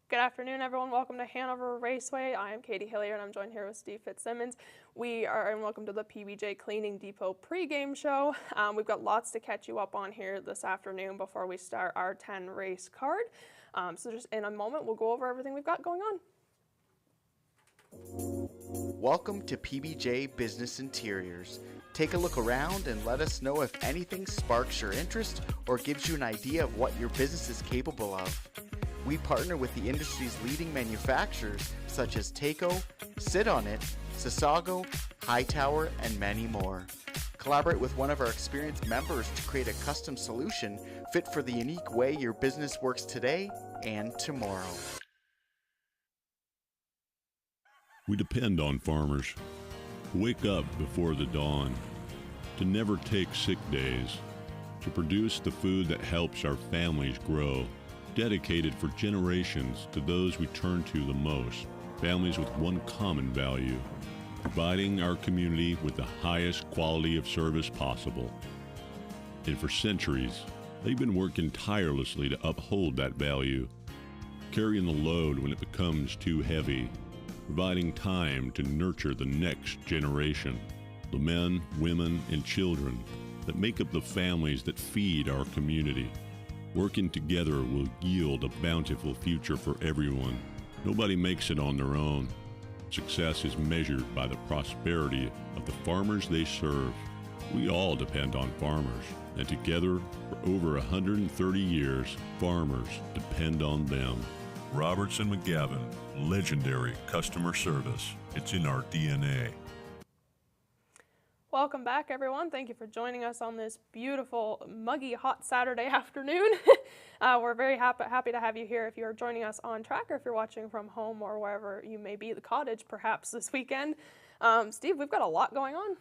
Good afternoon, everyone. Welcome to Hanover Raceway. I am Katie Hillier, and I'm joined here with Steve Fitzsimmons. And welcome to the PBJ Cleaning Depot pregame show. We've got lots to catch you up on here this afternoon before we start our 10 race card. So just in a moment, we'll go over everything we've got going on. Welcome to PBJ Business Interiors. Take a look around and let us know if anything sparks your interest or gives you an idea of what your business is capable of. We partner with the industry's leading manufacturers such as Taco, Sit On It, Sasago, Hightower, and many more. Collaborate with one of our experienced members to create a custom solution fit for the unique way your business works today and tomorrow. We depend on farmers to wake up before the dawn, to never take sick days, to produce the food that helps our families grow, dedicated for generations to those we turn to the most, families with one common value, providing our community with the highest quality of service possible. And for centuries, they've been working tirelessly to uphold that value, carrying the load when it becomes too heavy, providing time to nurture the next generation, the men, women, and children that make up the families that feed our community. Working together will yield a bountiful future for everyone. Nobody makes it on their own. Success is measured by the prosperity of the farmers they serve. We all depend on farmers, and together, for over 130 years, farmers depend on them. Robertson McGavin, legendary customer service. It's in our DNA. Welcome back, everyone. Thank you for joining us on this beautiful, muggy, hot Saturday afternoon. We're very happy to have you here if you're joining us on track or if you're watching from home or wherever you may be, the cottage perhaps this weekend. Steve, we've got a lot going on.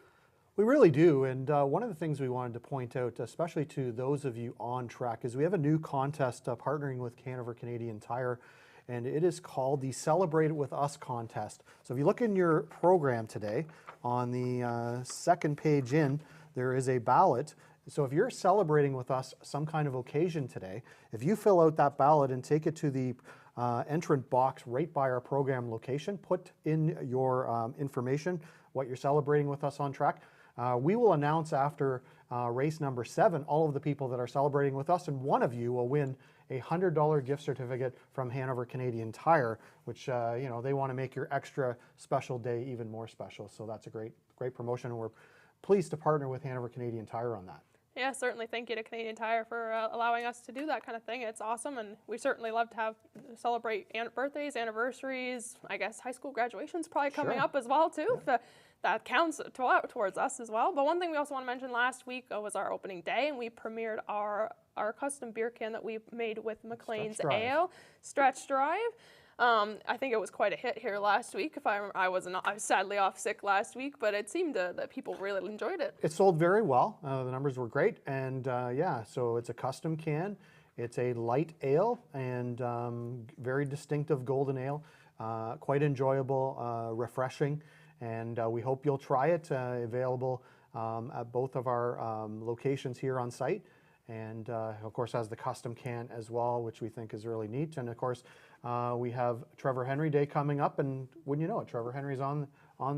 We really do, and one of the things we wanted to point out, especially to those of you on track, is we have a new contest partnering with Hanover Canadian Tire, and it is called the Celebrate It With Us contest. So if you look in your program today, on the second page in, there is a ballot. So if you're celebrating with us some kind of occasion today, if you fill out that ballot and take it to the entrant box right by our program location, put in your information, what you're celebrating with us on track, we will announce after race number 7 all of the people that are celebrating with us, and one of you will win a $100 gift certificate from Hanover Canadian Tire, which they want to make your extra special day even more special. So that's a great promotion, and we're pleased to partner with Hanover Canadian Tire on that. Yeah, certainly. Thank you to Canadian Tire for allowing us to do that kind of thing. It's awesome, and we certainly love to celebrate birthdays, anniversaries. I guess high school graduation's probably coming up as well too. Yeah. That counts towards us as well. But one thing we also want to mention, last week was our opening day, and we premiered our custom beer can that we made with McLean's Ale, Stretch Drive. I think it was quite a hit here last week. I was sadly off sick last week, but it seemed that people really enjoyed it. It sold very well. The numbers were great, and so it's a custom can. It's a light ale and very distinctive golden ale, quite enjoyable, refreshing. And we hope you'll try it, available at both of our locations here on site. And of course has the custom can as well, which we think is really neat. And of course we have Trevor Henry Day coming up, and wouldn't you know it, Trevor Henry's on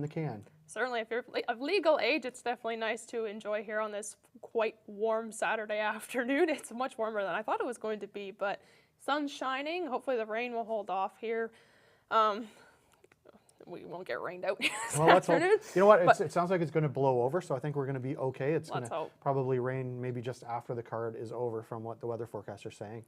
the can. Certainly, if you're of legal age, it's definitely nice to enjoy here on this quite warm Saturday afternoon. It's much warmer than I thought it was going to be, but sun's shining. Hopefully the rain will hold off here. We won't get rained out this afternoon. You know what? It sounds like it's going to blow over, so I think we're going to be okay. It's going to probably rain maybe just after the card is over, from what the weather forecasts are saying.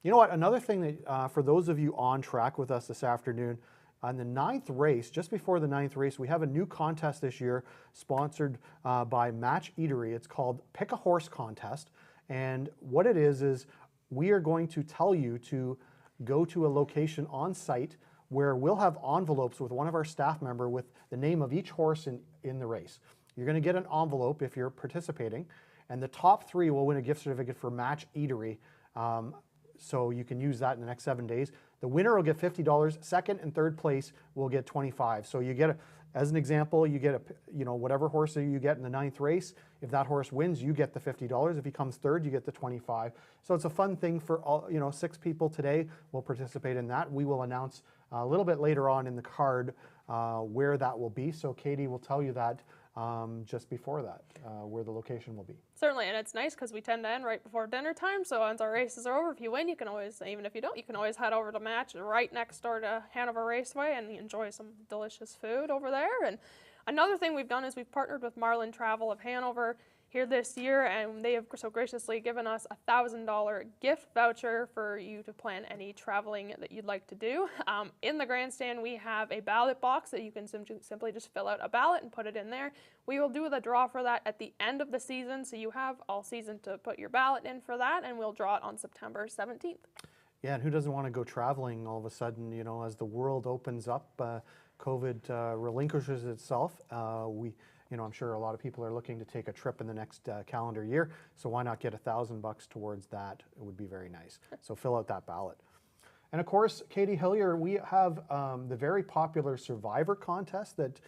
You know what? Another thing that for those of you on track with us this afternoon, on the 9th race, just before the 9th race, we have a new contest this year sponsored by Match Eatery. It's called Pick a Horse Contest. And what it is we are going to tell you to go to a location on site where we'll have envelopes with one of our staff member with the name of each horse in the race. You're going to get an envelope if you're participating, and the top 3 will win a gift certificate for Match Eatery. So you can use that in the next 7 days. The winner will get $50. Second and third place will get $25. So you get, as an example, you get whatever horse you get in the 9th race. If that horse wins, you get the $50. If he comes third, you get the $25. So it's a fun thing for all. 6 people today will participate in that. We will announce a little bit later on in the card where that will be. So Katie will tell you that just before that, where the location will be. Certainly, and it's nice because we tend to end right before dinner time, so once our races are over, if you win, you can always, even if you don't, you can always head over to match right next door to Hanover Raceway and enjoy some delicious food over there. And another thing we've done is we've partnered with Marlin Travel of Hanover here this year, and they have so graciously given us a $1,000 gift voucher for you to plan any traveling that you'd like to do. In the grandstand, we have a ballot box that you can simply just fill out a ballot and put it in there. We will do the draw for that at the end of the season, so you have all season to put your ballot in for that, and we'll draw it on September 17th. Yeah, and who doesn't want to go traveling all of a sudden, as the world opens up, COVID relinquishes itself. I'm sure a lot of people are looking to take a trip in the next calendar year, so why not get $1,000 towards that? It would be very nice. So fill out that ballot. And of course, Katie Hillier, we have the very popular Survivor contest that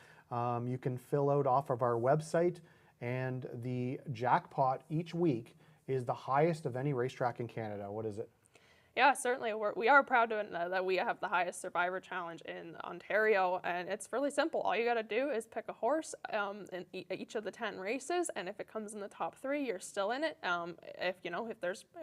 you can fill out off of our website, and the jackpot each week is the highest of any racetrack in Canada. What is it? Yeah, certainly. We are proud to that we have the highest Survivor Challenge in Ontario, and it's really simple. All you got to do is pick a horse in each of the 10 races, and if it comes in the top 3, you're still in it. And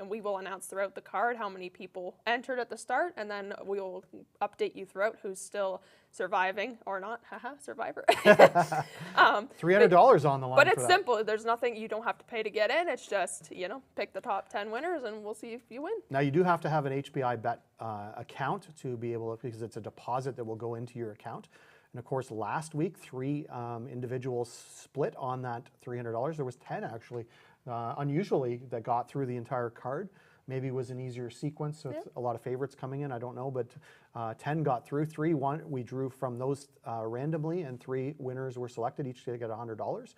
we will announce throughout the card how many people entered at the start, and then we will update you throughout who's still surviving or not. Haha, Survivor. $300 on the line. But it's simple. There's nothing you don't have to pay to get in. It's just pick the top 10 winners, and we'll see if you win. Now you do have to have an HBI bet account to be able to, because it's a deposit that will go into your account. And of course, last week, 3 individuals split on that $300. There was 10 actually, unusually, that got through the entire card. Maybe it was an easier sequence with a lot of favorites coming in, I don't know, but 10 got through. 3 won. We drew from those randomly, and 3 winners were selected. Each day get $100.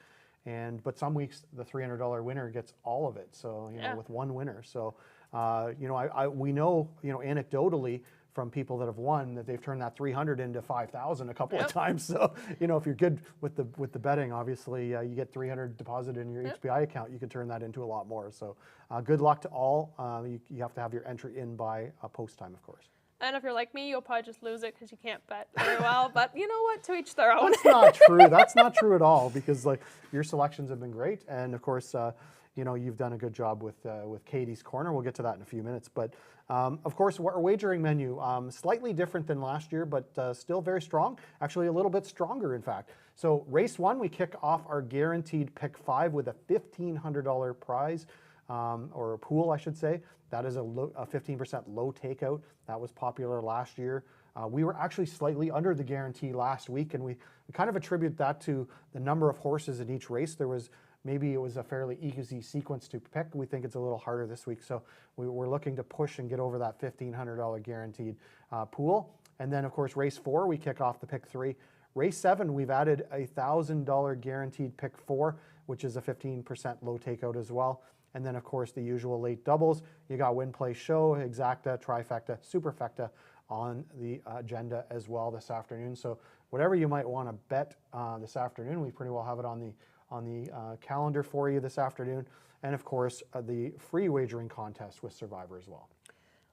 But some weeks the $300 winner gets all of it. So with one winner. So we know anecdotally from people that have won that they've turned that 300 into 5,000 a couple of times. So if you're good with the betting, obviously you get 300 deposited in your HBI account, you can turn that into a lot more. So good luck to all. You have to have your entry in by post time, of course. And if you're like me, you'll probably just lose it because you can't bet very well. But you know what? To each their own. That's not true. That's not true at all, because your selections have been great, and of course, you've done a good job with Katie's Corner. We'll get to that in a few minutes. But of course, our wagering menu slightly different than last year, but still very strong. Actually, a little bit stronger, in fact. So race 1, we kick off our guaranteed pick 5 with a $1,500 prize. Or a pool, I should say. That is a 15% low takeout. That was popular last year. We were actually slightly under the guarantee last week, and we kind of attribute that to the number of horses in each race. Maybe it was a fairly easy sequence to pick. We think it's a little harder this week, so we're looking to push and get over that $1,500 guaranteed pool. And then, of course, race 4, we kick off the pick 3. Race 7, we've added a $1,000 guaranteed pick 4, which is a 15% low takeout as well. And then, of course, the usual late doubles. You got win, play, show, exacta, trifecta, superfecta on the agenda as well this afternoon. So whatever you might want to bet this afternoon, we pretty well have it on the calendar for you this afternoon. And of course, the free wagering contest with Survivor as well.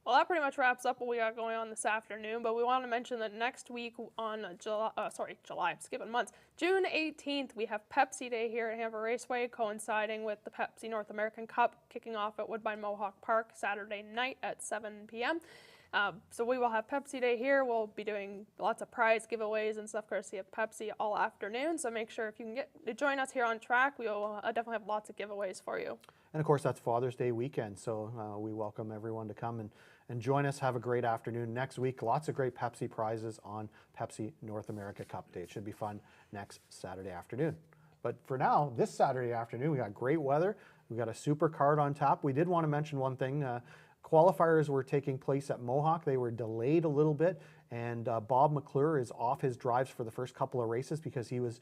Well, that pretty much wraps up what we got going on this afternoon, but we want to mention that next week on July, I'm skipping months, June 18th, we have Pepsi Day here at Hanover Raceway, coinciding with the Pepsi North American Cup, kicking off at Woodbine Mohawk Park Saturday night at 7 p.m. So we will have Pepsi Day here. We'll be doing lots of prize giveaways and stuff courtesy of Pepsi all afternoon, so make sure if you can join us here on track, we will definitely have lots of giveaways for you. And of course, that's Father's Day weekend, so we welcome everyone to come and join us. Have a great afternoon next week. Lots of great Pepsi prizes on Pepsi North America Cup Day. It should be fun next Saturday afternoon. But for now, this Saturday afternoon, we got great weather. We got a super card on tap. We did want to mention one thing. Qualifiers were taking place at Mohawk. They were delayed a little bit, and Bob McClure is off his drives for the first couple of races because he was,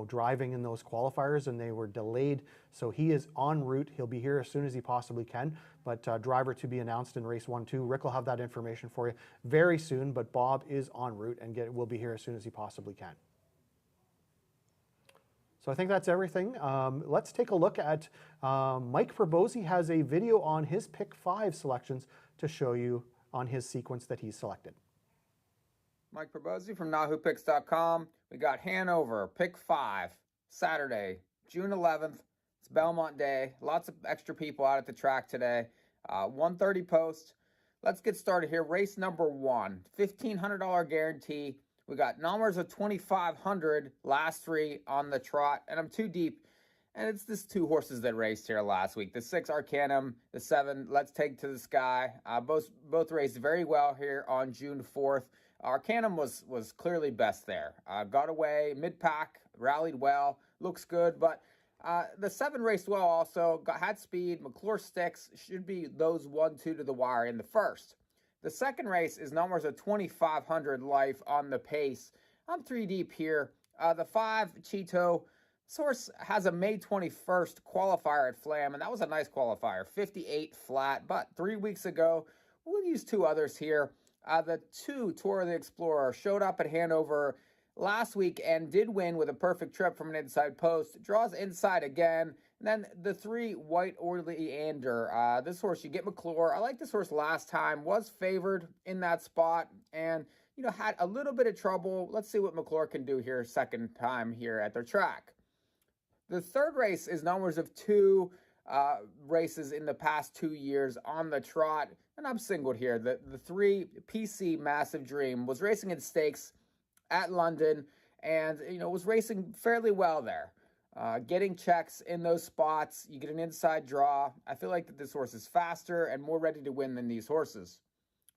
driving in those qualifiers, and they were delayed. So he is en route. He'll be here as soon as he possibly can. But driver to be announced in race 1-2. Rick will have that information for you very soon. But Bob is en route and will be here as soon as he possibly can. So I think that's everything. Let's take a look at Mike Probosi has a video on his pick 5 selections to show you on his sequence that he's selected. Mike Probosi from NahooPicks.com. We got Hanover, pick 5, Saturday, June 11th. It's Belmont Day. Lots of extra people out at the track today. 1:30 post. Let's get started here. Race number 1, $1,500 guarantee. We got numbers of 2,500, last 3 on the trot, and I'm too deep. And it's this 2 horses that raced here last week. The 6 Arcanum, the 7 Let's Take to the Sky. Both raced very well here on June 4th. Arcanum was clearly best there. Got away, mid-pack, rallied well, looks good, but the 7 raced well also, had speed. McClure sticks, should be those 1-2 to the wire in the first. The second race is numbers of 2,500 life on the pace. I'm 3 deep here. The 5 Cheeto, this horse has a May 21st qualifier at Flam, and that was a nice qualifier, 58 flat. But 3 weeks ago, we'll use 2 others here. The 2 Tour of the Explorer showed up at Hanover last week and did win with a perfect trip from an inside post. Draws inside again. And then the 3 White Oleander. This horse, you get McClure. I like this horse last time. Was favored in that spot and, had a little bit of trouble. Let's see what McClure can do here second time here at their track. The third race is numbers of 2 races in the past 2 years on the trot. And I'm singled here. The 3 PC Massive Dream was racing in stakes at London and, was racing fairly well there. Getting checks in those spots, you get an inside draw. I feel like that this horse is faster and more ready to win than these horses.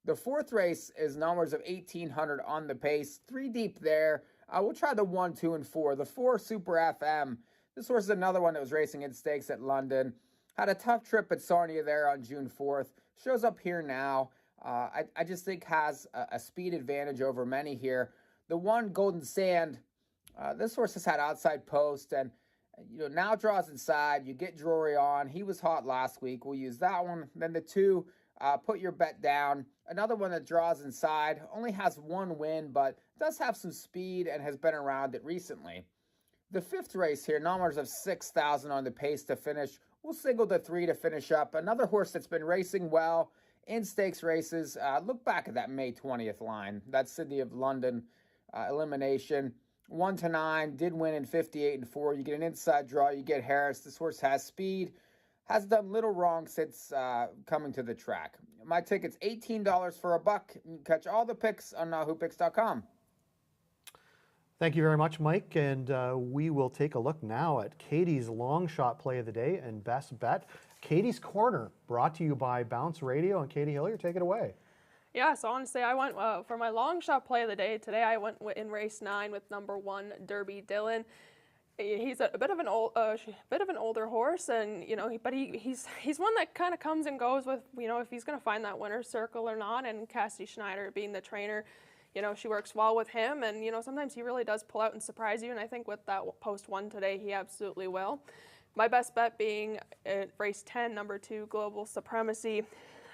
The 4th race is numbers of 1,800 on the pace, 3 deep there. We'll try the 1, 2, and 4. The 4 Super FM. This horse is another one that was racing in stakes at London. Had a tough trip at Sarnia there on June 4th. Shows up here now. I just think has a speed advantage over many here. The 1 Golden Sand. This horse has had outside post and now draws inside. You get Drury on. He was hot last week. We'll use that one. Then the 2, Put Your Bet Down. Another one that draws inside. Only has 1 win, but does have some speed and has been around it recently. The 5th race here, numbers of 6,000 on the pace to finish. We'll single the 3 to finish up. Another horse that's been racing well in stakes races. Look back at that May 20th line. That City of London elimination. 1 to 9, did win in 58 and 4. You get an inside draw, you get Harris. This horse has speed, has done little wrong since coming to the track. My ticket's $18 for $1. You can catch all the picks on NahooPicks.com. Thank you very much, Mike. And we will take a look now at Katie's long shot play of the day and best bet. Katie's Corner, brought to you by Bounce Radio. And Katie Hillier, take it away. Yeah, so honestly, I went for my long shot play of the day today. I went in race 9 with number 1 Derby Dillon. He's a bit of an older horse, and but he's one that kind of comes and goes with if he's going to find that winner's circle or not. And Cassidy Schneider being the trainer, she works well with him, and sometimes he really does pull out and surprise you. And I think with that post 1 today, he absolutely will. My best bet being at race 10, number 2 Global Supremacy.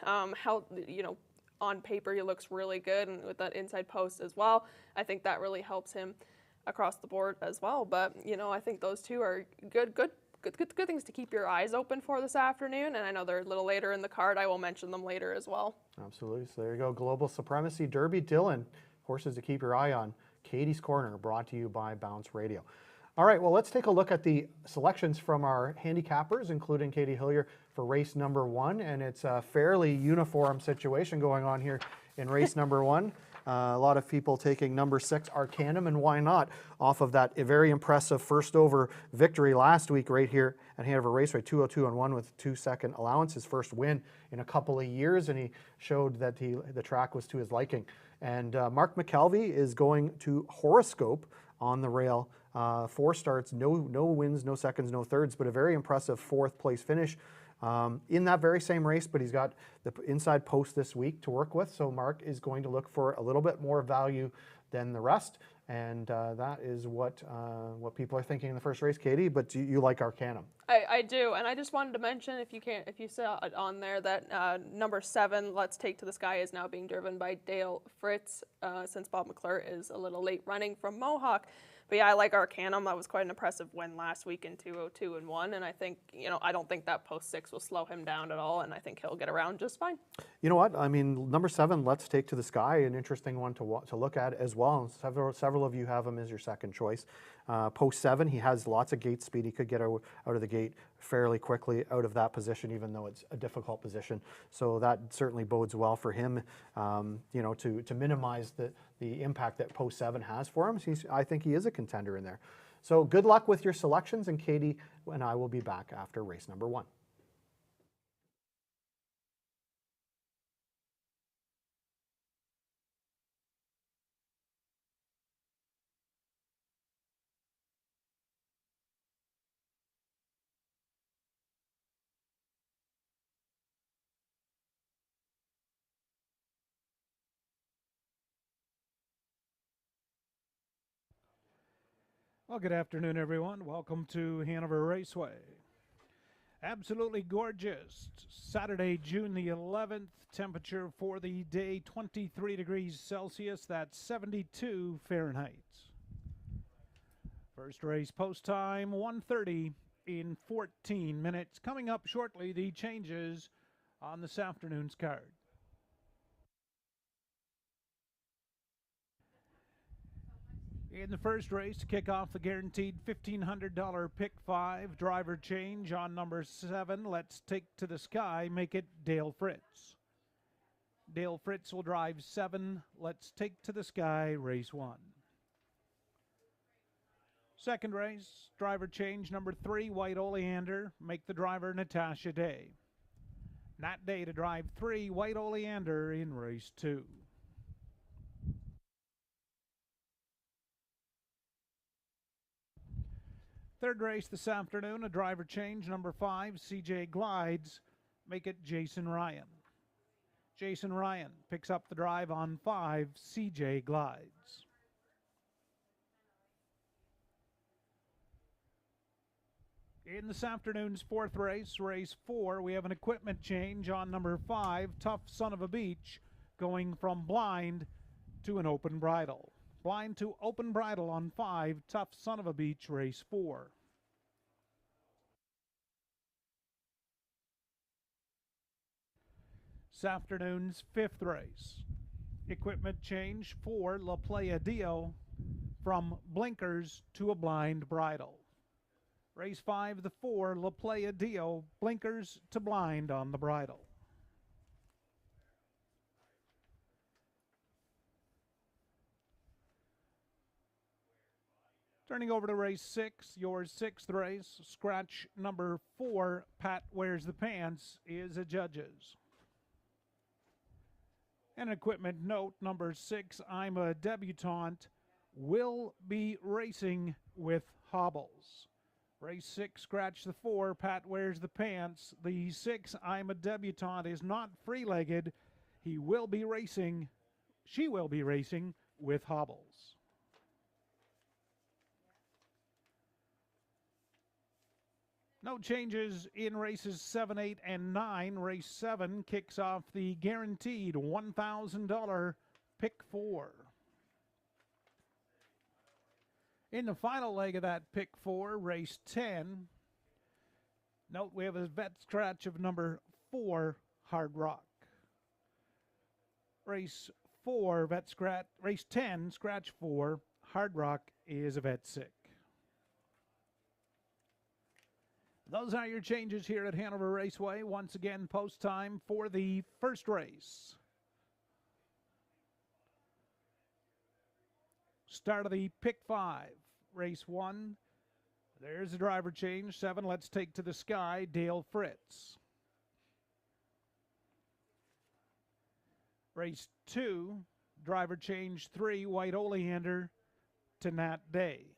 Held on paper, he looks really good, and with that inside post as well, I think that really helps him across the board as well. But I think those 2 are good things to keep your eyes open for this afternoon. And I know they're a little later in the card. I will mention them later as well. Absolutely. So there you go. Global Supremacy, Derby Dillon, horses to keep your eye on. Katie's Corner, brought to you by Bounce Radio. All right, well, let's take a look at the selections from our handicappers, including Katie Hillier, for race number 1. And it's a fairly uniform situation going on here in race number 1. A lot of people taking number 6 Arcanum, and why not, off of that very impressive first over victory last week right here at Hanover Raceway, 202-1 with 2-second allowance, his first win in a couple of years, and he showed that the track was to his liking. And Mark McKelvey is going to Horoscope on the rail. 4 starts, no wins, no seconds, no thirds, but a very impressive 4th place finish. In that very same race, but he's got the inside post this week to work with. So Mark is going to look for a little bit more value than the rest. And that is what people are thinking in the first race, Katie. But you like Arcanum? I do, and I just wanted to mention, if you saw it on there, that number 7, Let's Take to the Sky, is now being driven by Dale Fritz, since Bob McClure is a little late running from Mohawk. But yeah, I like Arcanum. That was quite an impressive win last week in 2:02 and 1, and I think, I don't think that post 6 will slow him down at all, and I think he'll get around just fine. You know what? I mean, number 7, Let's Take to the Sky, an interesting one to look at as well. Several of you have him as your second choice. Post 7, he has lots of gate speed. He could get out of the gate fairly quickly out of that position, even though it's a difficult position. So that certainly bodes well for him, to minimize the impact that post 7 has for him. I think he is a contender in there. So good luck with your selections, and Katie and I will be back after race number 1. Well, good afternoon, everyone. Welcome to Hanover Raceway. Absolutely gorgeous. Saturday, June the 11th. Temperature for the day, 23 degrees Celsius. That's 72 Fahrenheit. First race post time, 1:30 in 14 minutes. Coming up shortly, the changes on this afternoon's card. In the first race, to kick off the guaranteed $1,500 pick 5 driver change on number 7, Let's Take to the Sky, make it Dale Fritz. Dale Fritz will drive 7, Let's Take to the Sky, race 1. Second race, driver change number 3, White Oleander, make the driver Natasha Day. Nat Day to drive 3, White Oleander in race 2. Third race this afternoon, a driver change, number 5, CJ Glides, make it Jason Ryan. Jason Ryan picks up the drive on 5, CJ Glides. In this afternoon's fourth race, race 4, we have an equipment change on number 5, Tough Son of a Beach, going from blind to an open bridle. Blind to open bridle on 5, Tough Son of a Beach, race 4. This afternoon's fifth race. Equipment change for La Playa Dio from blinkers to a blind bridle. Race 5, the 4, La Playa Dio, blinkers to blind on the bridle. Turning over to race 6, your sixth race, scratch number 4, Pat Wears the Pants, is a judge's. An equipment note, number 6, I'm a Debutante, will be racing with hobbles. Race 6, scratch the 4, Pat Wears the Pants. The 6, I'm a Debutante, is not free-legged. She will be racing with hobbles. No changes in races 7, 8, and 9. Race 7 kicks off the guaranteed $1,000 pick 4. In the final leg of that pick 4, race 10, note we have a vet scratch of number 4, Hard Rock. Race 4, race 10, scratch 4, Hard Rock is a vet sick. Those are your changes here at Hanover Raceway. Once again, post time for the first race. Start of the pick 5, race 1. There's a driver change, 7, Let's Take to the Sky, Dale Fritz. Race 2, driver change 3, White Oleander to Nat Day.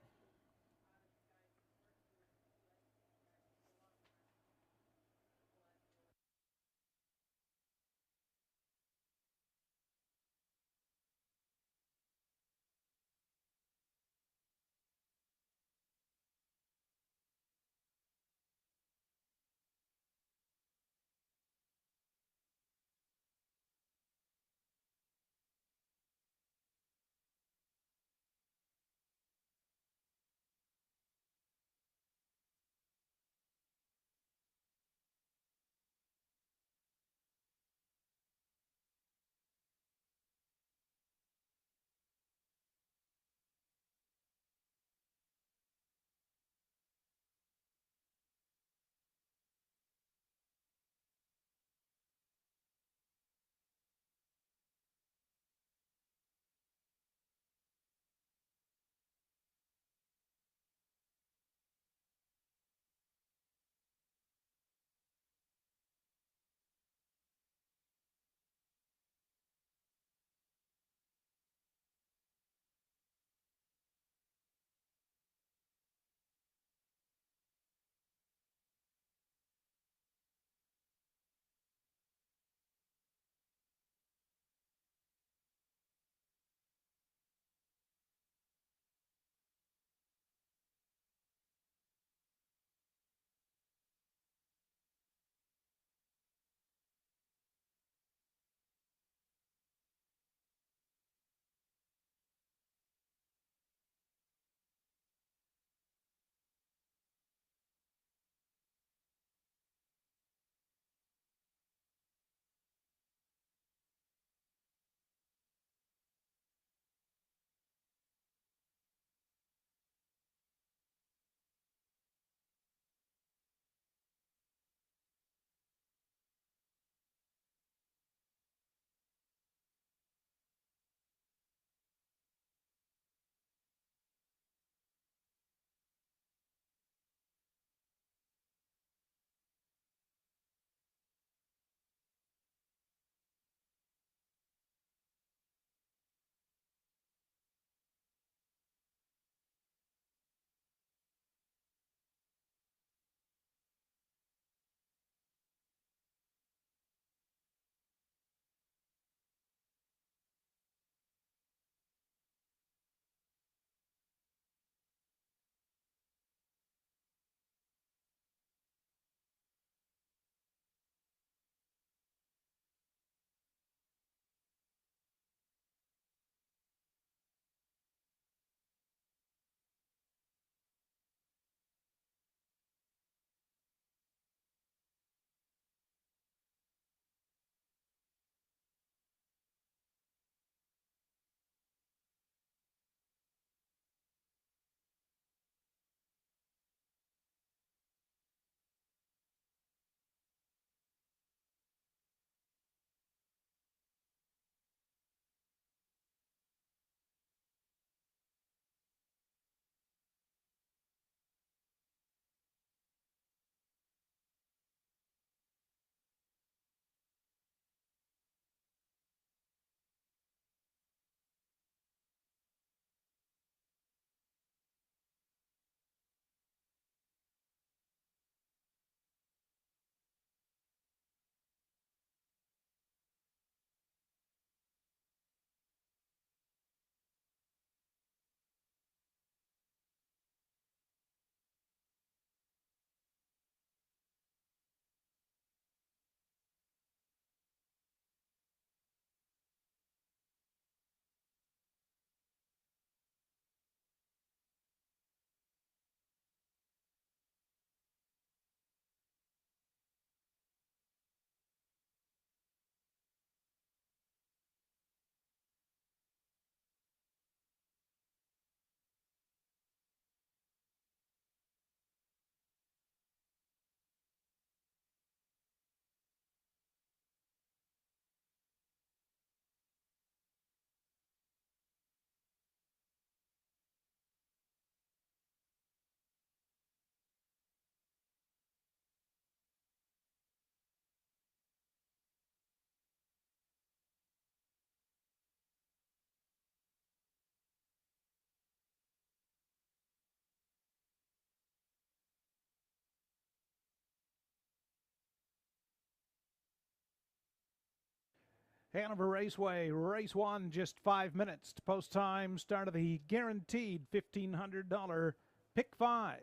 Hanover Raceway, race 1, just 5 minutes to post time. Start of the guaranteed $1,500 pick 5.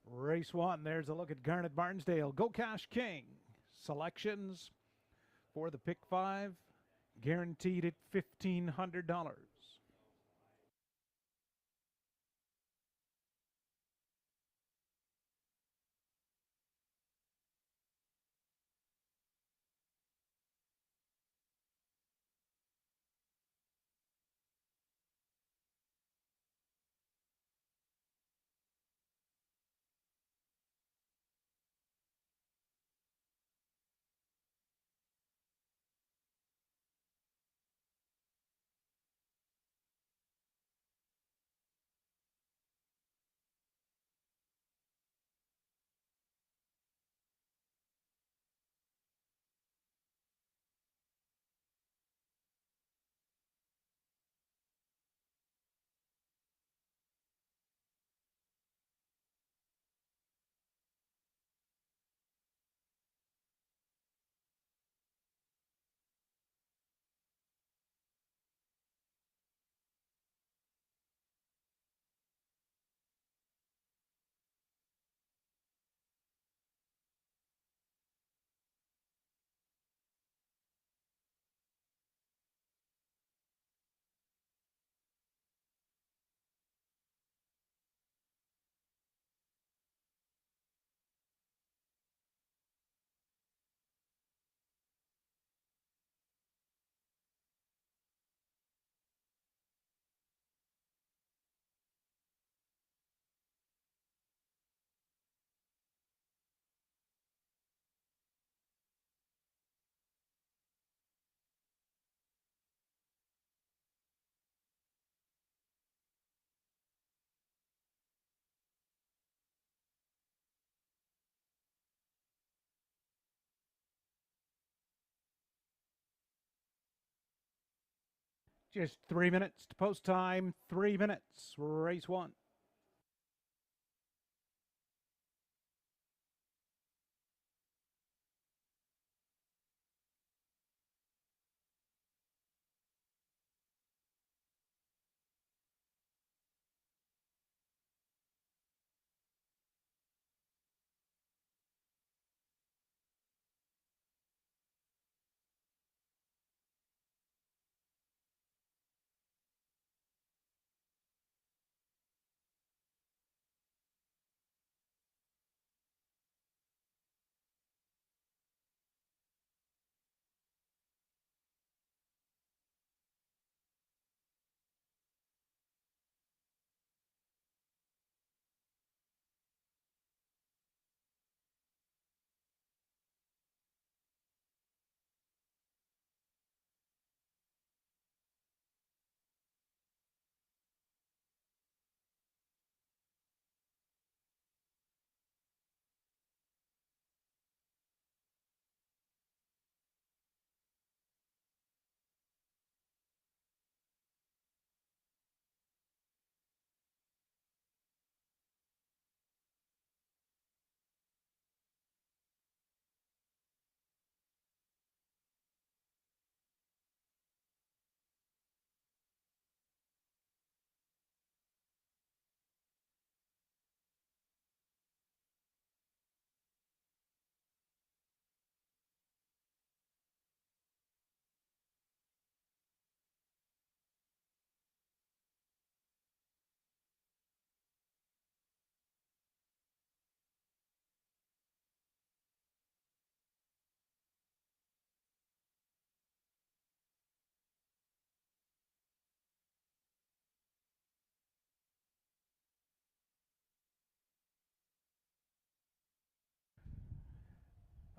Race 1, there's a look at Garnet Barnsdale. Go Cash King. Selections for the pick 5, guaranteed at $1,500. Just 3 minutes to post time. 3 minutes. Race 1.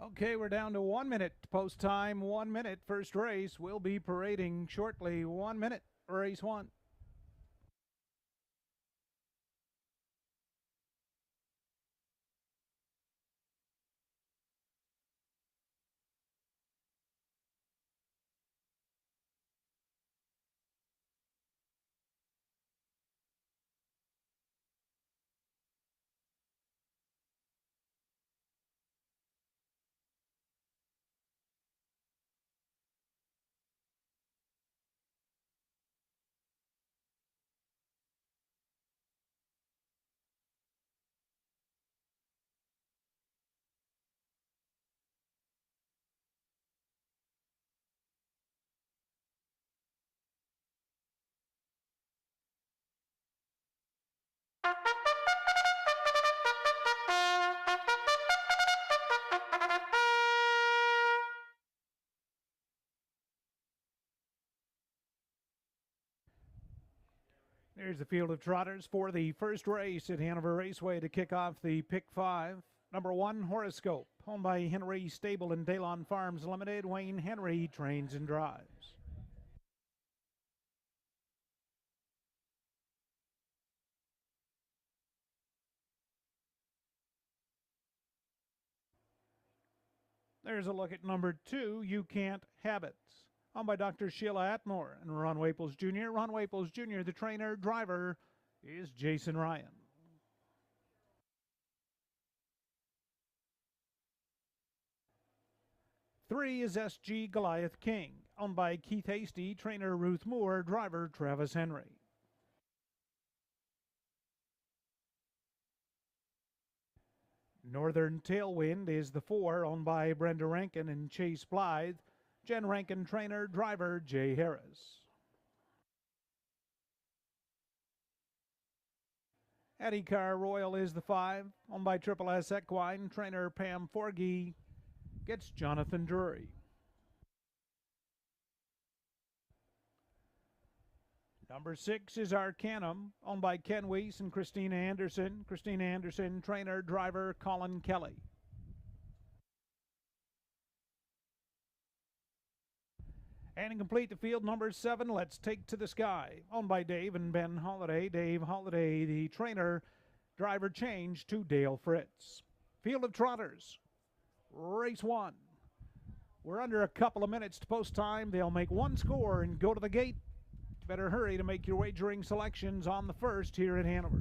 Okay, we're down to 1 minute post time. 1 minute. First race will be parading shortly. 1 minute. Race 1. There's the field of trotters for the first race at Hanover Raceway to kick off the Pick 5. Number 1, Horoscope, owned by Henry Stable and Daylon Farms Limited. Wayne Henry trains and drives. There's a look at number 2, You Can't Have It, owned by Dr. Sheila Atmore and Ron Waples Jr. Ron Waples Jr., the trainer, driver, is Jason Ryan. Three is SG Goliath King, owned by Keith Hasty, trainer Ruth Moore, driver Travis Henry. Northern Tailwind is the 4, owned by Brenda Rankin and Chase Blythe, Jen Rankin, trainer, driver Jay Harris. Eddie Carr Royal is the 5, owned by Triple S Equine, trainer Pam Forgey, gets Jonathan Drury. Number 6 is Arcanum, owned by Ken Weiss and Christina Anderson. Christina Anderson, trainer, driver Colin Kelly. And to complete the field, number 7, Let's Take to the Sky, owned by Dave and Ben Holiday. Dave Holiday, the trainer, driver change to Dale Fritz. Field of Trotters, race 1. We're under a couple of minutes to post time. They'll make one score and go to the gate. Better hurry to make your wagering selections on the first here at Hanover.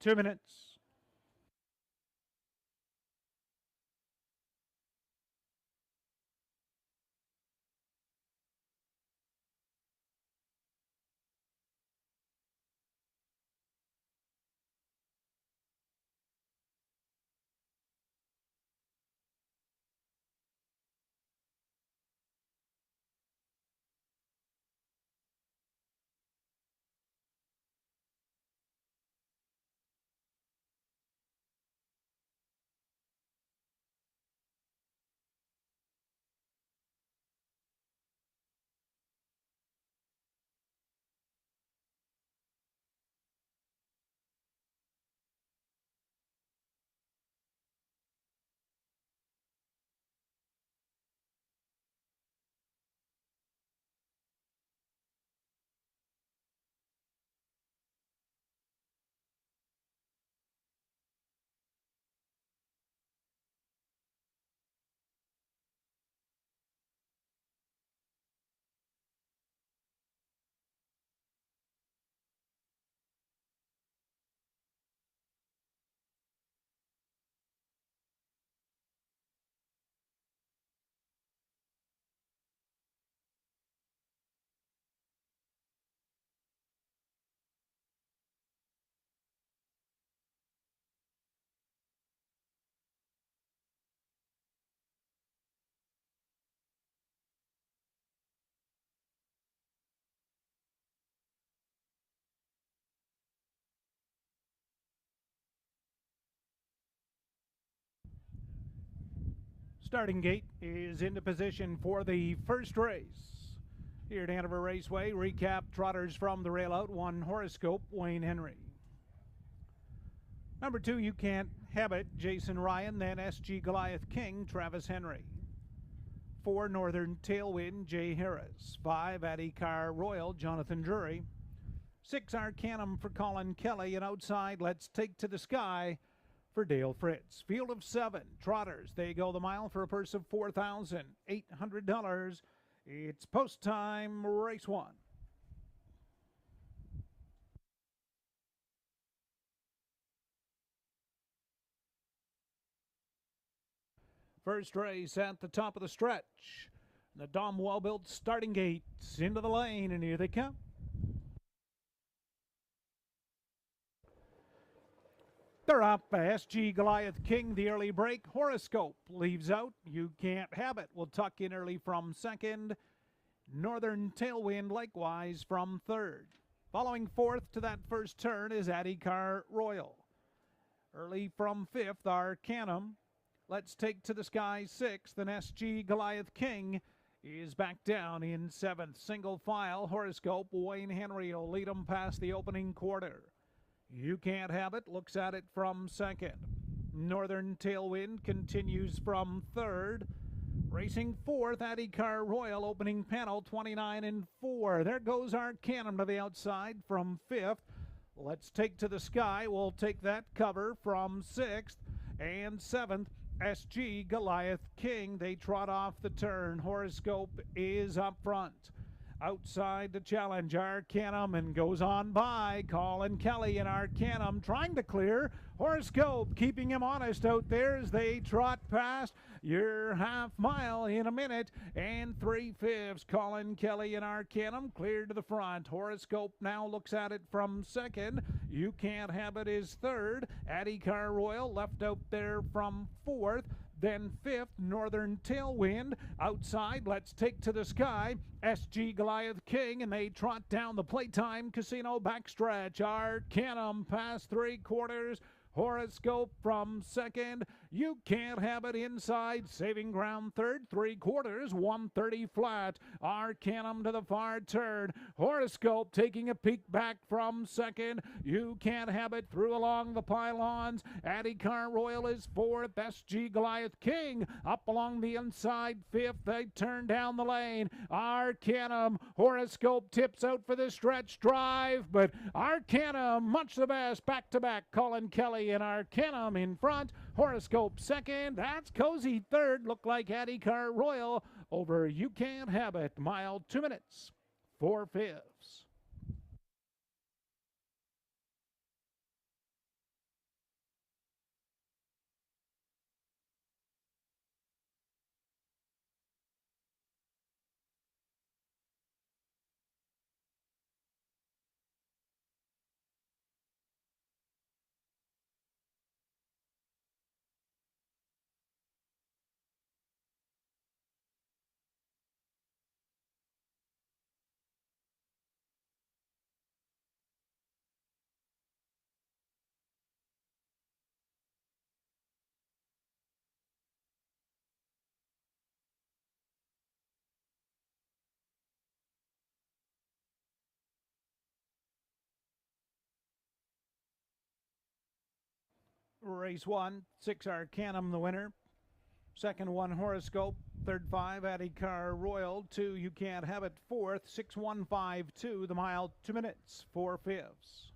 Two minutes. Starting gate is into position for the first race. Here at Hanover Raceway, recap trotters from the rail out. 1, Horoscope, Wayne Henry. Number 2, You Can't Have It, Jason Ryan. Then SG Goliath King, Travis Henry. 4, Northern Tailwind, Jay Harris. 5, Adhikar Royal, Jonathan Drury. 6, Arcanum for Colin Kelly. And outside, Let's Take to the Sky for Dale Fritz. Field of 7 trotters. They go the mile for a purse of $4,800. It's post time, race 1. First race at the top of the stretch. The Dom well-built starting gates into the lane, and here they come. They're up. SG Goliath King, the early break. Horoscope leaves out. You Can't Have It will tuck in early from second. Northern Tailwind likewise from third. Following fourth to that first turn is Adhikar Royal. Early from fifth, Arcanum. Let's Take to the Sky sixth, and SG Goliath King is back down in seventh. Single file, Horoscope, Wayne Henry will lead them past the opening quarter. You Can't Have It looks at it from second. Northern Tailwind continues from third. Racing fourth, Adhikar Royal, opening panel, 29 and 4. There goes Arcanum to the outside from fifth. Let's Take to the Sky will take that cover from sixth. And seventh, SG Goliath King. They trot off the turn. Horoscope is up front. Outside the challenge, Arcanum, and goes on by Colin Kelly, and Arcanum trying to clear. Horoscope keeping him honest out there as they trot past your half mile in a minute and 3/5. Colin Kelly and Arcanum clear to the front. Horoscope now looks at it from second. You Can't Have It is third. Adhikar Royal left out there from fourth. Then fifth, Northern Tailwind. Outside, Let's Take to the Sky, SG Goliath King, and they trot down the Playtime Casino backstretch. Arcanum past 3/4. Horoscope from second. You Can't Have It inside, saving ground third. 3/4, 130 flat. Arcanum to the far turn. Horoscope taking a peek back from second. You Can't Have It through along the pylons. Adhikar Royal is fourth. SG Goliath King up along the inside fifth. They turn down the lane. Arcanum, Horoscope tips out for the stretch drive, but Arcanum much the best. Back to back, Colin Kelly and Arcanum in front. Horoscope second. That's Cozy third. Look like Adhikar Royal over You Can't Have It. Mile 2 minutes, 4/5. Race 1, 6 Arcanum the winner. Second 1 Horoscope. Third 5 Adhikar Royal. 2 You Can't Have It. Fourth 6152. The mile 2 minutes, 4/5.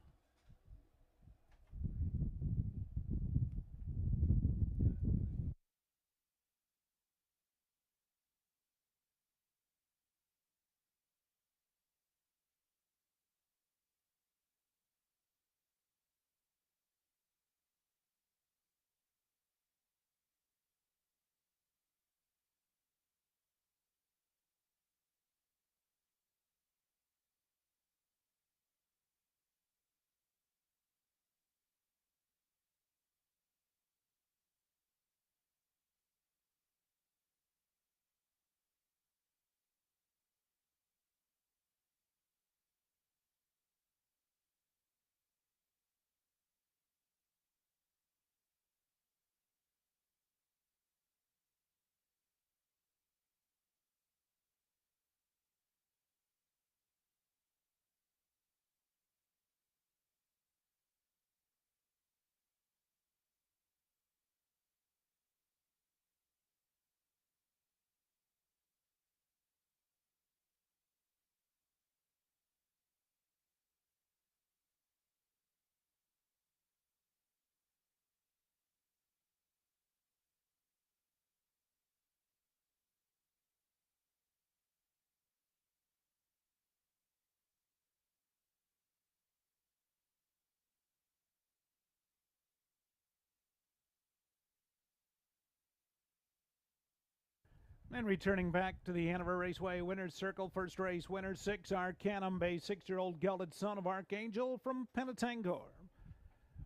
And returning back to the Hanover Raceway winner's circle, first race winner 6, Arcanum, Bay 6-year-old gelded son of Archangel from Penetangor.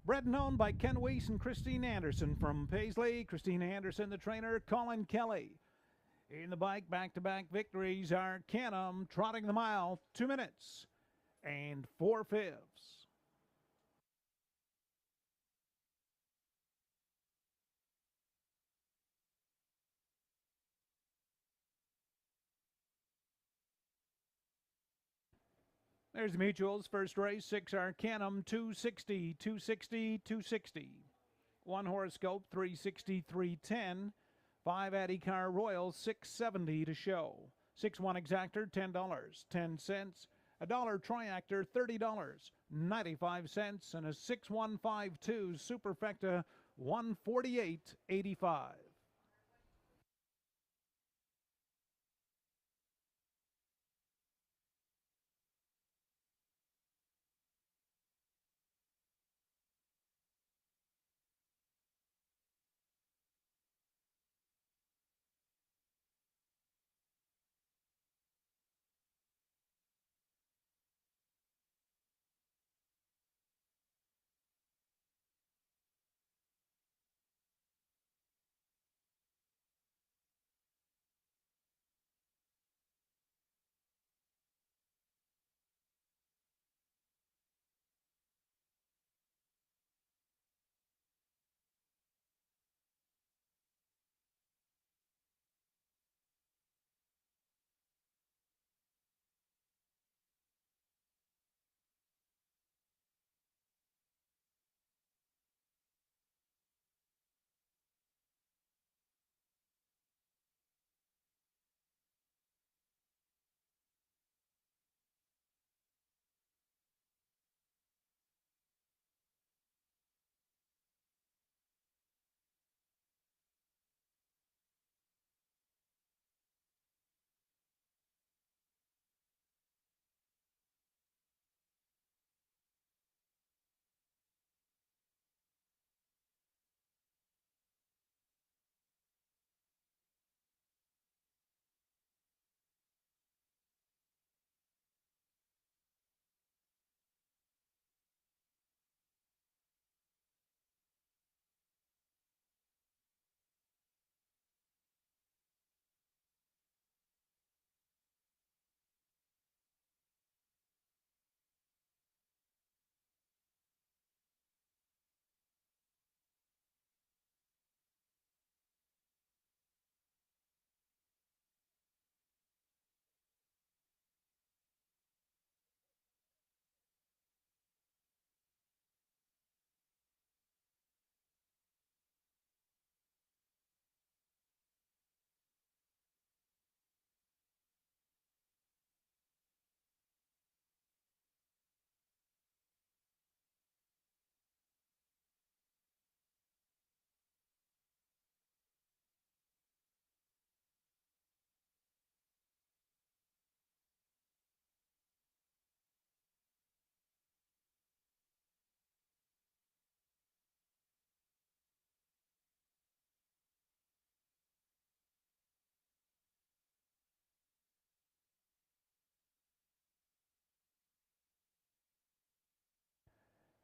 Bred and owned by Ken Weiss and Christine Anderson from Paisley. Christine Anderson, the trainer, Colin Kelly. In the bike, back-to-back victories, Arcanum trotting the mile, 2 minutes and 4/5. There's the mutuals. First race, 6 Arcanum, 260, 260, 260. 1 Horoscope, 360, 310. 5 Addycar Royal, 670 to show. 6-1 Exactor, $10, 10 cents. $1 Triactor, $30, 95 cents. And a 6152 Superfecta, 148.85.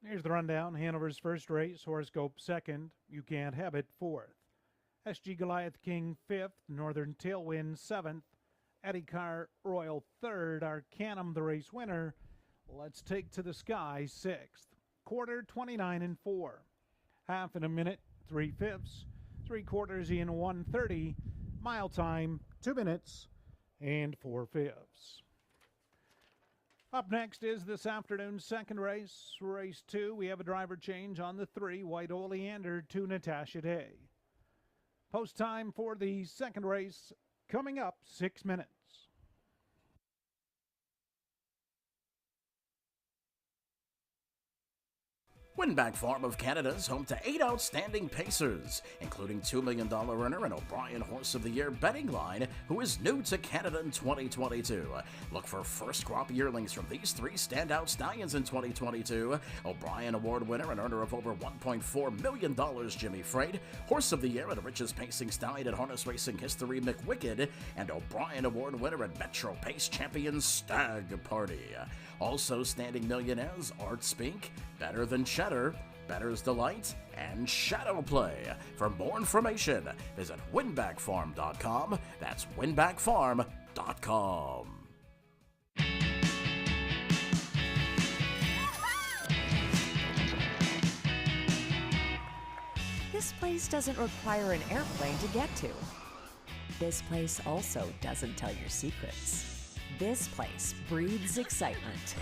Here's the rundown. Hanover's first race, Horoscope second, You Can't Have It fourth. SG Goliath King fifth, Northern Tailwind seventh, Addycar Royal third, Arcanum the race winner, Let's Take to the Sky sixth. Quarter 29 and 4. Half in a minute, 3/5. 3/4 in 1:30. Mile time, 2 minutes and 4/5. Up next is this afternoon's second race, race 2. We have a driver change on the 3, White Oleander to Natasha Day. Post time for the second race coming up, 6 minutes. Winback Farm of Canada is home to 8 outstanding pacers, including $2 million earner and O'Brien Horse of the Year betting line, who is new to Canada in 2022. Look for first crop yearlings from these 3 standout stallions in 2022. O'Brien Award winner and earner of over $1.4 million, Jimmy Freight, Horse of the Year and richest pacing stallion in harness racing history, McWicked, and O'Brien Award winner and Metro Pace champion, Stag Party. Also standing millionaires, Art Spink, Better Than Cheddar, Better's Delight, and Shadow Play. For more information, visit winbackfarm.com. That's winbackfarm.com. This place doesn't require an airplane to get to. This place also doesn't tell your secrets. This place breathes excitement.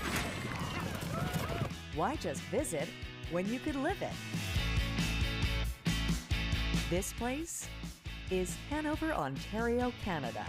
Why just visit when you could live it? This place is Hanover, Ontario, Canada.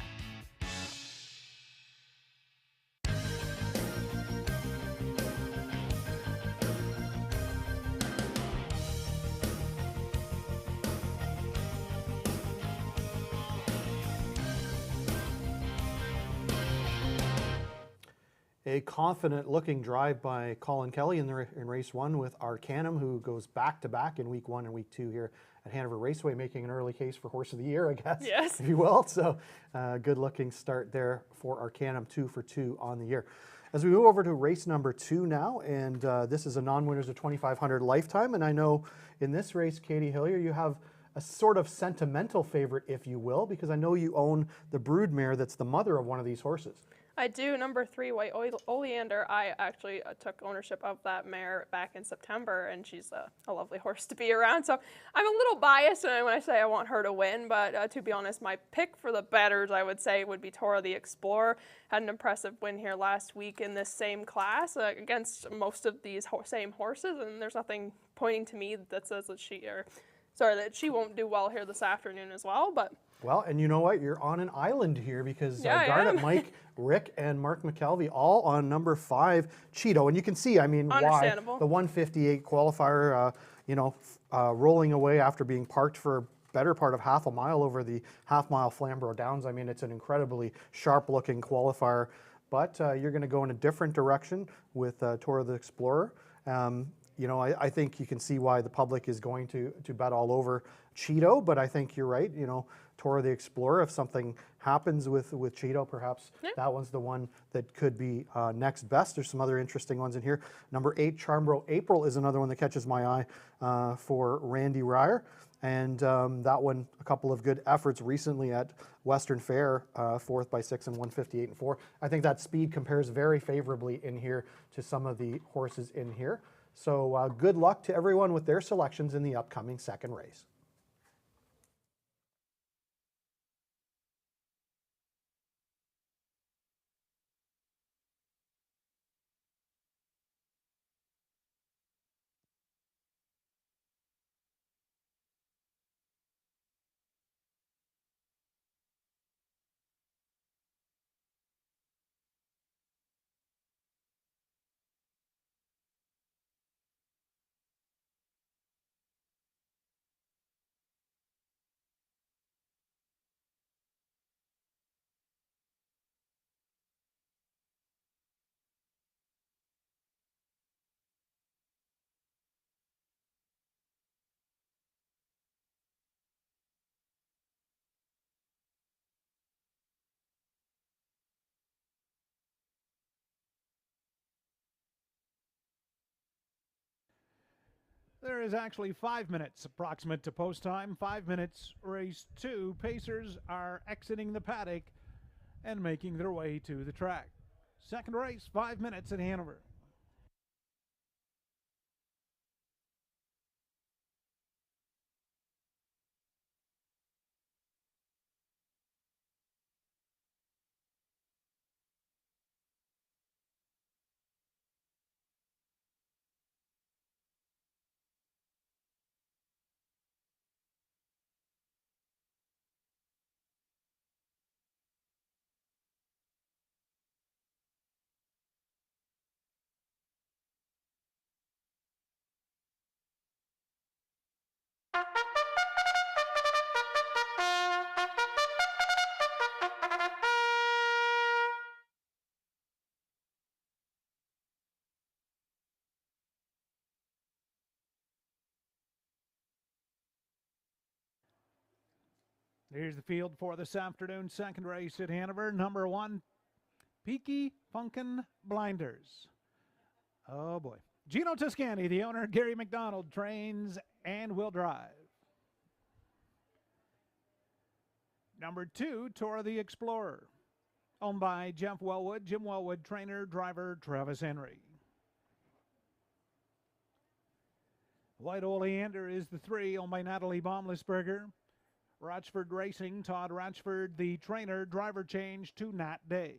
A confident-looking drive by Colin Kelly in race 1 with Arcanum, who goes back-to-back in week 1 and week 2 here at Hanover Raceway, making an early case for Horse of the Year, I guess, yes, if you will. So good-looking start there for Arcanum, 2 for 2 on the year. As we move over to race number 2 now, and this is a non-winners of 2,500 lifetime, and I know in this race, Katie Hillier, you have a sort of sentimental favorite, if you will, because I know you own the broodmare that's the mother of one of these horses. I do. Number 3, White Oleander. I actually took ownership of that mare back in September, and she's a lovely horse to be around. So I'm a little biased when I say I want her to win, but to be honest, my pick for the betters, I would say, would be Tora the Explorer. Had an impressive win here last week in this same class against most of these same horses, and there's nothing pointing to me that says that she won't do well here this afternoon as well. But well, and you know what? You're on an island here because Garnet Mike, Rick, and Mark McKelvey all on number 5, Cheeto. And you can see, I mean, why the 158 qualifier, rolling away after being parked for a better part of half a mile over the half-mile Flamborough Downs. I mean, it's an incredibly sharp-looking qualifier. But you're going to go in a different direction with Tora the Explorer. I think you can see why the public is going to bet all over Cheeto, but I think you're right. Tora the Explorer, if something happens with Cheeto, perhaps that one's the one that could be next best. There's some other interesting ones in here. Number 8, Charmbro April is another one that catches my eye for Randy Ryer. And that one, a couple of good efforts recently at Western Fair, 4th by 6 and 158 and 4. I think that speed compares very favorably in here to some of the horses in here. So good luck to everyone with their selections in the upcoming second race. There is actually 5 minutes approximate to post time. 5 minutes, race 2. Pacers are exiting the paddock and making their way to the track. Second race, 5 minutes at Hanover. Here's the field for this afternoon's second race at Hanover. Number 1, Peaky Funkin' Blinders. Oh boy. Gino Toscani, the owner, Gary McDonald, trains and will drive. Number 2, Tora the Explorer, owned by Jeff Wellwood, Jim Wellwood, trainer, driver, Travis Henry. White Oleander is the 3, owned by Natalie Baumlisberger. Rochford Racing, Todd Rochford, the trainer, driver change to Nat Day.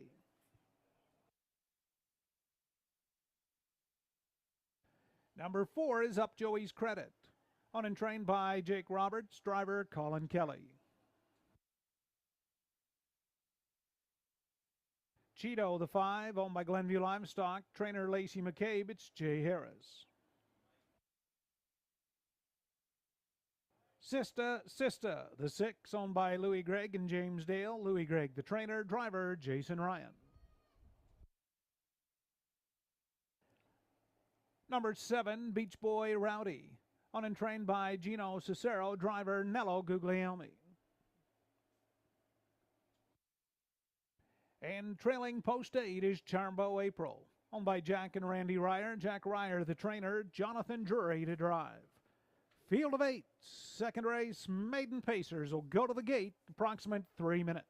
Number 4 is Up Joey's Credit, owned and trained by Jake Roberts, driver Colin Kelly. Cheeto, the 5, owned by Glenview Livestock, trainer Lacey McCabe, it's Jay Harris. Sista, the 6, owned by Louis Gregg and James Dale. Louis Gregg, the trainer, driver Jason Ryan. Number 7, Beach Boy Rowdy, owned and trained by Gino Cicero, driver Nello Guglielmi. And trailing post 8 is Charmbo April, owned by Jack and Randy Ryer. Jack Ryer, the trainer, Jonathan Drury to drive. Field of 8, second race, maiden pacers will go to the gate, approximate 3 minutes.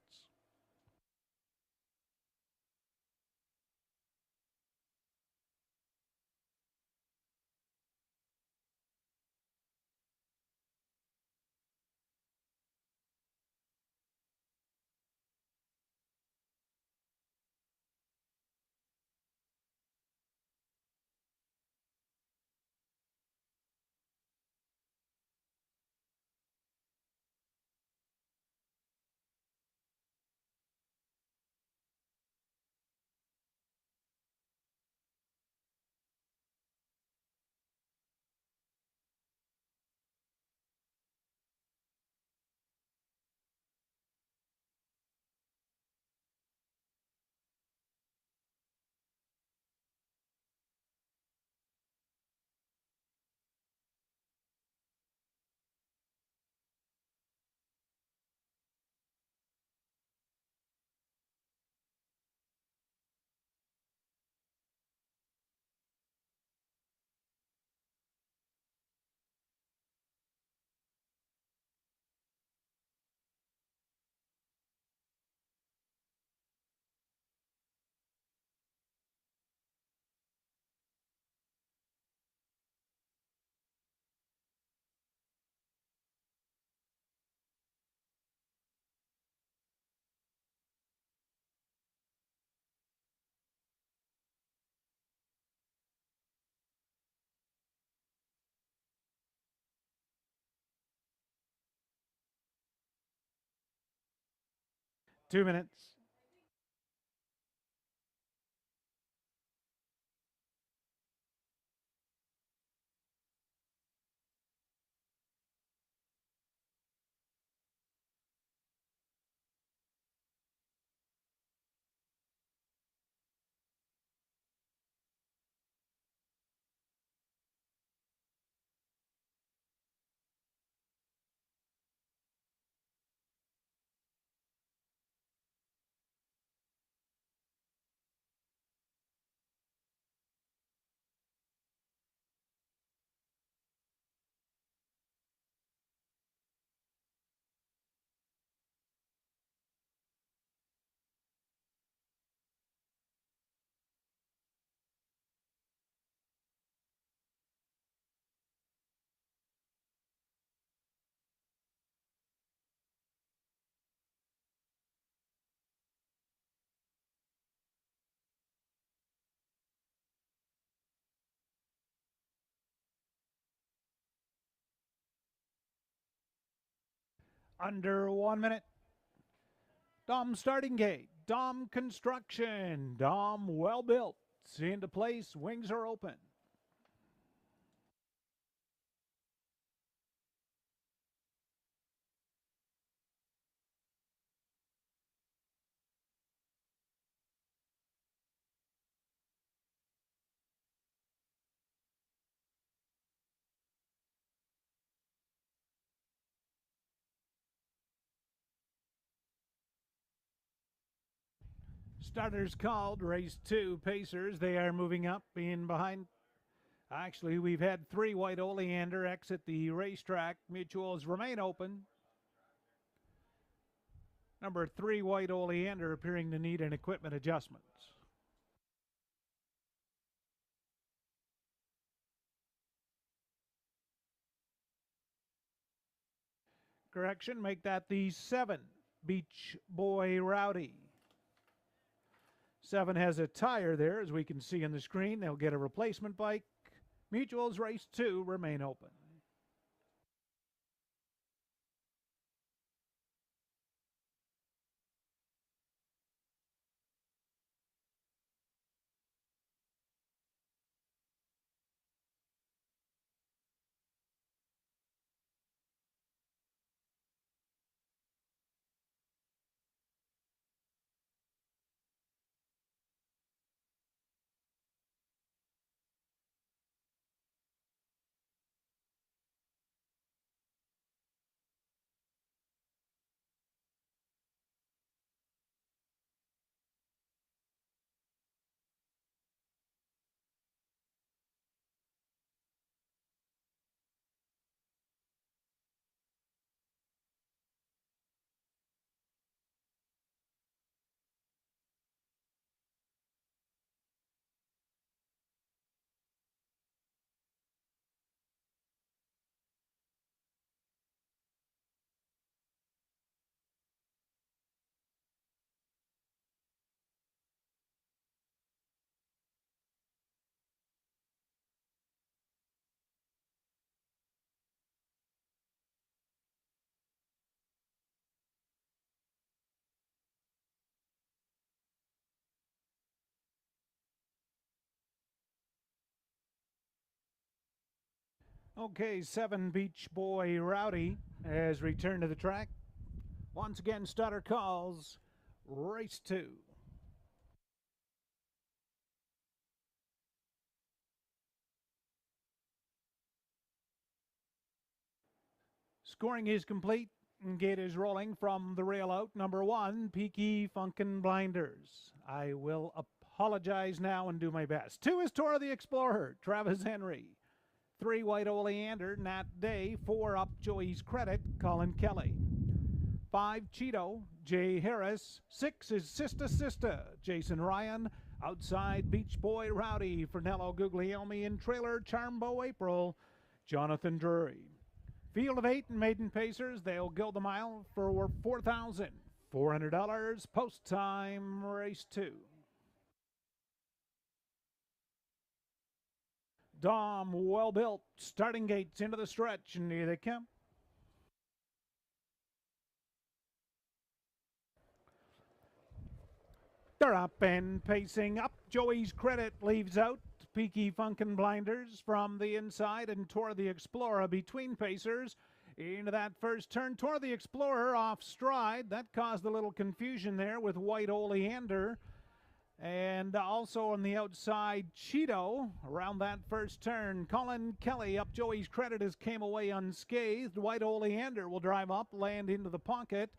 Two minutes. Under 1 minute. Dom starting gate. Dom construction. Dom well built. Into place. Wings are open. Starters called, race 2, Pacers. They are moving up in behind. Actually, we've had 3 White Oleander exit the racetrack. Mutuals remain open. Number 3 White Oleander appearing to need an equipment adjustments. Correction, make that the 7 Beach Boy Rowdy. 7 has a tire there, as we can see on the screen. They'll get a replacement bike. Mutuals race 2 remain open. Okay, 7 Beach Boy Rowdy has returned to the track. Once again, starter calls, race 2. Scoring is complete. Gate is rolling from the rail out. Number 1, Peaky Funkin' Blinders. I will apologize now and do my best. 2 is Tora the Explorer, Travis Henry. 3 White Oleander, Nat Day. 4 Up Joey's Credit, Colin Kelly. 5 Cheeto, Jay Harris. 6 is Sista, Jason Ryan. Outside Beach Boy Rowdy, Fernello Guglielmi. And trailer Charmbo April, Jonathan Drury. Field of 8 and Maiden Pacers. They'll gild the mile for $4,400. Post time, race 2. Dom, well built. Starting gates into the stretch, and here they come. They're up and pacing up. Joey's Credit leaves out. Peaky Funkin' Blinders from the inside, and Tor the Explorer between Pacers. Into that first turn, Tor the Explorer off stride. That caused a little confusion there with White Oleander. And also on the outside, Cheeto around that first turn. Colin Kelly up Joey's Credit as came away unscathed. White Oleander will drive up, land into the pocket.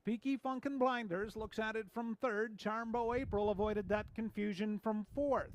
Peaky Funkin' Blinders looks at it from third. Charmbo April avoided that confusion from fourth.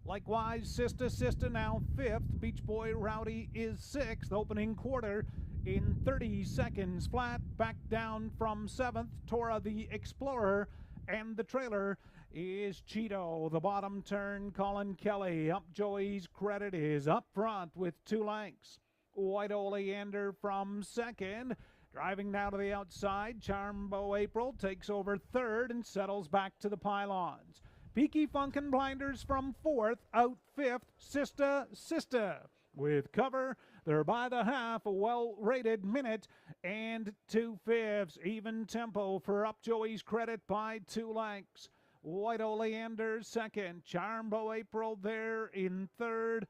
Likewise, Sista now fifth. Beach Boy Rowdy is sixth. Opening quarter in 30 seconds flat. Back down from seventh. Tora the Explorer, and the trailer is Cheeto. The bottom turn, Colin Kelly. Up Joey's Credit is up front with 2 lengths. White Oleander from second. Driving now to the outside, Charmbo April takes over third and settles back to the pylons. Peaky Funkin' Blinders from fourth, out fifth, Sista. With cover, they're by the half, a well-rated minute and 2/5. Even tempo for Up Joey's Credit by 2 lengths. White Oleander second, Charmbo April there in third.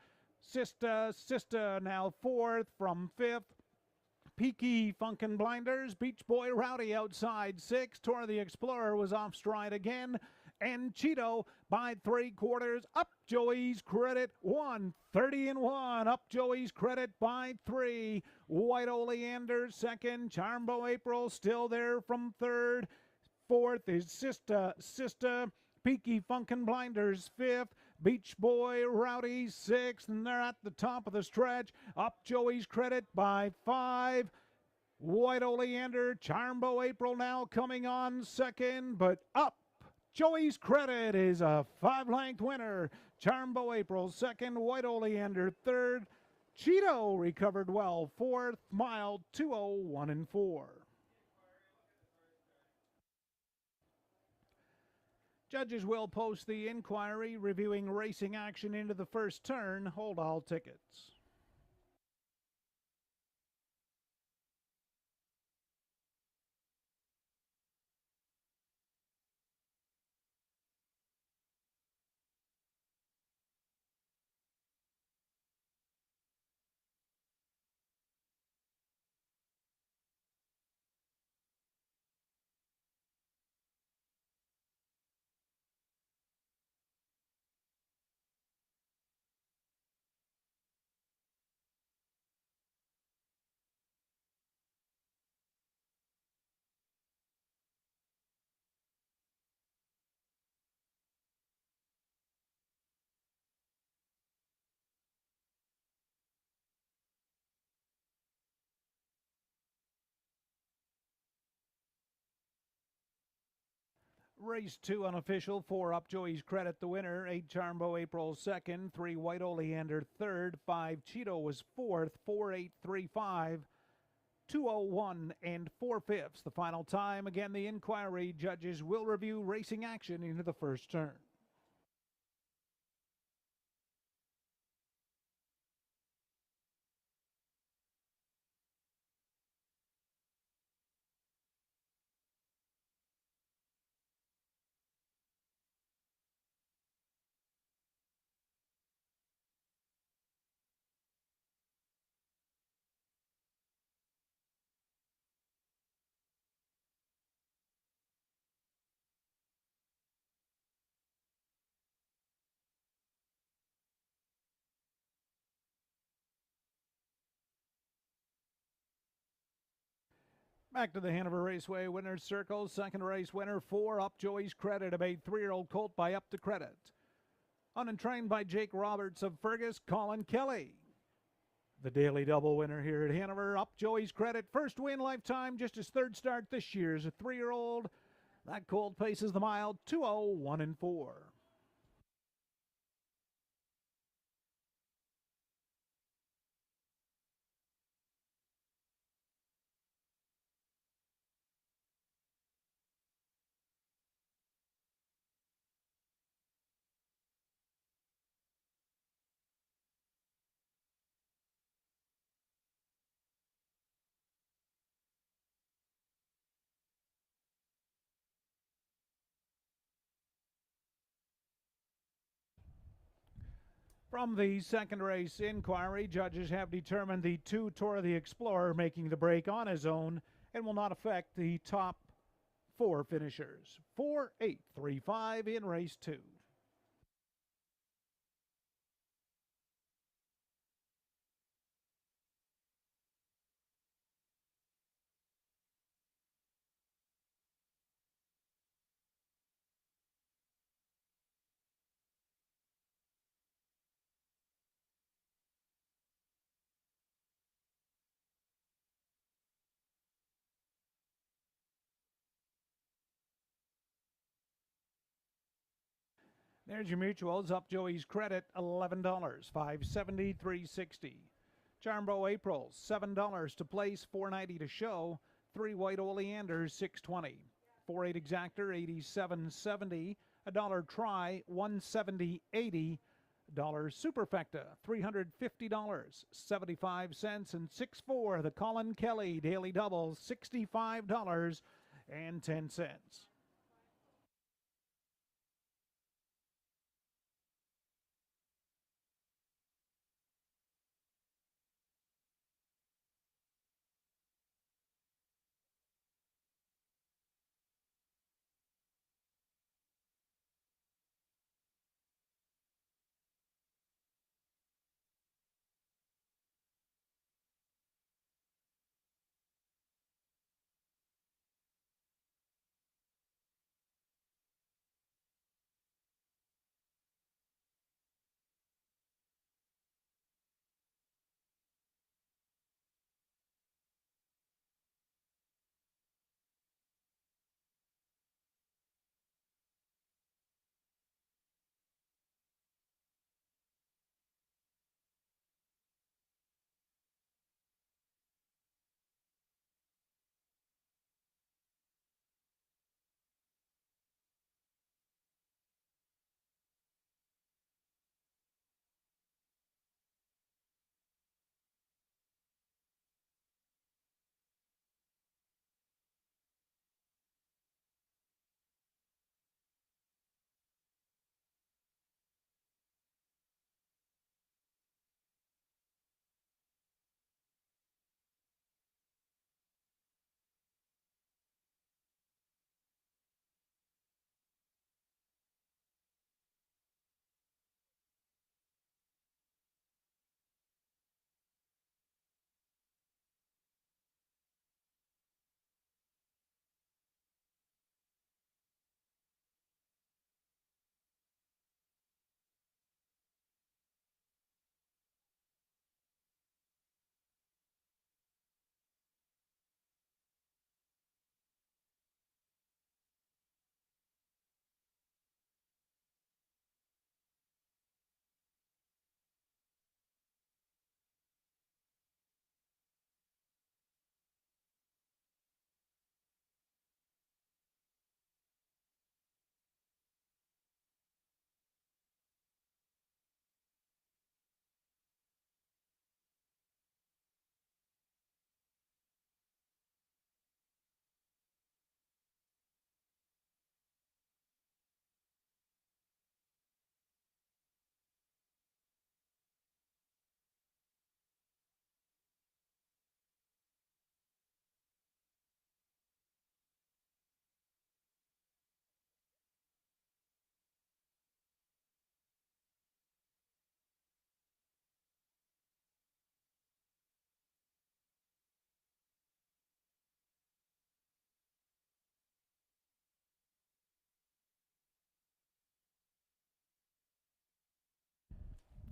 Sista now fourth from fifth. Peaky Funkin' Blinders, Beach Boy Rowdy outside 6. Tor the Explorer was off stride again. And Cheeto by 3/4. Up Joey's Credit 1:30-1. Up Joey's Credit by 3. White Oleander second. Charmbo April still there from third. Fourth is Sista. Peaky Funkin' Blinders 5th, Beach Boy Rowdy 6th, and they're at the top of the stretch. Up Joey's Credit by 5. White Oleander, Charmbo April now coming on second, but up Joey's Credit is a 5-length winner. Charmbo April second, White Oleander third. Cheeto recovered well, fourth, mile 2:01 and 4. Judges will post the inquiry reviewing racing action into the first turn. Hold all tickets. Race 2 unofficial, 4 Up Joey's Credit the winner, 8 Charmbo April second, 3 White Oleander third, 5 Cheeto was fourth, 4-8-3-5, 2:01 and 4/5. The final time. Again, the inquiry judges will review racing action into the first turn. Back to the Hanover Raceway winner's circle. Second race winner, 4 Up Joey's Credit, a 3-year-old colt by Up to Credit. On and trained by Jake Roberts of Fergus, Colin Kelly. The daily double winner here at Hanover, Up Joey's Credit. First win lifetime, just his third start this year as a 3-year-old. That colt paces the mile 2:01 and 4. From the second race inquiry, judges have determined the 2 Tour of the Explorer making the break on his own and will not affect the top 4 finishers. 4-8-3-5 in race 2. There's your mutuals. Up Joey's Credit, $11, $5.70, $3.60. Charmbo April, $7 to place, $4.90 to show. 3 White Oleanders, $6.20. 4-8 Exactor, $87.70. $1 Try, $170.80. Superfecta, $350, 75 cents, and 6-4 the Colin Kelly Daily Double, $65.10.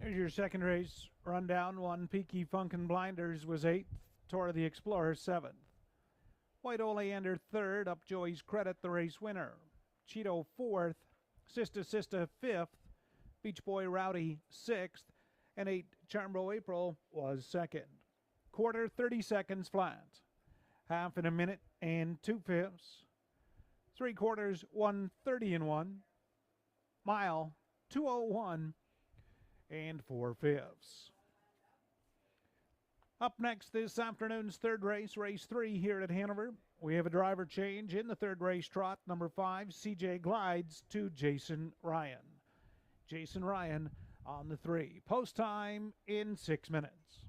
Here's your second race rundown. One Peaky Funkin' Blinders was 8th. Tour of the Explorer 7th. White Oleander 3rd. Upjoy's Credit the race winner. Cheeto 4th. Sista 5th. Beach Boy Rowdy 6th. And 8 Charmbro April was 2nd. Quarter 30 seconds flat. Half in a minute and 2/5. 3/4 1:30 and 1. Mile 2:01 and 4/5. Up next this afternoon's third race, race 3 here at Hanover. We have a driver change in the third race trot. Number 5, CJ glides to Jason Ryan. Jason Ryan on the 3. Post time in 6 minutes.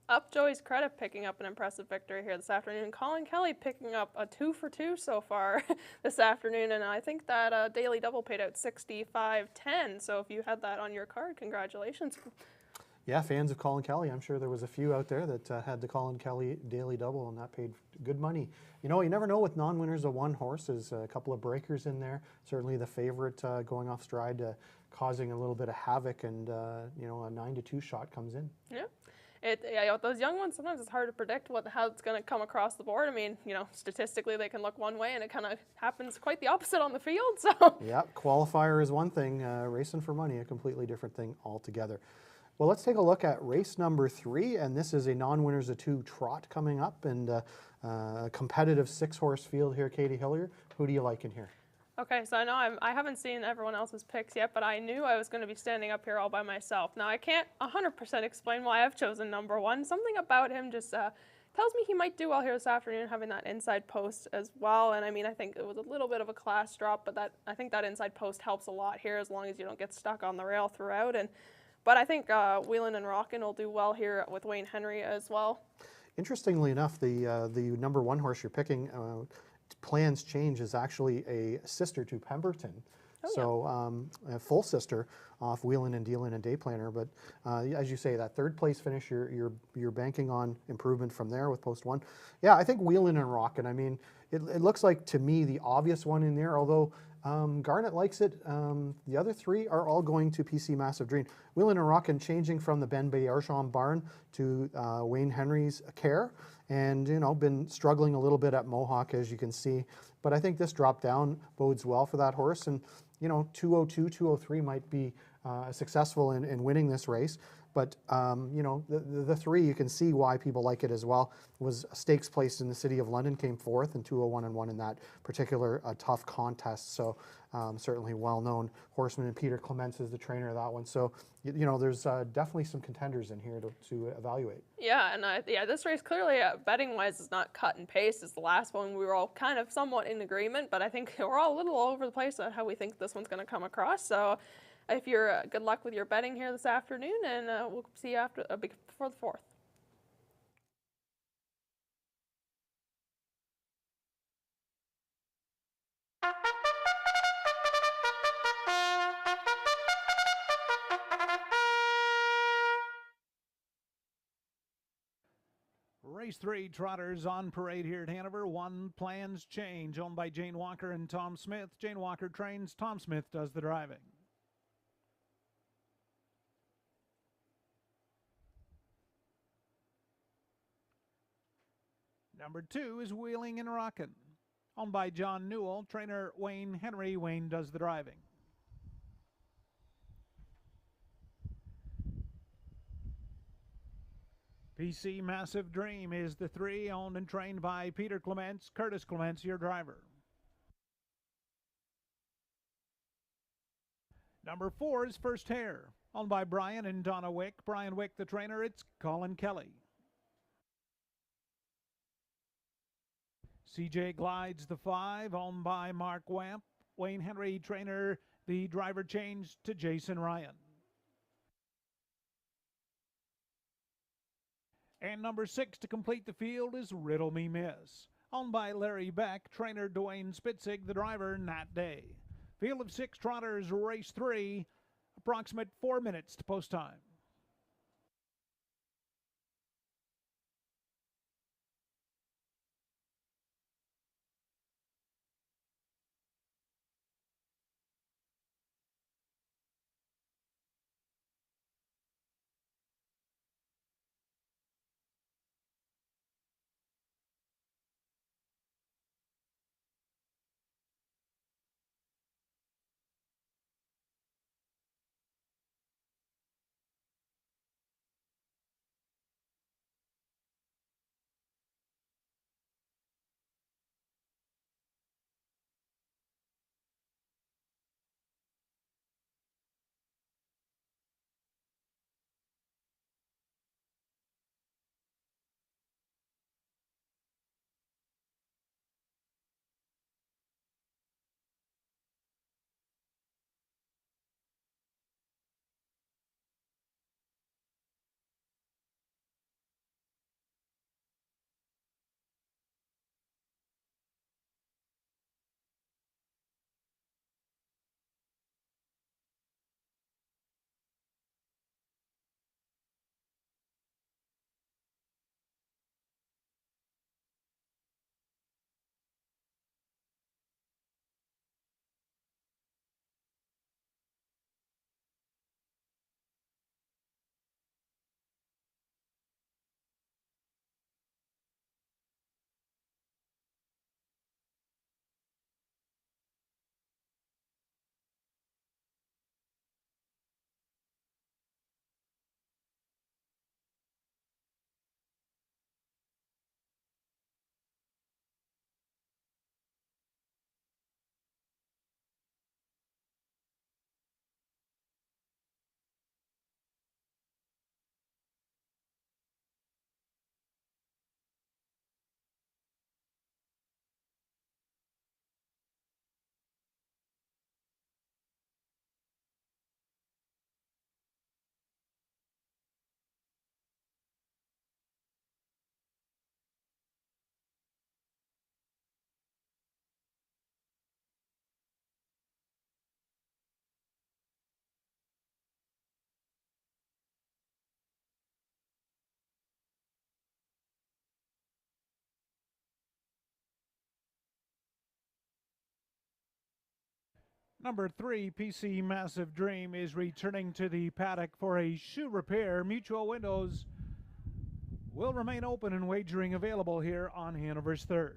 Upjoy's Credit picking up an impressive victory here this afternoon. Colin Kelly picking up a 2 for 2 so far this afternoon, and I think that daily double paid out $65.10. So if you had that on your card, congratulations. Yeah, fans of Colin Kelly, I'm sure there was a few out there that had the Colin Kelly daily double, and that paid good money. You know, you never know with non-winners of one horse. There's a couple of breakers in there. Certainly the favorite going off stride, causing a little bit of havoc, and you know, a 9-2 shot comes in. Yeah. Yeah, with those young ones, sometimes it's hard to predict how it's going to come across the board. I mean, you know, statistically they can look one way, and it kind of happens quite the opposite on the field. So. Yeah, qualifier is one thing, racing for money a completely different thing altogether. Well, let's take a look at race number 3, and this is a non-winners of 2 trot coming up, and a competitive 6-horse field here. Katie Hillier, who do you like in here? Okay, so I know I haven't seen everyone else's picks yet, but I knew I was going to be standing up here all by myself. Now, I can't 100% explain why I've chosen number 1. Something about him just tells me he might do well here this afternoon, having that inside post as well. And I mean, I think it was a little bit of a class drop, but I think that inside post helps a lot here as long as you don't get stuck on the rail throughout. But I think Wheelin' and Rockin' will do well here with Wayne Henry as well. Interestingly enough, the number 1 horse you're picking, Plans Change, is actually a sister to Pemberton. Oh, so a full sister off Wheelin' and Dealin' and Day Planner. But as you say, that third place finish, you're banking on improvement from there with post 1. Yeah, I think Wheelin' and Rockin'. I mean, it looks like to me the obvious one in there, although Garnet likes it. The other 3 are all going to PC Massive Dream. Wheelin' and Rockin' changing from the Ben Bayarchon barn to Wayne Henry's care, and you know, been struggling a little bit at Mohawk, as you can see. But I think this drop down bodes well for that horse, and you know, 202, 203 might be successful in winning this race. But you know, the 3, you can see why people like it as well. It was a stakes placed in the City of London, came 4th, and 201 and 1 in that particular tough contest. So certainly well-known horseman, and Peter Clements is the trainer of that one. So you know, there's definitely some contenders in here to evaluate. Yeah, and yeah, this race clearly betting-wise is not cut and paste as the last one. We were all kind of somewhat in agreement, but I think we're all a little all over the place on how we think this one's going to come across. So. If you're good luck with your betting here this afternoon, and we'll see you before the 4th. Race 3 trotters on parade here at Hanover. 1 Plans Change, owned by Jane Walker and Tom Smith. Jane Walker trains, Tom Smith does the driving. Number 2 is Wheeling and Rockin', owned by John Newell. Trainer Wayne Henry. Wayne does the driving. PC Massive Dream is the 3, owned and trained by Peter Clements. Curtis Clements, your driver. Number 4 is First Hair, owned by Brian and Donna Wick. Brian Wick, the trainer. It's Colin Kelly. CJ Glides, the 5, owned by Mark Wamp. Wayne Henry, trainer. The driver changed to Jason Ryan. And number 6 to complete the field is Riddle Me Miss, owned by Larry Beck, trainer Dwayne Spitzig, the driver Nat Day. Field of 6 trotters, race 3, approximate 4 minutes to post time. Number 3, PC Massive Dream, is returning to the paddock for a shoe repair. Mutual windows will remain open and wagering available here on Hanover's 3rd.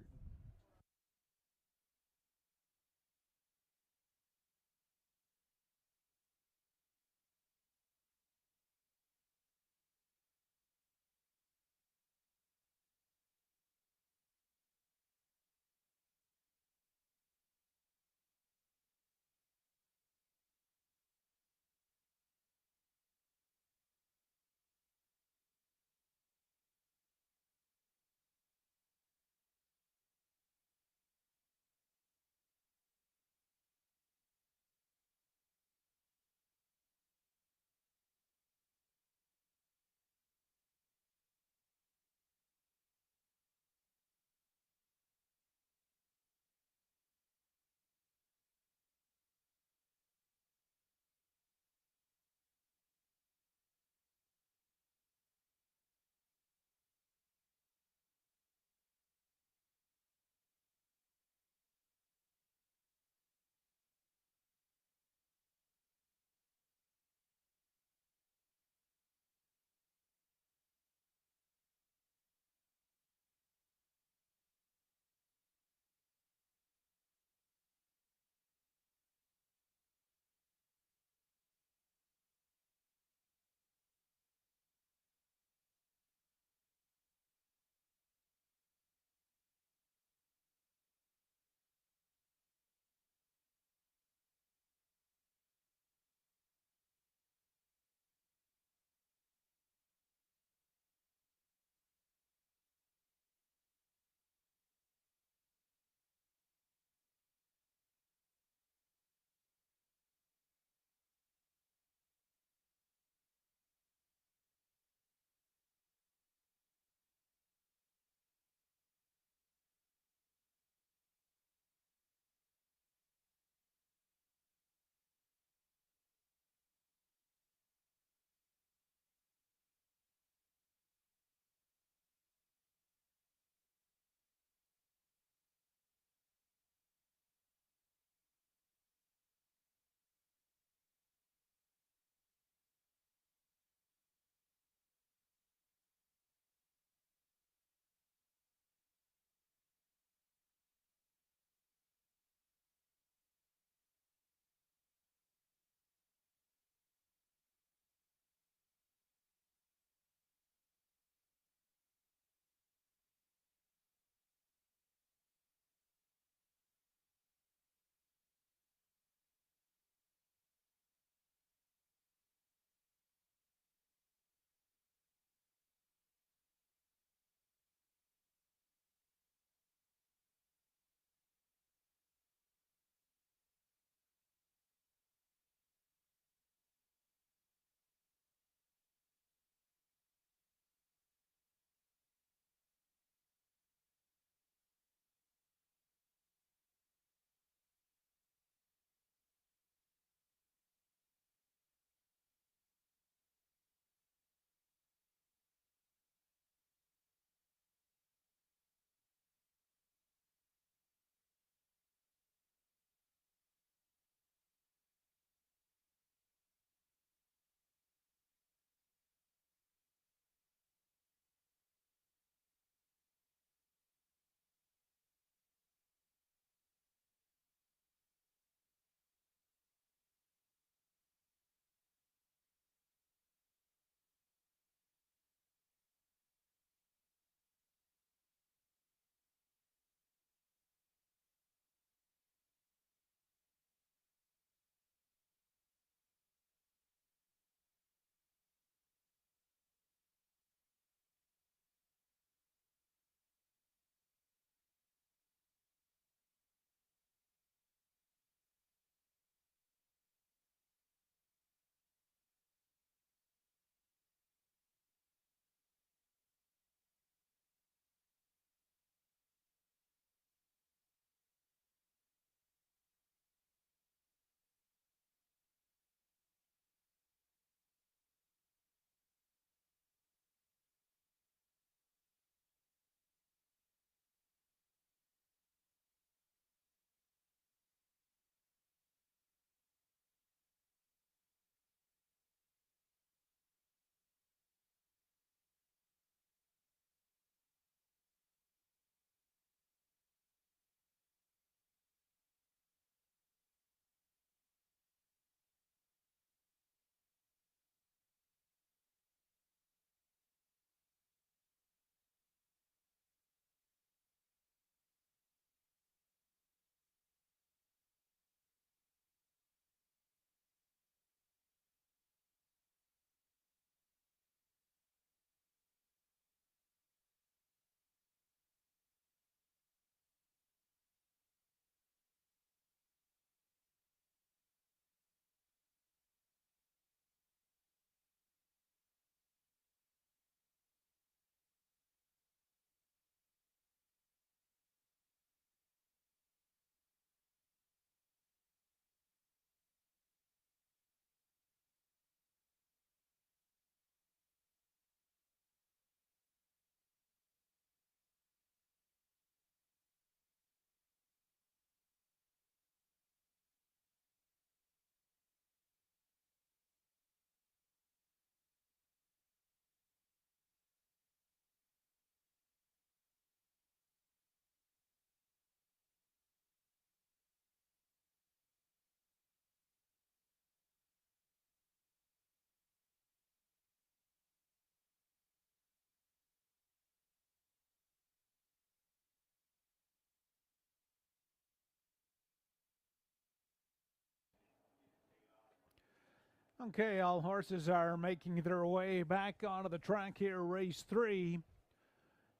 Okay, all horses are making their way back onto the track here, race 3.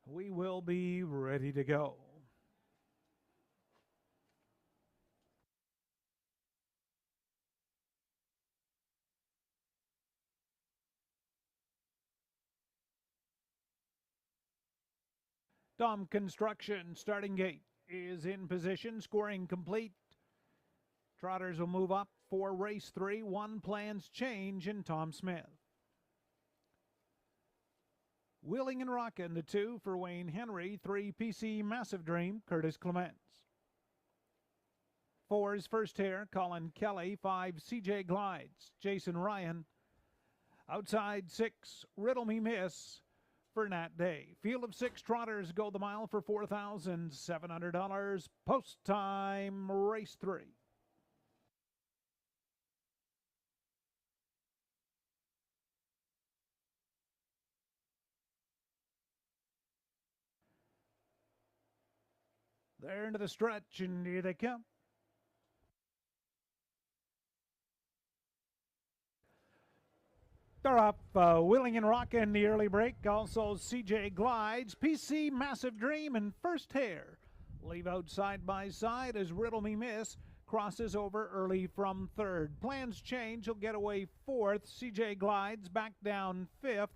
We will be ready to go. Dom Construction starting gate is in position, scoring complete. Trotters will move up for race 3. One plans change in Tom Smith. Wheeling and Rockin', the 2 for Wayne Henry. 3 PC Massive Dream, Curtis Clements. 4 is First Hair, Colin Kelly. 5 CJ Glides, Jason Ryan. Outside 6, Riddle Me Miss for Nat Day. Field of 6 trotters go the mile for $4,700. Post time, race 3. They're into the stretch, and here they come. They're up, Wheeling and Rockin' the early break. Also CJ Glides, PC Massive Dream, and First Hair leave out side by side as Riddle Me Miss crosses over early from 3rd. Plans change, he'll get away 4th. CJ Glides back down 5th,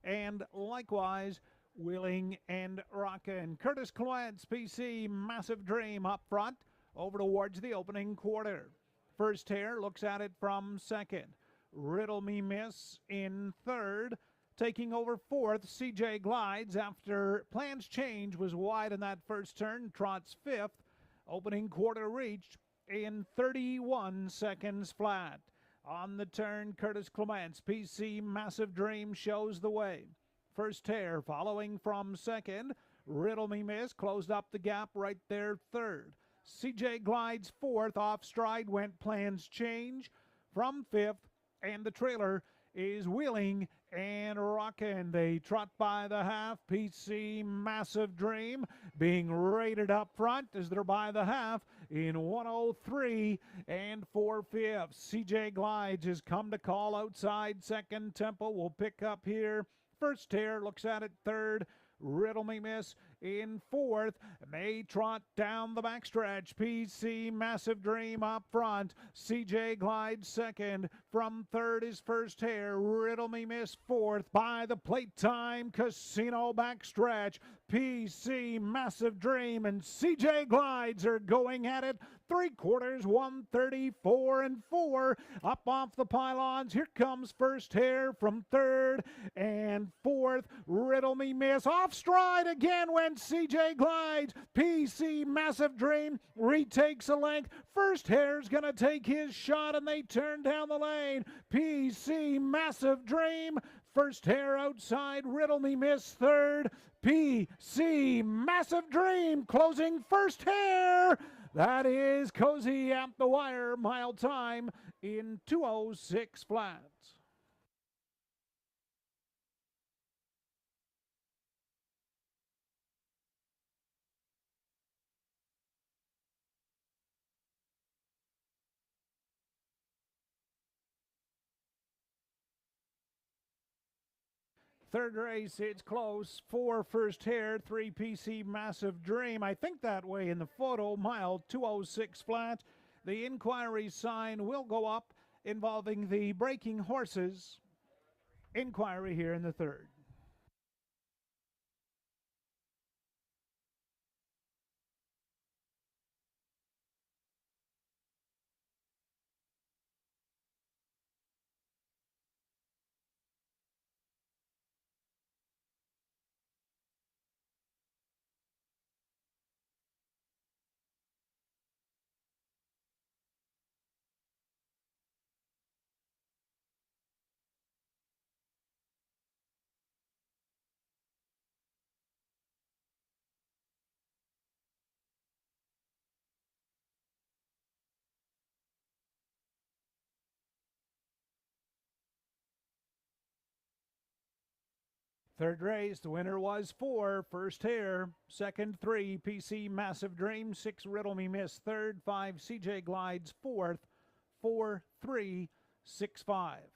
and likewise Wheeling and Rockin'. Curtis Clements, PC Massive Dream up front over towards the opening quarter. First Hair looks at it from 2nd. Riddle Me Miss in 3rd. Taking over 4th, CJ Glides after plans change was wide in that first turn. Trots 5th. Opening quarter reached in 31 seconds flat. On the turn, Curtis Clements, PC Massive Dream shows the way. First Hair following from 2nd. Riddle Me Miss closed up the gap right there 3rd. CJ Glides 4th. Off stride went plans change from 5th. And the trailer is Wheeling and Rockin'. They trot by the half. PC Massive Dream being rated up front as they're by the half in 103 and 4/5. CJ Glides has come to call outside. Second Temple will pick up here. First Hair looks at it 3rd. Riddle Me Miss in 4th. May trot down the backstretch. PC Massive Dream up front. CJ Glides 2nd. From 3rd is First Hair. Riddle Me Miss 4th. By the plate time Casino backstretch. PC Massive Dream and CJ Glides are going at it. 3/4, 134 and 4. Up off the pylons. Here comes First Hair from 3rd and 4th. Riddle Me Miss off stride again when CJ Glides. PC Massive Dream retakes a length. First Hair's gonna take his shot and they turn down the lane. PC Massive Dream. First Hair outside. Riddle Me Miss 3rd. PC Massive Dream closing First Hair. That is Cozy at the wire. Mile time in 2:06 flat. Third race, it's close. 4 First Hair, 3 PC Massive Dream. I think that way in the photo. Mile 2:06 flat. The inquiry sign will go up involving the breaking horses. Inquiry here in the 3rd. Third race, the winner was 4 First Hair. Second, 3 PC Massive Dream. 6 Riddle Me Miss. Third, 5 CJ Glides. Fourth, 4-3-6-5.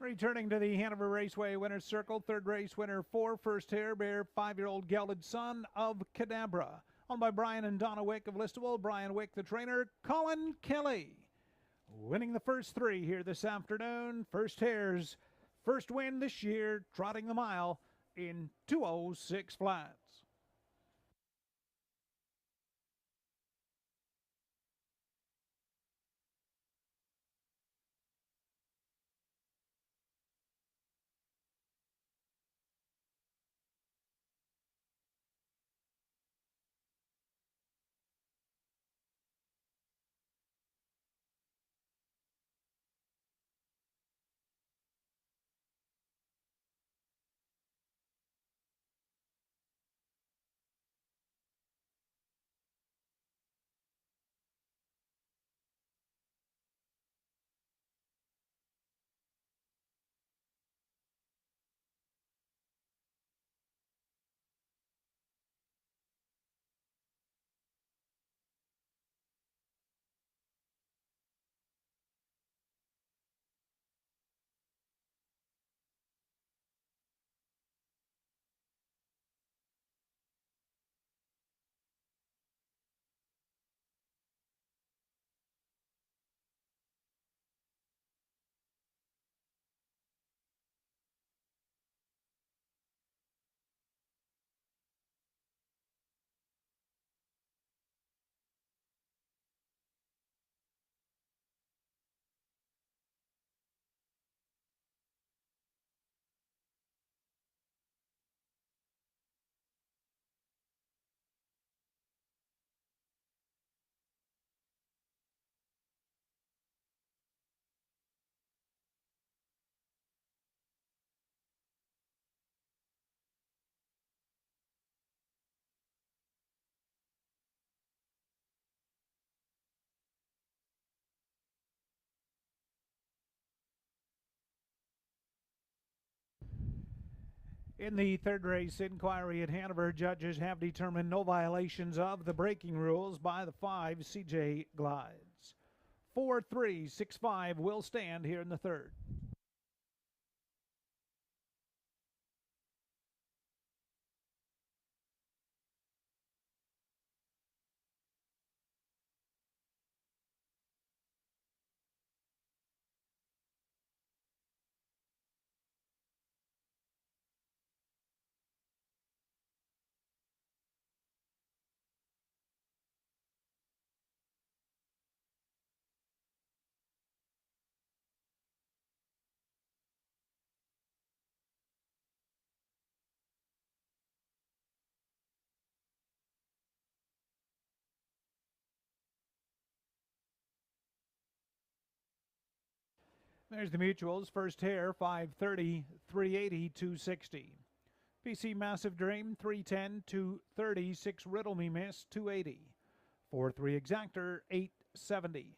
Returning to the Hanover Raceway winner's circle, third race winner 4, First Hair Bear, 5-year-old gelded son of Cadabra. Owned by Brian and Donna Wick of Listowel. Brian Wick, the trainer. Colin Kelly winning the first 3 here this afternoon. First Hair's first win this year, trotting the mile in 2:06 flats. In the third race inquiry at Hanover, judges have determined no violations of the braking rules by the 5 CJ Glides. 4-3-6-5 will stand here in the third. There's the mutuals. First Hair, 530, 380, 260. PC Massive Dream, 310, 230, 6 Riddle Me Miss, 280. 4-3 Exactor, 870.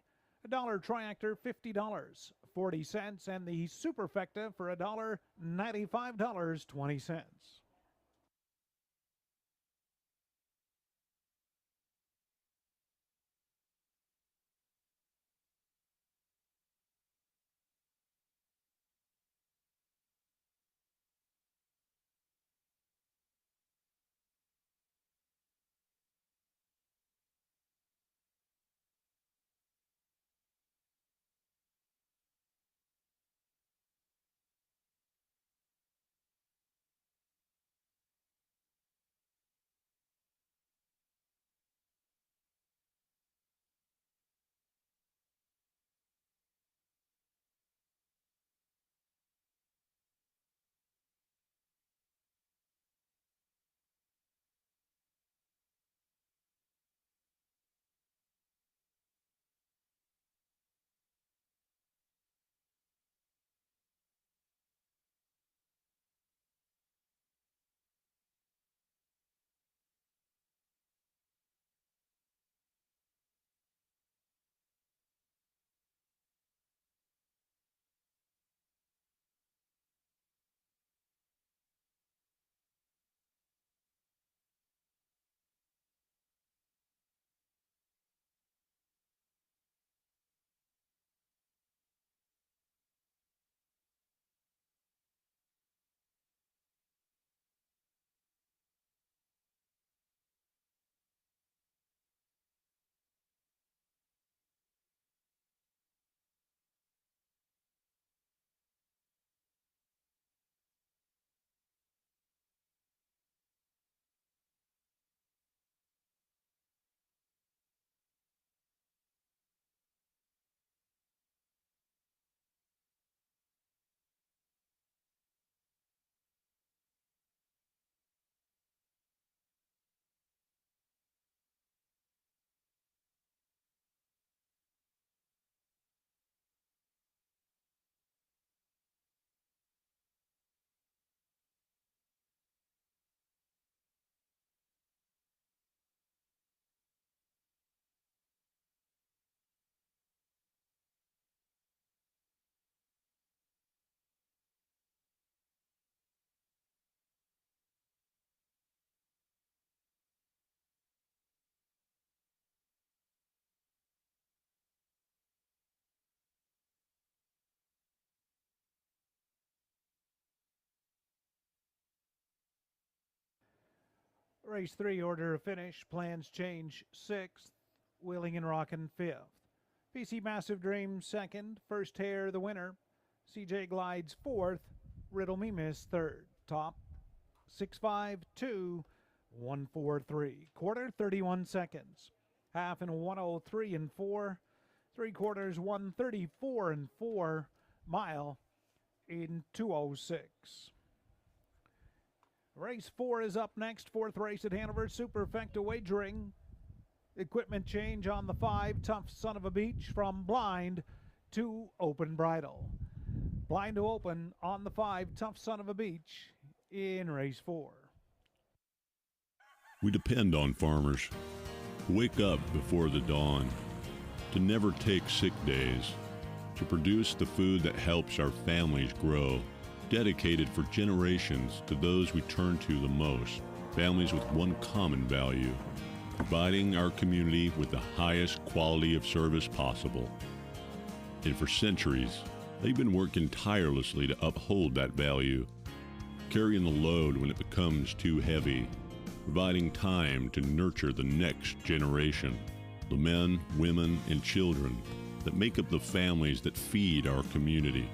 $1 Triactor, $50, 40 cents, and the Superfecta for $1, $95.20. Race 3 order of finish. Plans change 6th. Wheeling and Rockin' 5th. PC Massive Dream 2nd. First Hair the winner. CJ Glides 4th. Riddle Me Miss 3rd. Top 6.52, 1:43. Quarter 31 seconds. Half in 1:03 and 4. 3/4 1:34 and 4. Mile in 2:06. Race 4 is up next. 4th race at Hanover. Superfecta wagering. Equipment change on the 5. Tough Son of a Beach from blind to open bridle. Blind to open on the 5. Tough Son of a Beach in race 4. We depend on farmers to wake up before the dawn, to never take sick days, to produce the food that helps our families grow, dedicated for generations to those we turn to the most, families with one common value, providing our community with the highest quality of service possible. And for centuries, they've been working tirelessly to uphold that value, carrying the load when it becomes too heavy, providing time to nurture the next generation, the men, women, and children that make up the families that feed our community.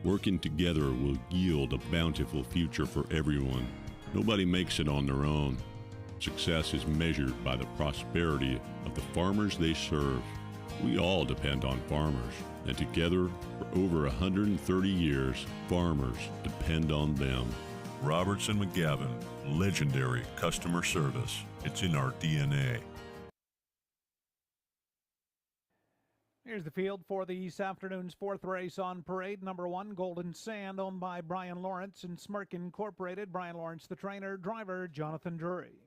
Working together will yield a bountiful future for everyone. Nobody makes it on their own. Success is measured by the prosperity of the farmers they serve. We all depend on farmers, and together, for over 130 years, farmers depend on them. Robertson McGavin, legendary customer service. It's in our DNA. Here's the field for this afternoon's 4th race on parade. Number 1, Golden Sand, owned by Brian Lawrence and Smirk Incorporated. Brian Lawrence, the trainer. Driver, Jonathan Drury.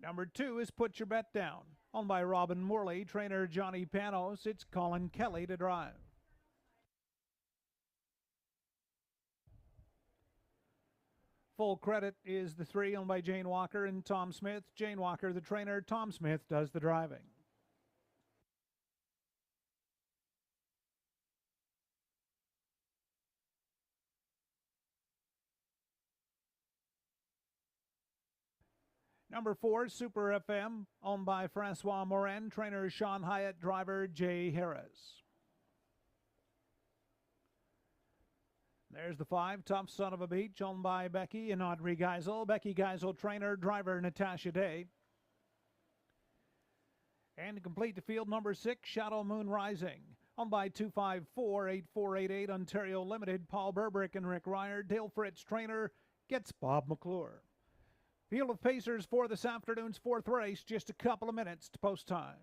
Number 2 is Put Your Bet Down, owned by Robin Morley. Trainer, Johnny Panos. It's Colin Kelly to drive. Full Credit is the 3, owned by Jane Walker and Tom Smith. Jane Walker, the trainer. Tom Smith does the driving. Number 4, Super FM, owned by Francois Morin. Trainer, Sean Hyatt. Driver, Jay Harris. There's the 5, Tough Son of a Beach, owned by Becky and Audrey Geisel. Becky Geisel, trainer. Driver, Natasha Day. And to complete the field, number 6, Shadow Moon Rising, owned by 254-8488 Ontario Limited. Paul Burbrick and Rick Ryer. Dale Fritz, trainer, gets Bob McClure. Field of Pacers for this afternoon's 4th race, just a couple of minutes to post time.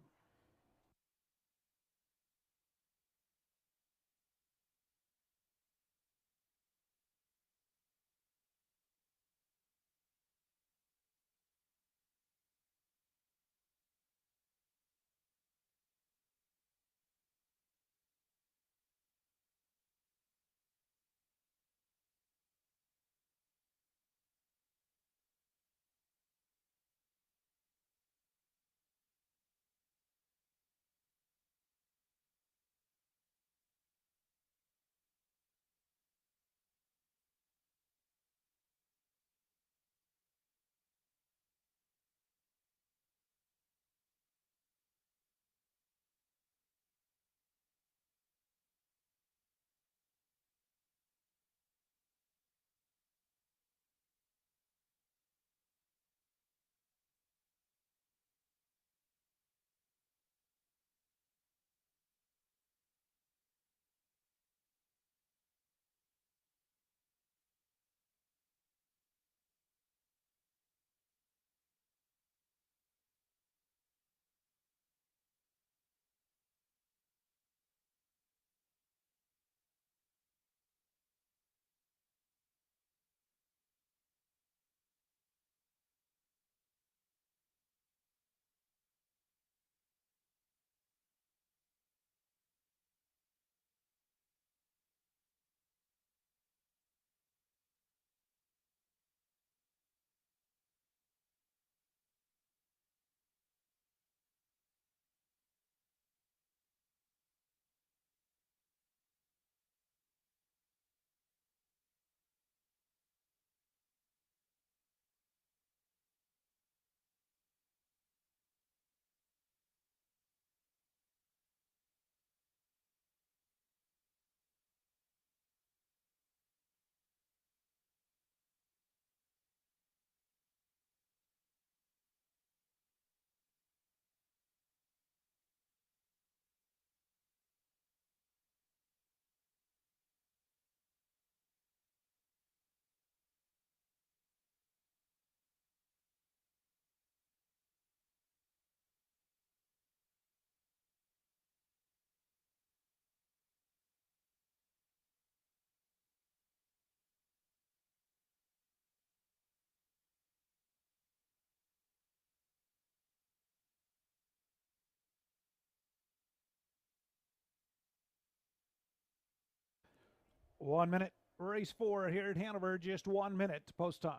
1 minute. Race 4 here at Hanover, just 1 minute post time.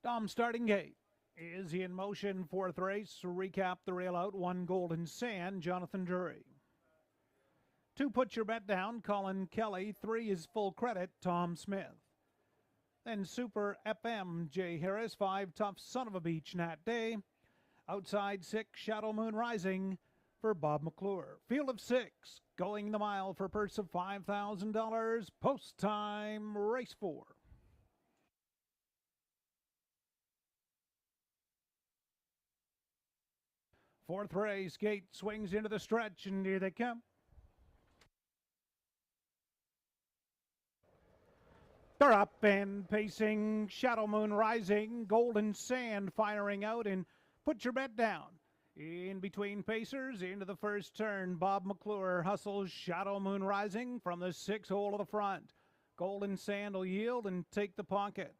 Dom starting gate is in motion. Fourth race. Recap the rail out. 1 Golden Sand, Jonathan Drury. 2 Put Your Bet Down, Colin Kelly. 3 is Full Credit, Tom Smith. Then Super FM, Jay Harris. 5 Tough Son of a Beach, Nat Day. Outside 6 Shadow Moon Rising for Bob McClure. Field of 6 going the mile for purse of $5,000. Post time, race 4. Fourth race, gate swings into the stretch, and here they come. They're up and pacing. Shadow Moon Rising, Golden Sand firing out, and Put Your Bet Down. In between pacers, into the first turn, Bob McClure hustles Shadow Moon Rising from the 6 hole of the front. Golden Sand will yield and take the pocket.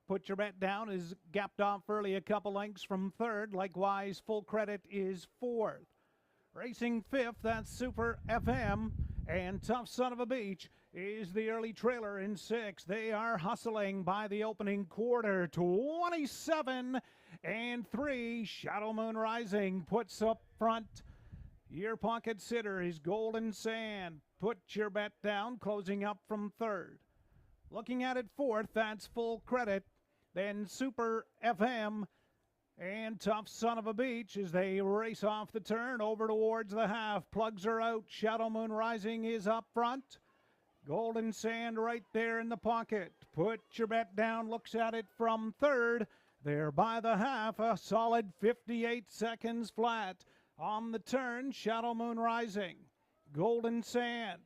Put Your Bet Down is gapped off early a couple lengths from third. Likewise, Full Credit is fourth. Racing fifth, that's Super FM. And Tough Son of a Beach is the early trailer in sixth. They are hustling by the opening quarter. 27 and 3. Shadow Moon Rising puts up front. Your pocket sitter is Golden Sand. Put Your Bet Down, closing up from third. Looking at it fourth, that's Full Credit. Then Super FM and Tough Son of a Beach as they race off the turn over towards the half. Plugs are out. Shadow Moon Rising is up front. Golden Sand right there in the pocket. Put Your Bet Down looks at it from third. There by the half, a solid 58 seconds flat. On the turn, Shadow Moon Rising. Golden Sand.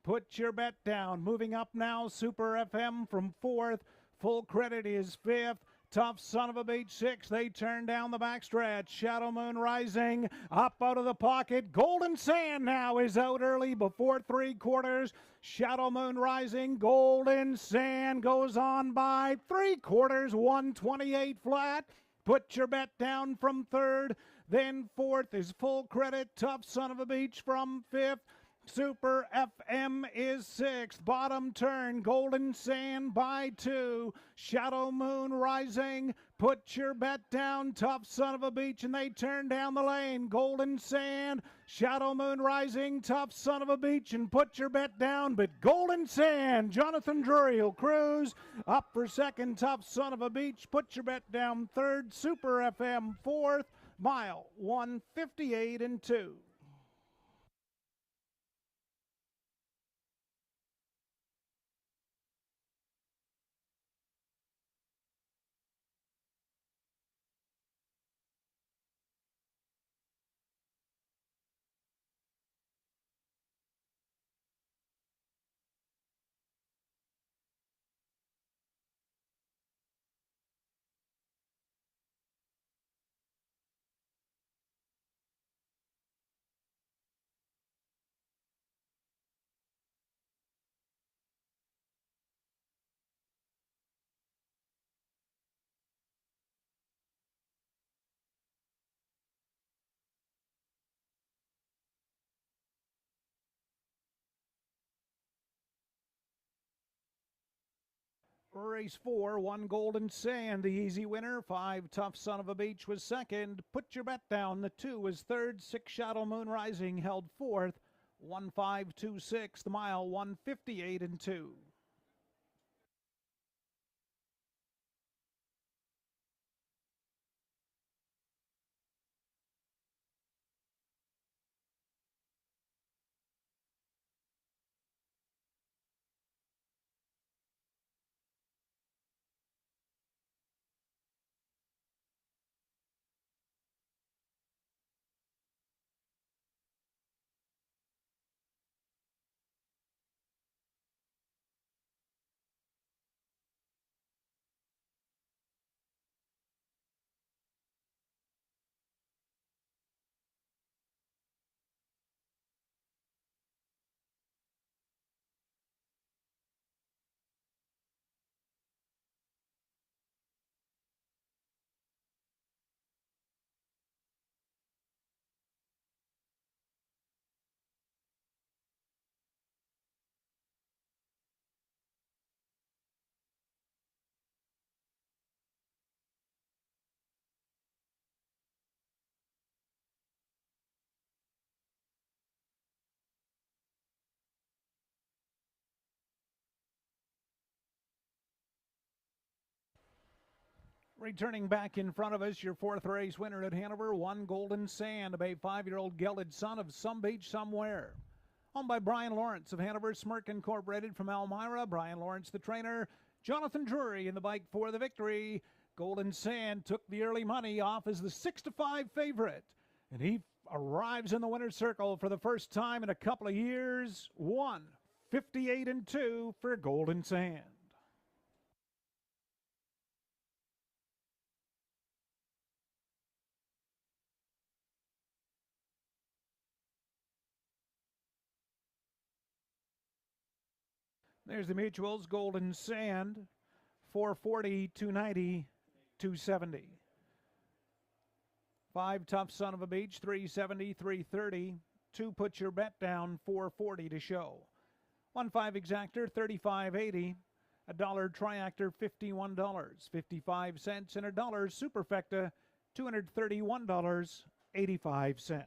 Put Your Bet Down. Moving up now, Super FM from fourth. Full Credit is fifth. Tough Son of a Beach sixth. They turn down the backstretch. Shadow Moon Rising up out of the pocket. Golden Sand now is out early before 3/4. Shadow Moon Rising. Golden Sand goes on by 3/4. 128 flat. Put Your Bet Down from third. Then fourth is Full Credit. Tough Son of a Beach from fifth. Super FM is sixth. Bottom turn, Golden Sand by 2. Shadow Moon Rising. Put Your Bet Down. Tough Son of a Beach, and they turn down the lane. Golden Sand, Shadow Moon Rising, Tough Son of a Beach, and Put Your Bet Down. But Golden Sand, Jonathan Drury will cruise. Up for second, Tough Son of a Beach. Put Your Bet Down third. Super FM fourth. Mile 158 and 2. Race 4, 1 Golden Sand, the easy winner. 5 Tough Son of a Beach was second. Put Your Bet Down, the 2 was third. 6 Shadow Moon Rising held fourth. 1-5-2-6, the mile 158 and 2. Returning back in front of us, your fourth race winner at Hanover, One Golden Sand, a 5-year-old gelded son of Some Beach Somewhere. Owned by Brian Lawrence of Hanover Smirk Incorporated from Elmira. Brian Lawrence, the trainer. Jonathan Drury in the bike for the victory. Golden Sand took the early money off as the 6-5 favorite. And he arrives in the winner's circle for the first time in a couple of years. 1:58-2 for Golden Sand. There's the mutuals. Golden Sand, 440, 290, 270. 5 Tough Son of a Beach, 370, 330. 2 Put Your Bet Down, 440 to show. 1-5 Exactor, 35.80. $1 Triactor, $51.55, and $1 Superfecta, $231.85.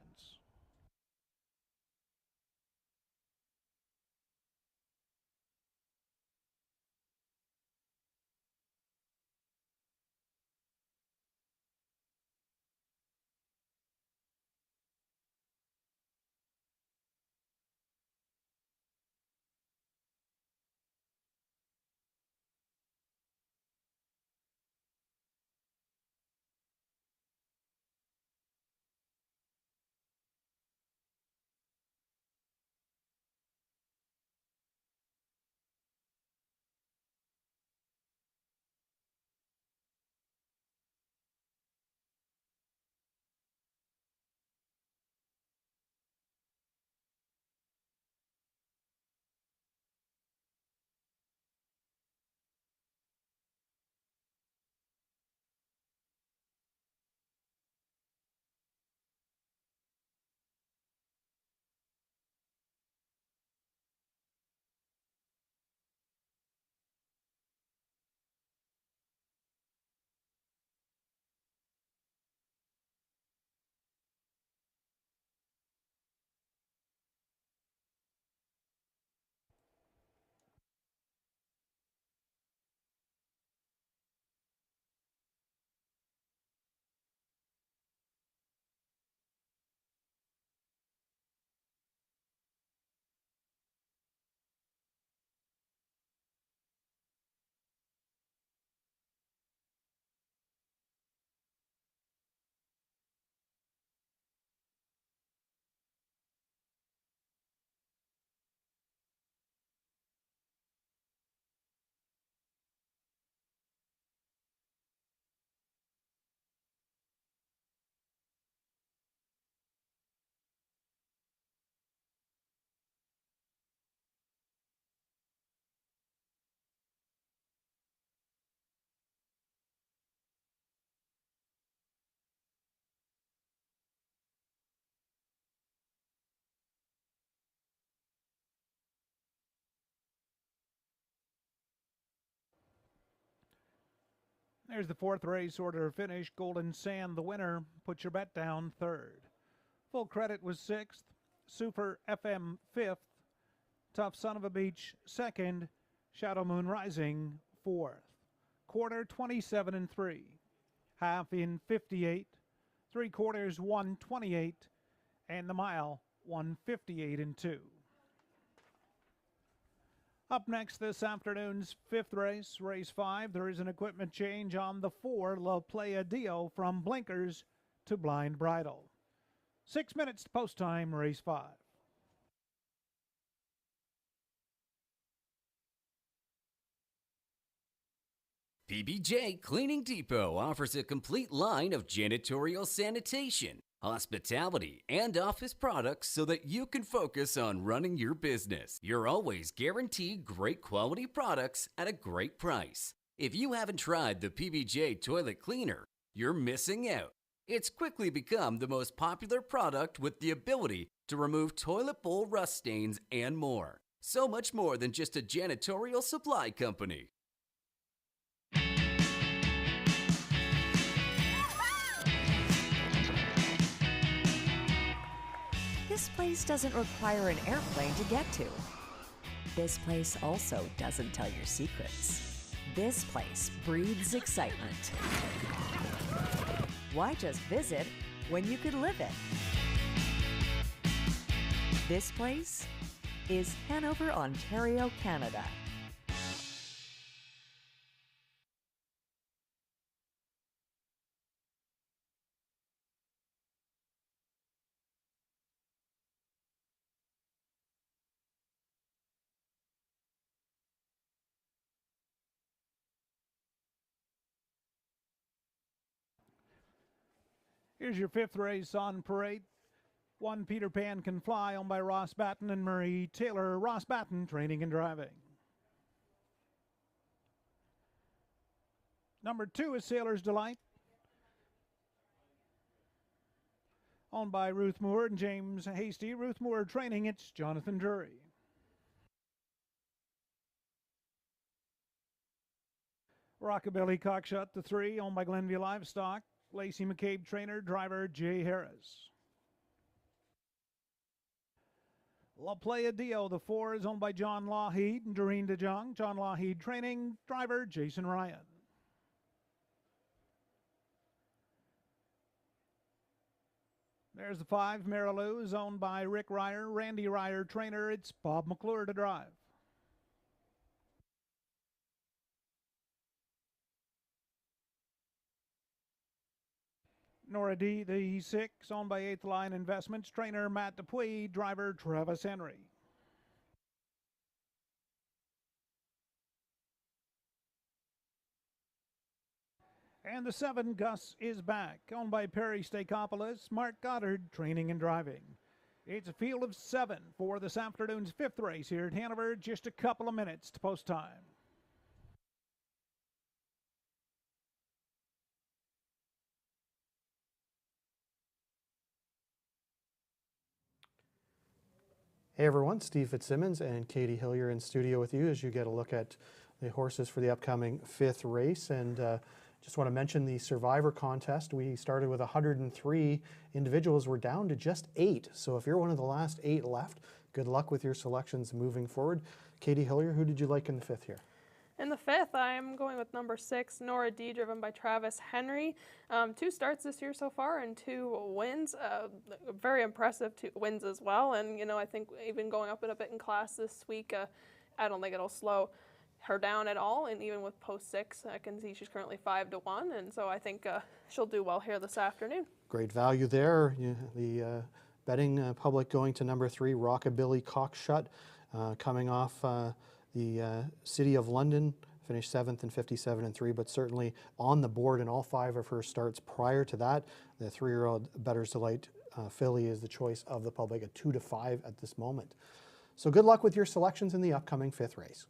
There's the fourth race order finish. Golden Sand, the winner. Put Your Bet Down, third. Full Credit was sixth. Super FM, fifth. Tough Son of a Beach, second. Shadow Moon Rising, fourth. Quarter, 27-3. Half in 58. 3/4, 128. And the mile, 1:58-2. Up next this afternoon's fifth race, race 5. There is an equipment change on the 4, La Playa Dio, from blinkers to blind bridle. 6 minutes to post time, race 5. PBJ Cleaning Depot offers a complete line of janitorial sanitation, hospitality, and office products so that you can focus on running your business. You're always guaranteed great quality products at a great price. If you haven't tried the PBJ toilet cleaner, you're missing out. It's quickly become the most popular product with the ability to remove toilet bowl rust stains and more. So much more than just a janitorial supply company. This place doesn't require an airplane to get to. This place also doesn't tell your secrets. This place breathes excitement. Why just visit when you could live it? This place is Hanover, Ontario, Canada. Here's your fifth race on parade. One Peter Pan Can Fly, owned by Ross Batten and Murray Taylor. Ross Batten, training and driving. Number 2 is Sailor's Delight, owned by Ruth Moore and James Hasty. Ruth Moore training, it's Jonathan Drury. Rockabilly Cockshot, the 3, owned by Glenview Livestock. Lacey McCabe trainer, driver Jay Harris. La Playa Dio, the 4, is owned by John Lougheed and Doreen DeJong. John Lougheed training, driver Jason Ryan. There's the 5, Marilou, is owned by Rick Ryer, Randy Ryer trainer. It's Bob McClure to drive. Nora D, the 6, owned by 8th Line Investments, trainer Matt Dupuy, driver Travis Henry. And the 7, Gus is back, owned by Perry Stakopoulos, Mark Goddard, training and driving. It's a field of 7 for this afternoon's 5th race here at Hanover. Just a couple of minutes to post time. Hey everyone, Steve Fitzsimmons and Katie Hillier in studio with you as you get a look at the horses for the upcoming 5th race. And just want to mention the Survivor contest. We started with 103 individuals. We're down to just 8. So if you're one of the last 8 left, good luck with your selections moving forward. Katie Hillier, who did you like in the 5th here? In the 5th, I'm going with number 6, Nora D, driven by Travis Henry. 2 starts this year so far and 2 wins. Very impressive 2 wins as well. And, you know, I think even going up a bit in class this week, I don't think it'll slow her down at all. And even with post 6, I can see she's currently 5-1. And so I think she'll do well here this afternoon. Great value there. The betting public going to number 3, Rockabilly Cockshut, coming off the City of London, finished 7th in 57-3, but certainly on the board in all 5 of her starts prior to that. The 3-year-old Better's Delight filly is the choice of the public at 2-5 at this moment. So good luck with your selections in the upcoming 5th race.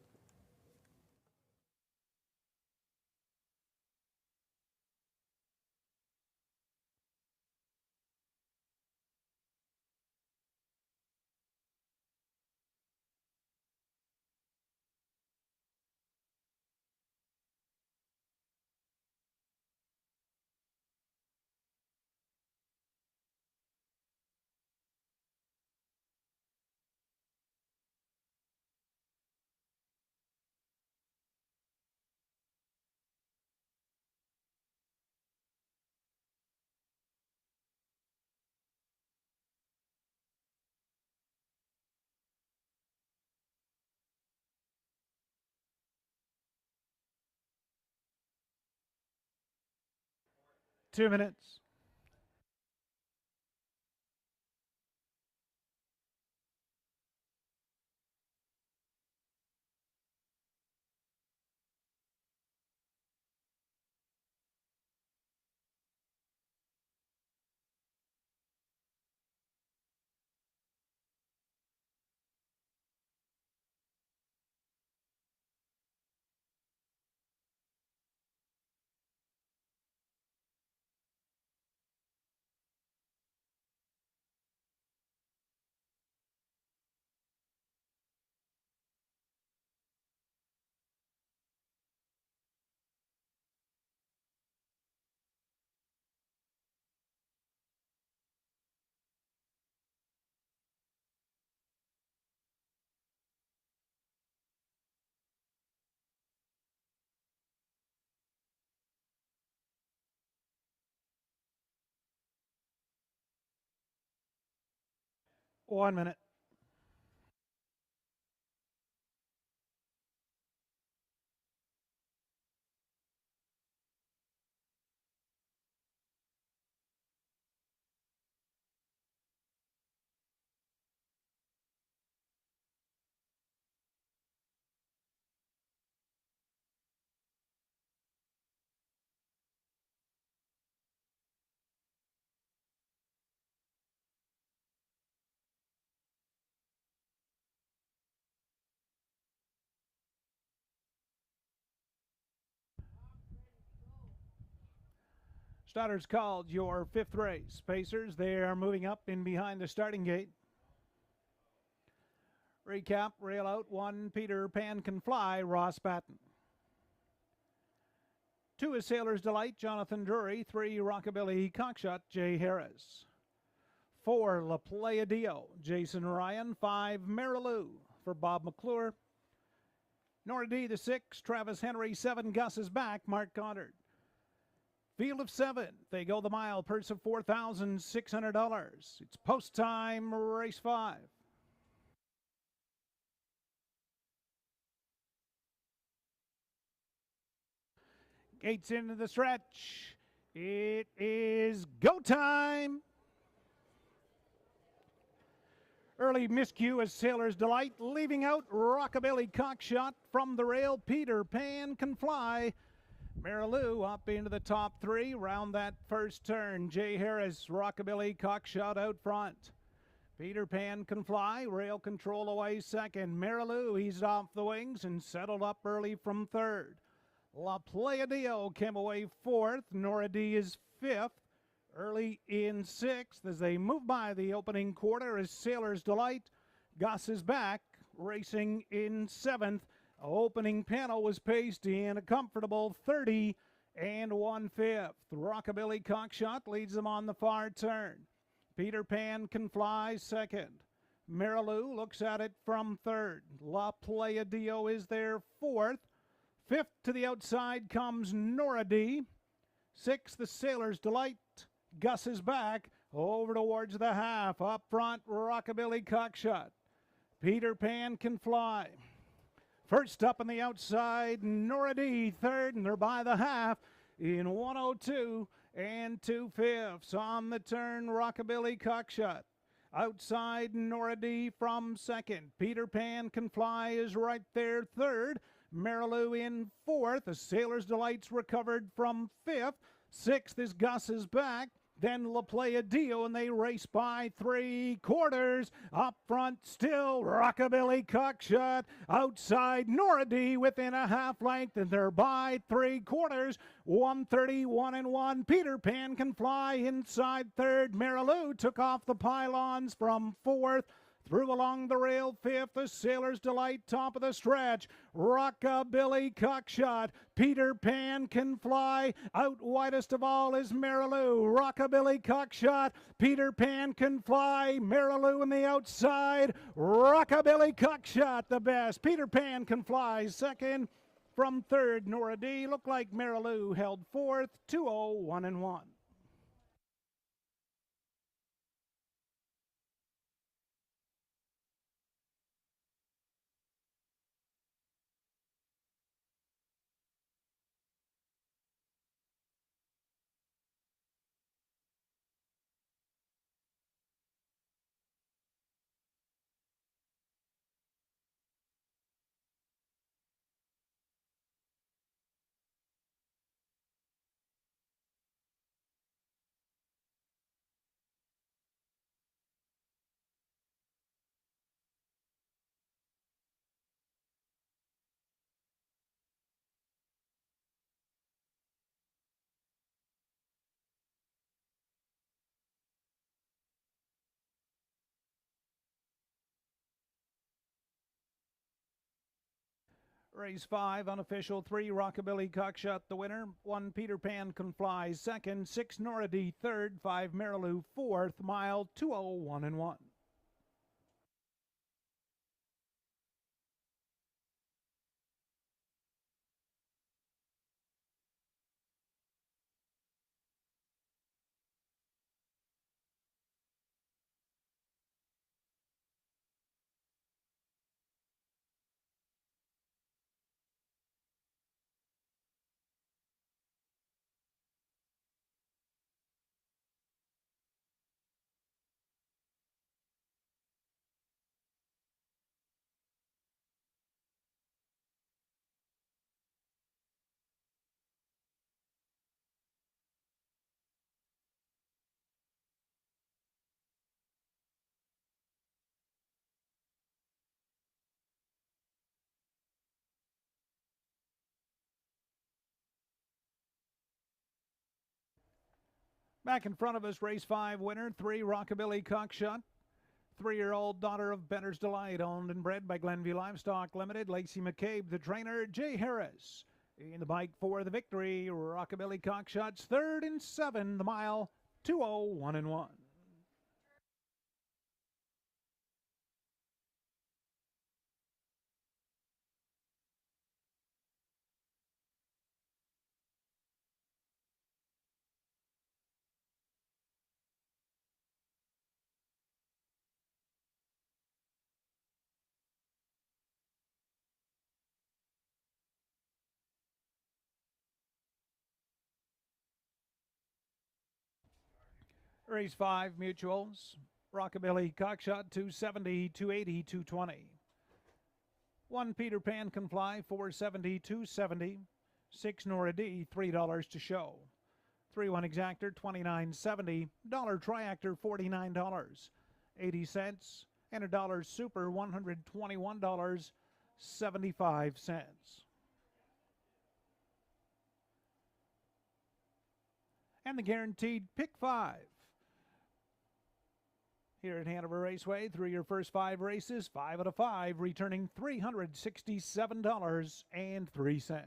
Two minutes. 1 minute. Starters called, your 5th race. Pacers, they are moving up in behind the starting gate. Recap, rail out 1, Peter Pan Can Fly, Ross Batten. 2 is Sailor's Delight, Jonathan Drury. 3, Rockabilly Cockshot, Jay Harris. 4, La Playa Dio, Jason Ryan. 5, Marilou for Bob McClure. Nora D, the 6, Travis Henry. 7, Gus is back, Mark Goddard. Field of 7, they go the mile, purse of $4,600. It's post time, race 5. Gates into the stretch. It is go time. Early miscue as Sailor's Delight, leaving out Rockabilly Cockshot from the rail. Peter Pan Can Fly. Marilou up into the top 3, round that first turn. Jay Harris, Rockabilly Cockshot out front. Peter Pan Can Fly, rail control away second. Marilou eased off the wings and settled up early from 3rd. La Playa Dio came away 4th. Nora D is 5th. Early in 6th as they move by the opening quarter is Sailor's Delight. Gus is back, racing in 7th. Opening panel was paced in a comfortable 30 1/5. Rockabilly Cockshot leads them on the far turn. Peter Pan Can Fly 2nd. Marilou looks at it from 3rd. La Playa Dio is there 4th. 5th to the outside comes Nora D. 6th, the Sailor's Delight. Gus is back over towards the half. Up front, Rockabilly Cockshot. Peter Pan Can Fly. First up on the outside, Nora D, 3rd, and they're by the half in 1:02 2/5. On the turn, Rockabilly Cockshot. Outside, Nora D from 2nd. Peter Pan Can Fly is right there, 3rd. Marilou in 4th. The Sailor's Delight's recovered from 5th. 6th is Gus is back. Then La Playa Dio, and they race by 3/4. Up front still, Rockabilly Cockshot. Outside, Nora D within a half length, and they're by 3/4. 1:31 Peter Pan Can Fly inside 3rd. Marilou took off the pylons from 4th. Through along the rail 5th, the Sailor's Delight, top of the stretch. Rockabilly Cockshot, Peter Pan Can Fly. Out widest of all is Marilou. Rockabilly Cockshot, Peter Pan Can Fly. Marilou on the outside. Rockabilly Cockshot the best. Peter Pan Can Fly 2nd. From 3rd, Nora D. Looked like Marilou held 4th. 2:01 Race 5, unofficial. 3, Rockabilly Cockshot the winner. 1, Peter Pan Can Fly 2nd. 6, Nora D 3rd. 5, Marilou 4th. Mile 2:01 Back in front of us, race 5 winner, 3 Rockabilly Cockshot. 3-year-old daughter of Benner's Delight, owned and bred by Glenview Livestock Limited. Lacey McCabe, the trainer. Jay Harris in the bike for the victory. Rockabilly Cockshots, 3rd and 7, the mile, 2:01 and 1. Race 5 mutuals. Rockabilly Cockshot, 270, 280, 220. 1 Peter Pan Can Fly, 470, 270. 6 Nora D, $3 to show. 3-1 Exactor, $29.70. $1 Triactor, $49.80. And $1 Super, $121.75. And the guaranteed pick 5. Here at Hanover Raceway, through your first 5 races, 5 out of 5, returning $367.03.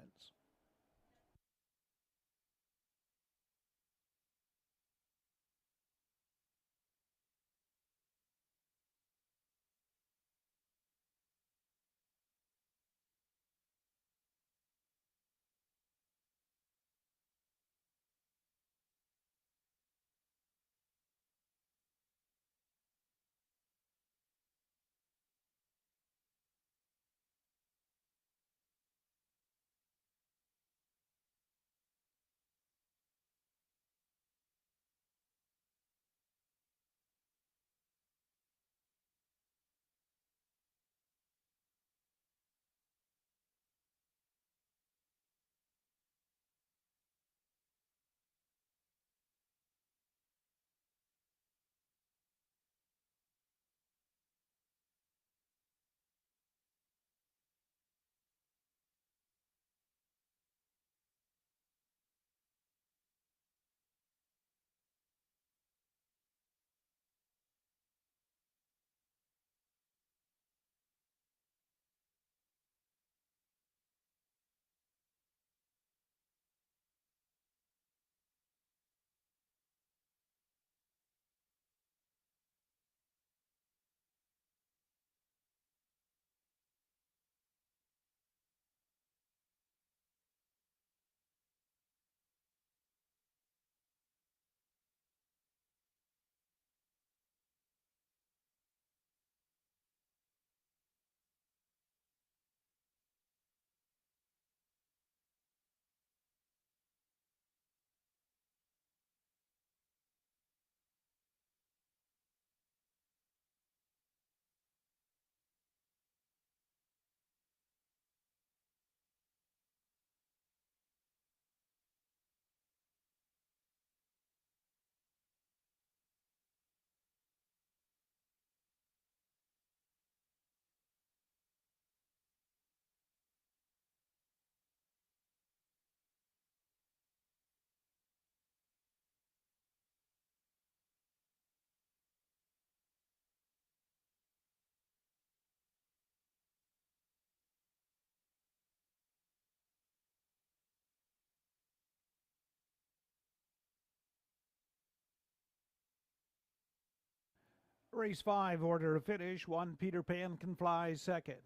Race 5, order of finish. 1 Peter Pan Can Fly, 2nd.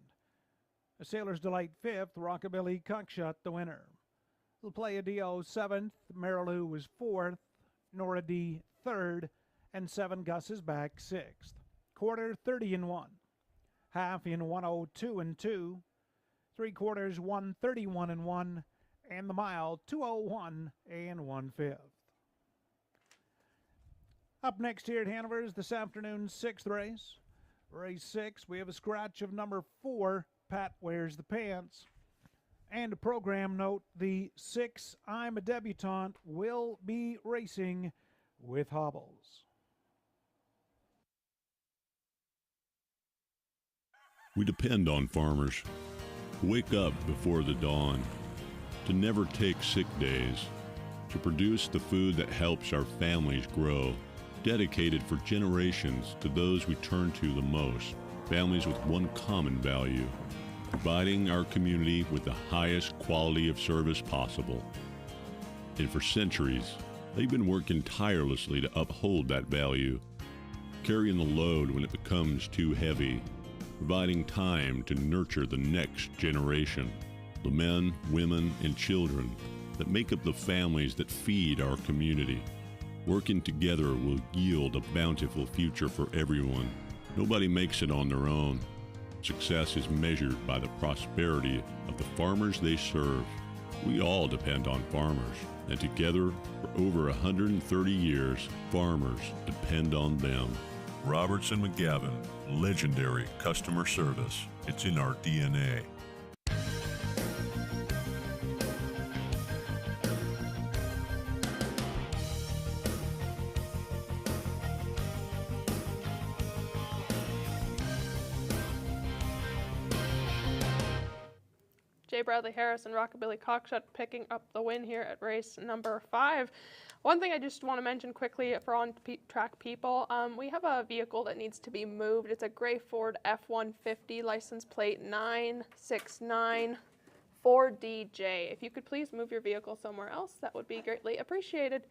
A Sailor's Delight, 5th. Rockabilly Cockshot, the winner. La Playa Dio, 7th. Marilou was 4th. Nora D, 3rd. And 7 Gus is back, 6th. Quarter, 30 and 1. Half in 102 and 2. 3/4, 131 and 1. And the mile, 2:01 and 1/5. Up next here at Hanover is this afternoon's 6th race. Race 6, we have a scratch of number 4, Pat Wears the Pants. And a program note, the 6 I'm a Debutante will be racing with hobbles. We depend on farmers to wake up before the dawn, to never take sick days, to produce the food that helps our families grow, dedicated for generations to those we turn to the most, families with one common value, providing our community with the highest quality of service possible. And for centuries, they've been working tirelessly to uphold that value, carrying the load when it becomes too heavy, providing time to nurture the next generation, the men, women, and children that make up the families that feed our community. Working together will yield a bountiful future for everyone. Nobody makes it on their own. Success is measured by the prosperity of the farmers they serve. We all depend on farmers, and together, for over 130 years, farmers depend on them. Robertson McGavin, legendary customer service. It's in our DNA. Jay Bradley Harris and Rockabilly Cockshut picking up the win here at race number 5. One thing I just want to mention quickly for on-track people, we have a vehicle that needs to be moved. It's a gray Ford F-150, license plate 969 4DJ. If you could please move your vehicle somewhere else, that would be greatly appreciated.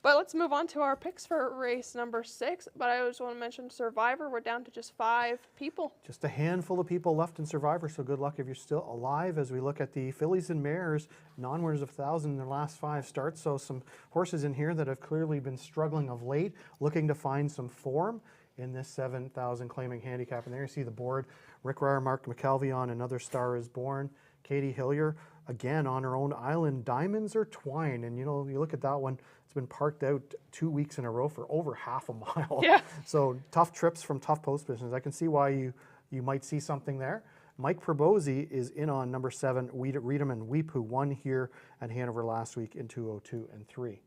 But let's move on to our picks for race number 6. But I just want to mention Survivor. We're down to just 5 people. Just a handful of people left in Survivor, so good luck if you're still alive as we look at the fillies and mares, non-winners of 1,000 in their last 5 starts. So some horses in here that have clearly been struggling of late, looking to find some form in this 7,000 claiming handicap. And there you see the board. Rick Ryer, Mark McKelvey on Another Star is Born. Katie Hillier, again on her own island. Diamonds Are Twine. And you know, you look at that one, it's been parked out 2 weeks in a row for over half a mile. Yeah. So tough trips from tough post positions. I can see why you might see something there. Mike Probozzi is in on number 7, Reedham and Weep, who won here at Hanover last week in 2:02 and 3.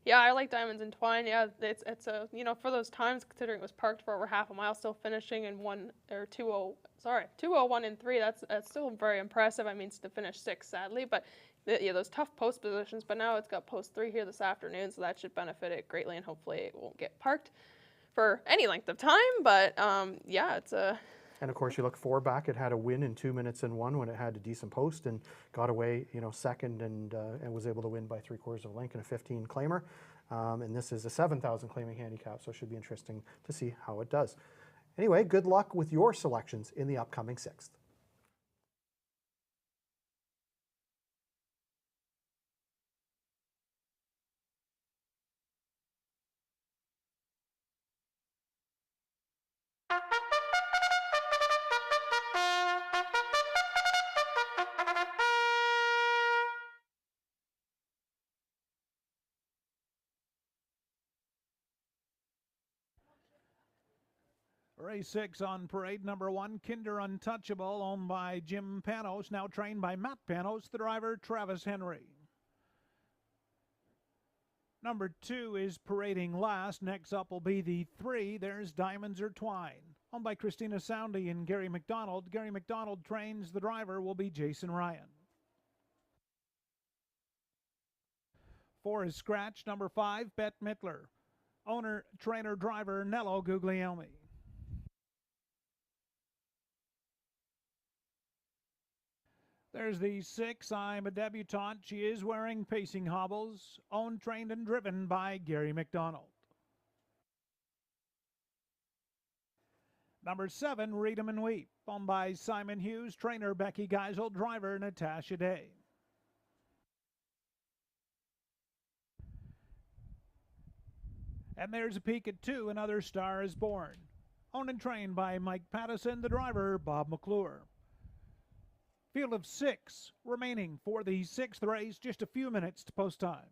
Yeah, I like Diamonds and Twine. Yeah, it's a, you know, for those times, considering it was parked for over half a mile, still finishing in 2:01 and 3. That's still very impressive. I mean, to finish 6th, sadly, but yeah, those tough post positions. But now it's got post 3 here this afternoon, so that should benefit it greatly, and hopefully it won't get parked for any length of time. But yeah, it's a. And of course, you look 4 back. It had a win in 2 minutes and 1 when it had a decent post and got away, you know, second and was able to win by 3/4 of a length in a 15 claimer. And this is a 7,000 claiming handicap, so it should be interesting to see how it does. Anyway, good luck with your selections in the upcoming 6th. Race 6 on parade. Number 1, Kinder Untouchable, owned by Jim Panos, now trained by Matt Panos, the driver Travis Henry. Number 2 is parading last. Next up will be the 3. There's Diamonds Are Twine, owned by Christina Soundy and Gary McDonald. Gary McDonald trains. The driver will be Jason Ryan. 4 is Scratch. Number 5, Bette Midler, owner, trainer, driver Nello Guglielmi. There's the 6, I'm a Debutante. She is wearing pacing hobbles, owned, trained, and driven by Gary McDonald. Number 7, Reedham and Weep, owned by Simon Hughes, trainer Becky Geisel, driver Natasha Day. And there's a peek at 2, Another Star is Born, owned and trained by Mike Pattison, the driver Bob McClure. Field of 6 remaining for the 6th race, just a few minutes to post time.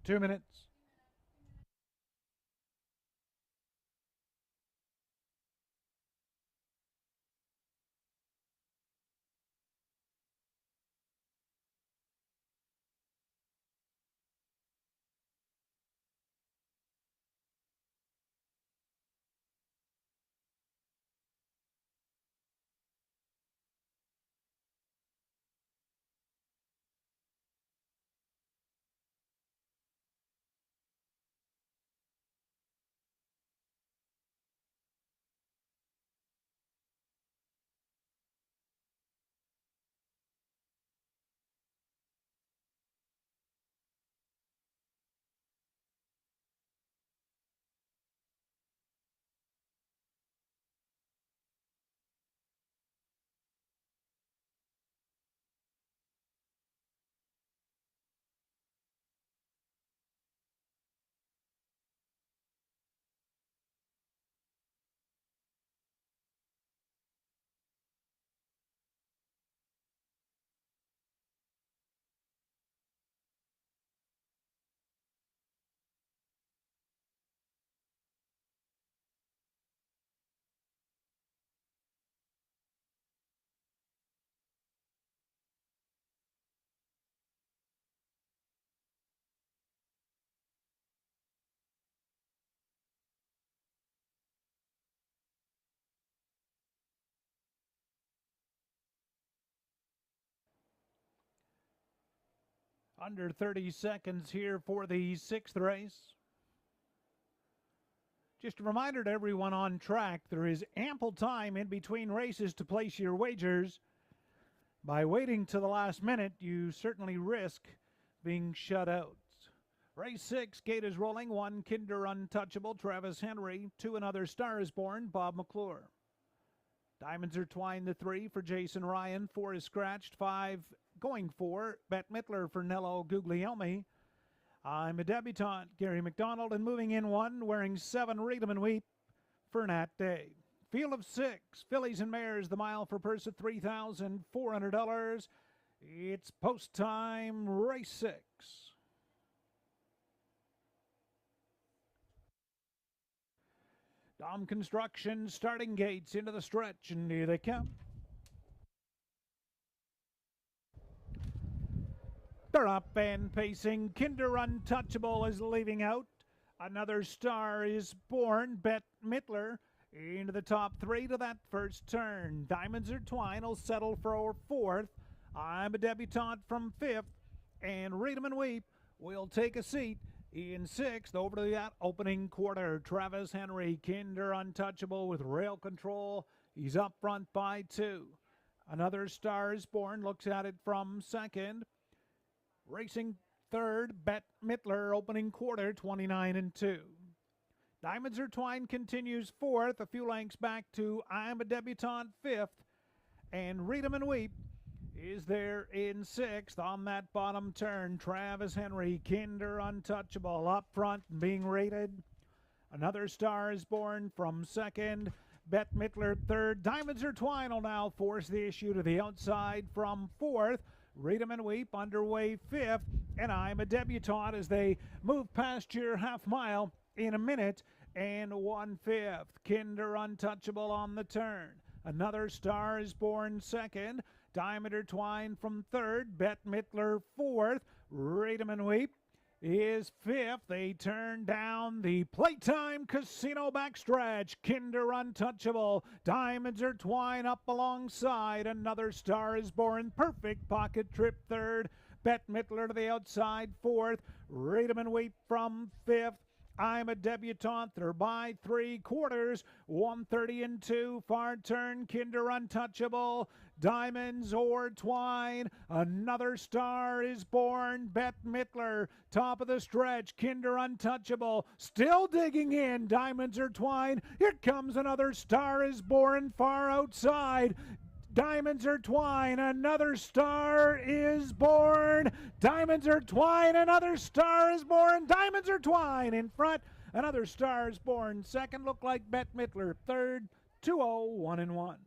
2 minutes. Under 30 seconds here for the 6th race. Just a reminder to everyone on track, there is ample time in between races to place your wagers. By waiting to the last minute, you certainly risk being shut out. Race 6, gate is rolling. 1, Kinder Untouchable, Travis Henry. 2, Another Star is Born, Bob McClure. Diamonds are twined, the 3 for Jason Ryan. 4 is scratched. 5 going for Bette Midler for Nello Guglielmi. I'm a Debutante, Gary McDonald, and moving in 1, wearing 7, Read 'em and Weep for Nat Day. Field of 6, Fillies and Mares, the mile for purse at $3,400. It's post time, race 6. Dom Construction starting gates into the stretch, and here they come. They're up and pacing. Kinder Untouchable is leaving out. Another Star is Born. Bette Midler into the top 3 to that first turn. Diamonds Are Twine will settle for 4th. I'm a Debutante from 5th. And Read 'em and Weep will take a seat in 6th over to that opening quarter. Travis Henry, Kinder Untouchable with rail control. He's up front by 2. Another Star is Born looks at it from 2nd. Racing 3rd, Bette Midler, opening quarter, 29-2. Diamonds Are Twine continues 4th, a few lengths back to I'm a Debutante 5th. And Read 'em and Weep is there in 6th on that bottom turn. Travis Henry, Kinder Untouchable up front and being rated. Another Star is Born from 2nd. Bette Midler 3rd. Diamonds Are Twine will now force the issue to the outside from 4th. Read 'em and Weep underway 5th. And I'm a Debutante as they move past your half mile in a minute and 1/5. Kinder Untouchable on the turn. Another Star is Born 2nd. Diamond Are Twine from 3rd. Bette Midler 4th. Read 'em and Weep is 5th. They turn down the Playtime Casino backstretch. Kinder Untouchable. Diamonds Are Twine up alongside. Another Star is Born. Perfect Pocket Trip 3rd. Bette Midler to the outside 4th. Read 'em and Weep from 5th. I'm a Debutante. They're by 3/4. 1:30-2. Far turn. Kinder Untouchable. Diamonds or Twine. Another Star is Born. Bette Midler. Top of the stretch. Kinder Untouchable. Still digging in. Diamonds or Twine. Here comes Another Star is Born. Far outside. Diamonds Are Twine, Another Star is Born. Diamonds Are Twine, Another Star is Born. Diamonds Are Twine in front. Another Star is Born. Second looked like Bette Midler. Third, 2-0, 1-1.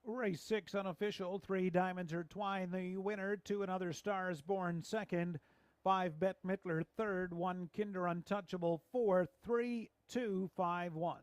Race 6 unofficial, 3 Diamonds Are Twine, the winner, 2 Another Stars Born second, 5 Bette Midler third, 1 Kinder Untouchable fourth, 3, 2, 5, 1.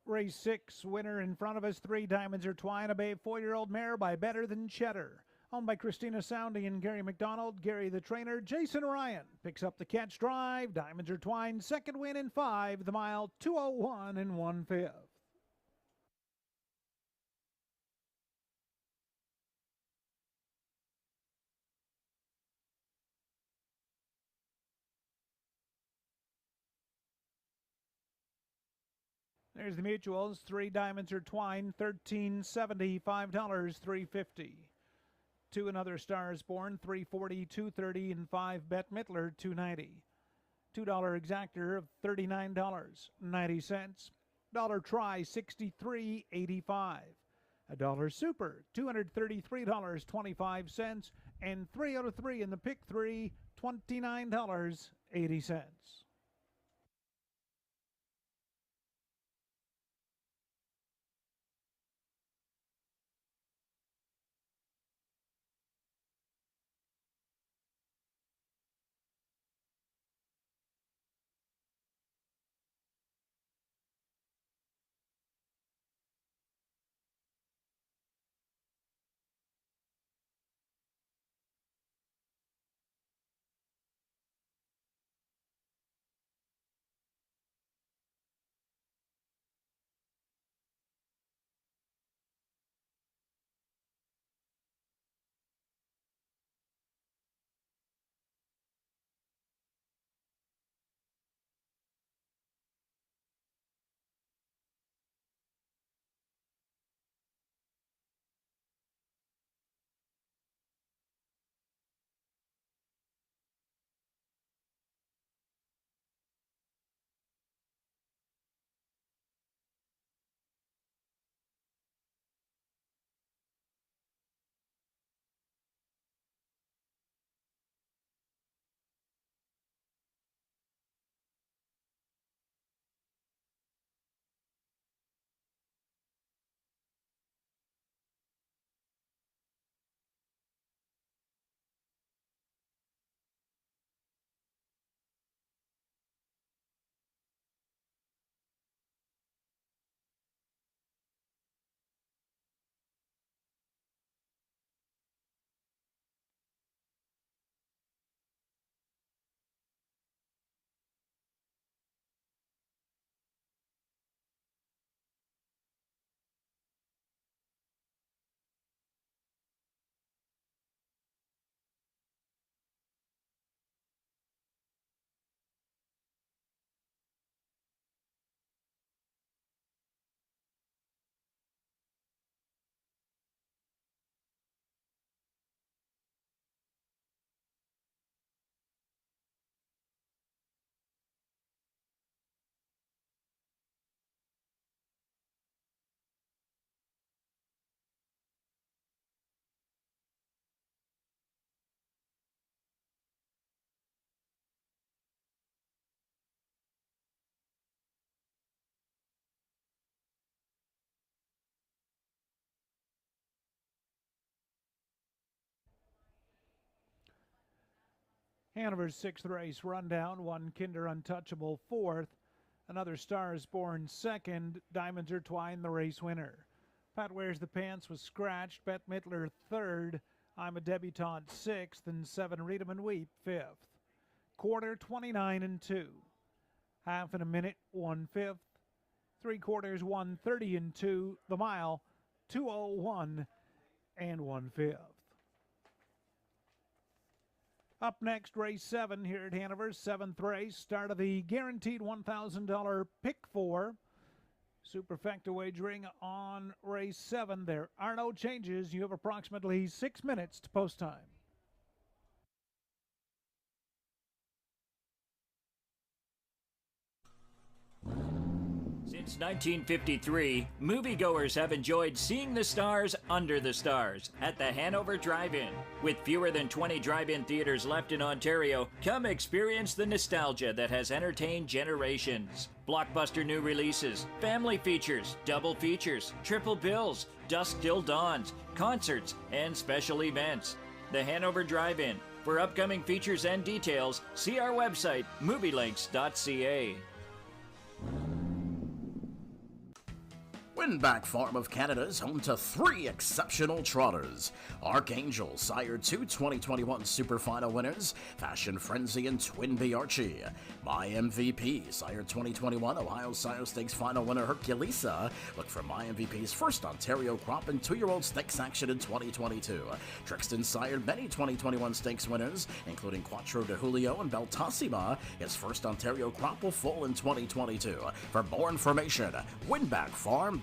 Race 6 winner in front of us, 3 Diamonds Are Twine, a bay 4-year-old mare by Better Than Cheddar. Owned by Christina Soundy and Gary McDonald. Gary the trainer. Jason Ryan picks up the catch drive. Diamonds Are Twine, second win in 5, the mile 2:01 1/5. There's the mutuals. 3 Diamonds Are Twine, $13.70, $5, $3.50. 2 Another Stars Born, $3.40, $2.30, and 5 Bette Midler, $2.90. $2 exactor of $39.90. Dollar try, $63.85. $1 super, $233.25, and 3 out of 3 in the pick 3, $29.80. Hanover's 6th race rundown, 1 Kinder Untouchable 4th, Another Stars Born 2nd, Diamonds Are Twine the race winner. Pat Wears the Pants was scratched, Bette Midler 3rd, I'm a Debutante 6th, and 7 Read 'em and Weep 5th. Quarter 29 2. Half in a minute 1/5. 3/4 1:30 and 2. The mile 2:01 and 1/5. Up next, race 7 here at Hanover's 7th race. Start of the guaranteed $1,000 pick 4. Superfecta wagering on race 7. There are no changes. You have approximately 6 minutes to post time. Since 1953, moviegoers have enjoyed seeing the stars under the stars at the Hanover Drive-In. With fewer than 20 drive-in theaters left in Ontario, come experience the nostalgia that has entertained generations. Blockbuster new releases, family features, double features, triple bills, dusk till dawns, concerts, and special events. The Hanover Drive-In. For upcoming features and details, see our website, movielinks.ca. Winback Farm of Canada is home to 3 exceptional trotters. Archangel, Sire 2 2021 Super Final winners, Fashion Frenzy and Twinbee Archie. My MVP, Sire 2021 Ohio Sire Stakes Final winner Herculesa. Look for My MVP's first Ontario Crop and 2-year-old Stakes action in 2022. Trixton sired many 2021 Stakes winners, including Quattro de Julio and Beltassima. His first Ontario Crop will foal in 2022. For more information, winbackfarm.com.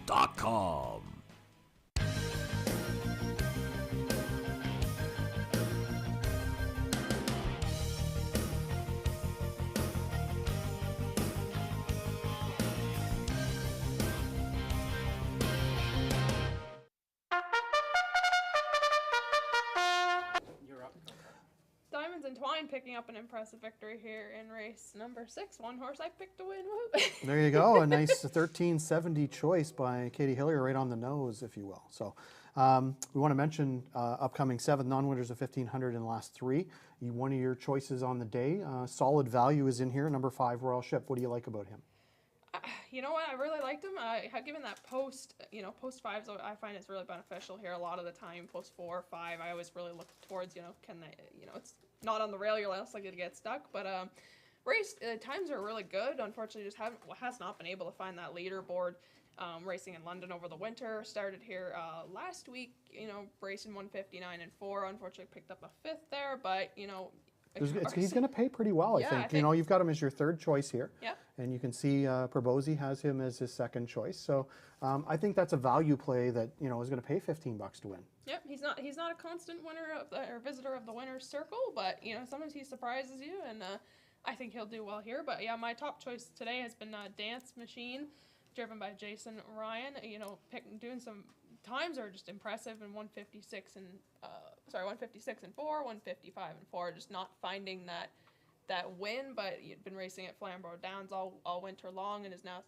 Diamonds and Twine picking up an impressive victory here in race number 6. One horse I picked to win. Woo. There you go. A nice 1370 choice by Katie Hillier, right on the nose, if you will. So we want to mention upcoming 7 non-winners of 1,500 in the last 3. One of your choices on the day. Solid value is in here. Number 5, Royal Ship. What do you like about him? You know what? I really liked him. Given that post 5s, I find it's really beneficial here a lot of the time. Post 4, 5, I always really look towards, can they, it's not on the rail, you're less likely to get stuck. But race times are really good. Unfortunately, just has not been able to find that leaderboard. Racing in London over the winter. Started here last week, racing 159 and 4. Unfortunately, picked up a 5th there, but, he's going to pay pretty well, I think. You've got him as your 3rd choice here. Yeah. And you can see Perbosi has him as his 2nd choice. So I think that's a value play that, is going to pay $15 to win. Yep, he's not a constant winner or visitor of the winner's circle, but, sometimes he surprises you, and I think he'll do well here. But, yeah, my top choice today has been Dance Machine, driven by Jason Ryan. Doing some times are just impressive in 156 and 4, 155 and 4. Just not finding that win, but he'd been racing at Flamborough Downs all winter long and is now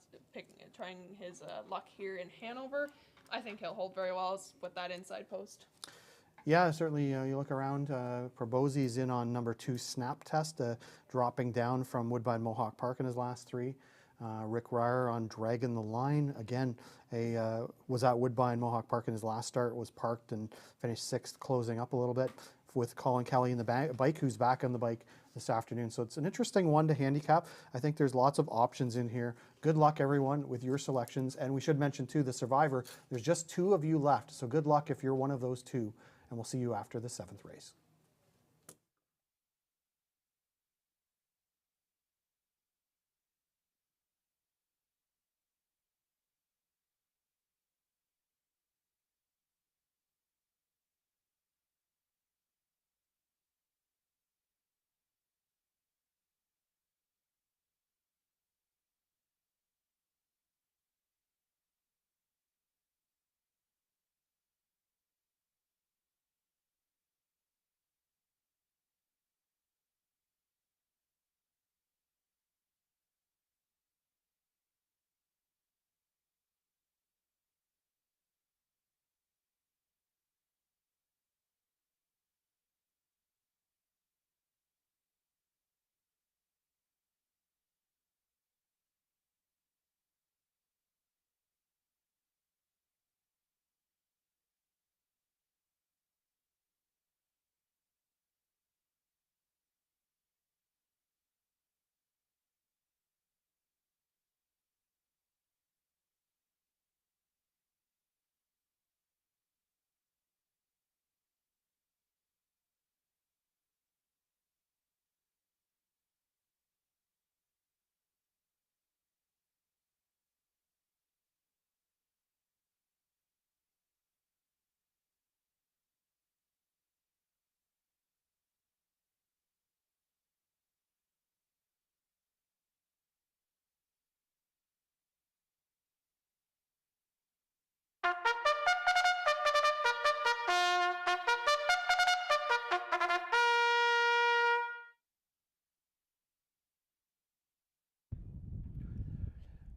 trying his luck here in Hanover. I think he'll hold very well with that inside post. Yeah, certainly. You look around. Perbosi's in on number 2 Snap Test, dropping down from Woodbine Mohawk Park in his last 3. Rick Ryer on Dragon the Line. Again, was at Woodbine Mohawk Park in his last start, was parked and finished 6th, closing up a little bit with Colin Kelly in the bike, who's back on the bike this afternoon. So it's an interesting one to handicap. I think there's lots of options in here. Good luck, everyone, with your selections. And we should mention, too, the Survivor. There's just 2 of you left. So good luck if you're one of those 2. And we'll see you after the 7th race.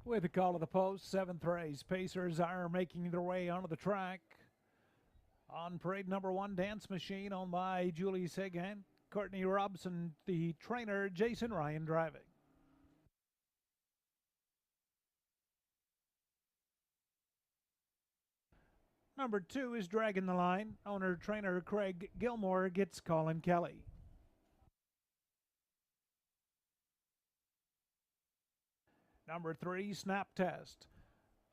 With the call of the post, 7th race, Pacers are making their way onto the track. On parade number 1, Dance Machine, owned by Julie Sagan. Courtney Robson, the trainer, Jason Ryan driving. Number 2 is Dragging the Line. Owner-trainer Craig Gilmore gets Colin Kelly. Number 3, Snap Test.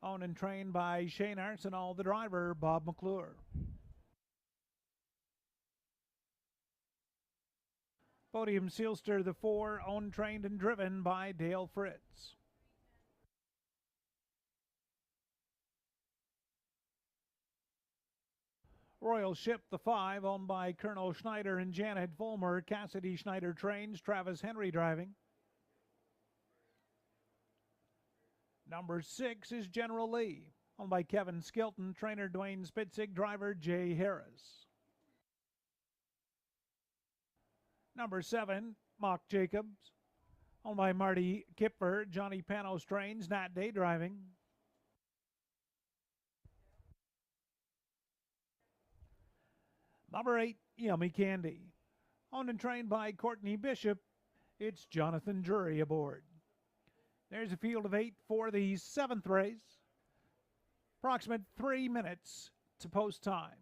Owned and trained by Shane Arsenault, the driver, Bob McClure. Podium Sealster, the 4, owned, trained, and driven by Dale Fritz. Royal Ship, the 5, owned by Colonel Schneider and Janet Vollmer. Cassidy Schneider trains, Travis Henry driving. Number 6 is General Lee, owned by Kevin Skilton, trainer Dwayne Spitzig, driver Jay Harris. Number 7, Mock Jacobs, owned by Marty Kipfer, Johnny Panos trains, Nat Day driving. Number 8, Yummy Candy, owned and trained by Courtney Bishop. It's Jonathan Drury aboard. There's a field of 8 for the 7th race. Approximate 3 minutes to post time.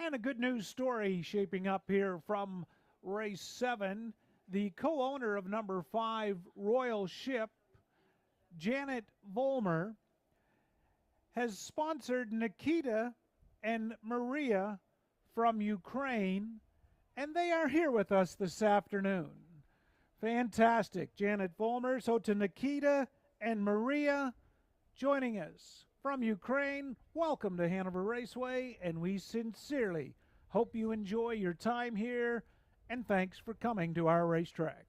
And a good news story shaping up here from race 7. The co-owner of number 5, Royal Ship, Janet Vollmer, has sponsored Nikita and Maria from Ukraine, and they are here with us this afternoon. Fantastic, Janet Vollmer. So to Nikita and Maria joining us from Ukraine, welcome to Hanover Raceway, and we sincerely hope you enjoy your time here, and thanks for coming to our racetrack.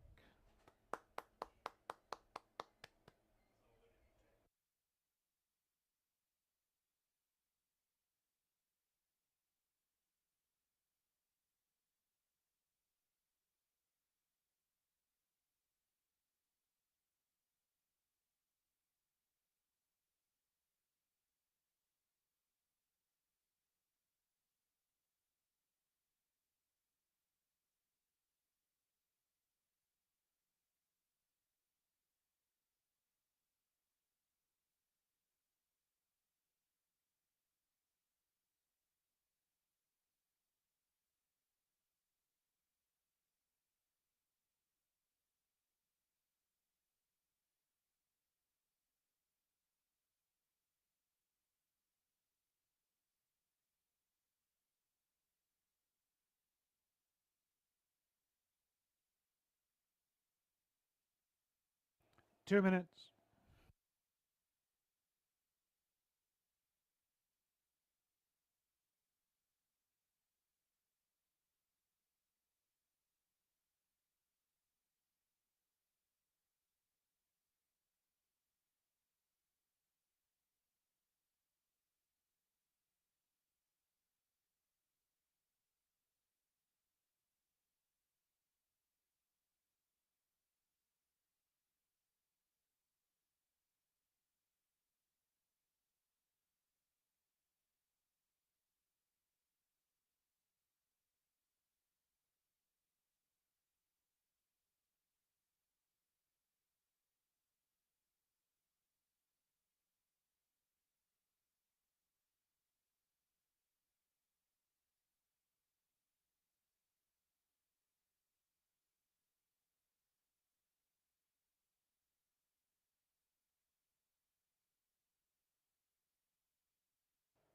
Two minutes.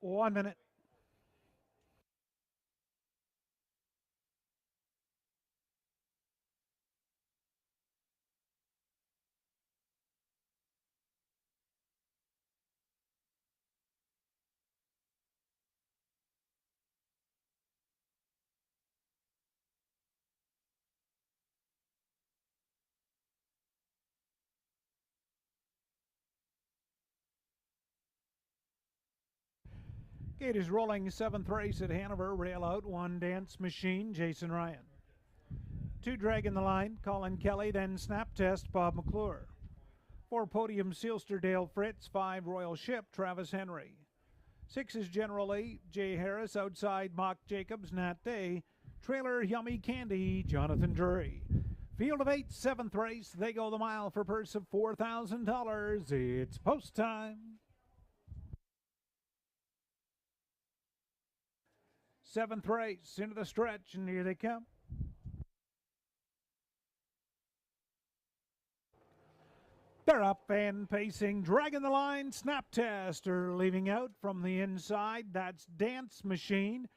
One minute. Gate is rolling. 7th race at Hanover. Rail out. 1 Dance Machine, Jason Ryan. 2 Dragon the Line, Colin Kelly. Then Snap Test, Bob McClure. 4 Podium, Sealster, Dale Fritz. 5 Royal Ship, Travis Henry. 6 is General Lee, Jay Harris. Outside, Mock Jacobs, Nat Day. Trailer, Yummy Candy, Jonathan Drury. Field of 8, 7th race. They go the mile for a purse of $4,000. It's post time. 7th race into the stretch, and here they come. They're up and pacing. Dragging the Line, Snap Test are leaving out from the inside. That's Dance Machine.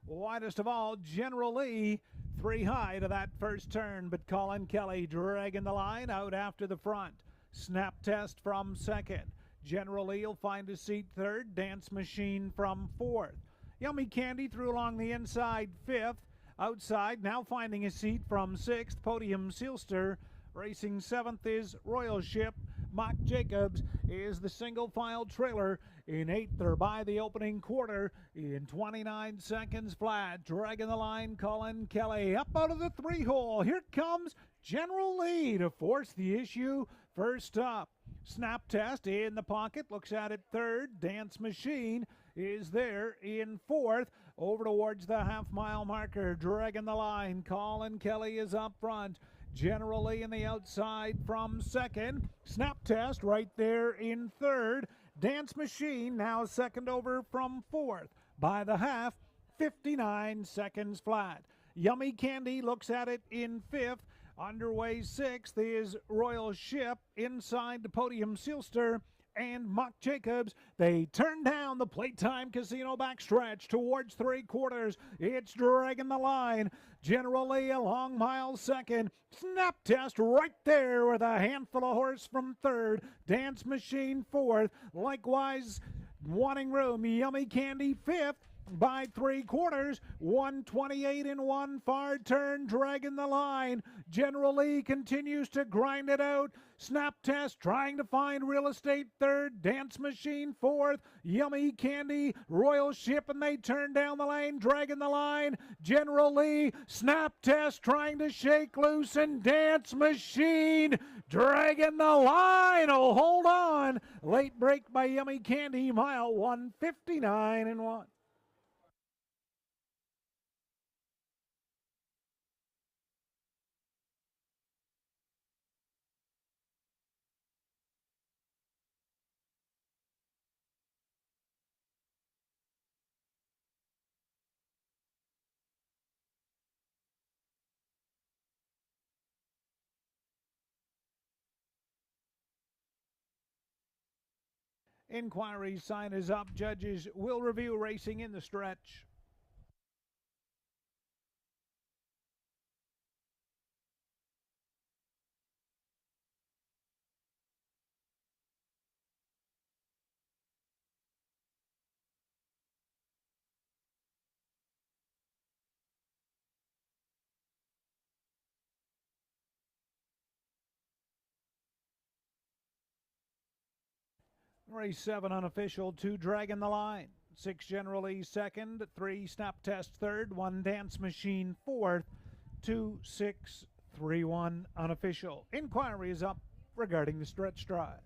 Widest of all, General Lee. 3 high to that first turn, but Colin Kelly dragging the line out after the front. Snap Test from second. General Lee will find a seat third. Dance Machine from fourth. Yummy Candy through along the inside, fifth. Outside, now finding a seat from sixth. Podium Sealster. Racing seventh is Royal Ship. Mock Jacobs is the single file trailer. In eighth, they're by the opening quarter in 29 seconds flat. Dragging the line, Colin Kelly up out of the 3-hole. Here comes General Lee to force the issue. First up, Snap Test in the pocket, looks at it third. Dance Machine is there in fourth. Over towards the half-mile marker, dragging the line. Colin Kelly is up front. General Lee in the outside from second. Snap Test right there in third. Dance Machine now second over from fourth. By the half, 59 seconds flat. Yummy Candy looks at it in fifth. Underway sixth is Royal Ship. Inside the Podium Sealster and Mock Jacobs. They turn down the Playtime Casino backstretch towards 3/4. It's dragging the line. General Lee a long mile second. Snap Test right there with a handful of horse from third. Dance Machine fourth. Likewise wanting room. Yummy Candy fifth. By 3/4, 128 in one far turn, dragging the line. General Lee continues to grind it out. Snap Test trying to find real estate third. Dance Machine fourth. Yummy Candy, Royal Ship, and they turn down the lane, dragging the line. General Lee, Snap Test trying to shake loose, and Dance Machine dragging the line. Oh, hold on. Late break by Yummy Candy, mile 159 and 1. Inquiry sign is up. Judges will review racing in the stretch. Race 7 unofficial, 2 dragging the line. 6 General Lee second, 3 Snap Test third, 1 Dance Machine fourth, 2, 6, 3, 1 unofficial. Inquiry is up regarding the stretch drive.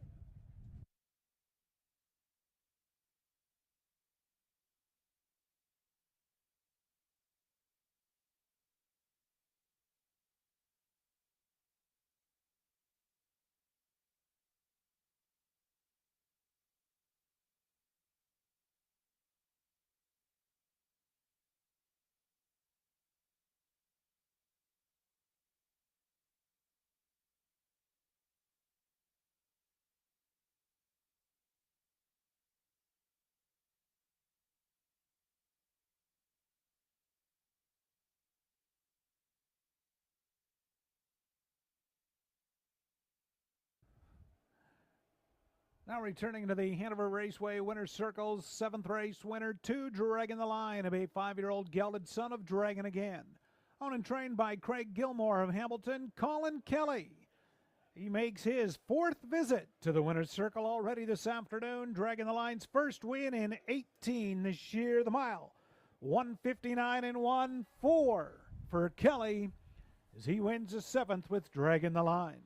Now returning to the Hanover Raceway winner's circles, 7th race winner, 2 dragging the line, a 5-year-old gelded son of Dragon again. Owned and trained by Craig Gilmore of Hamilton, Colin Kelly. He makes his 4th visit to the winner's circle already this afternoon, dragging the line's first win in 18 this year. The mile, 1:59 and 1:4 for Kelly as he wins the 7th with dragging the line.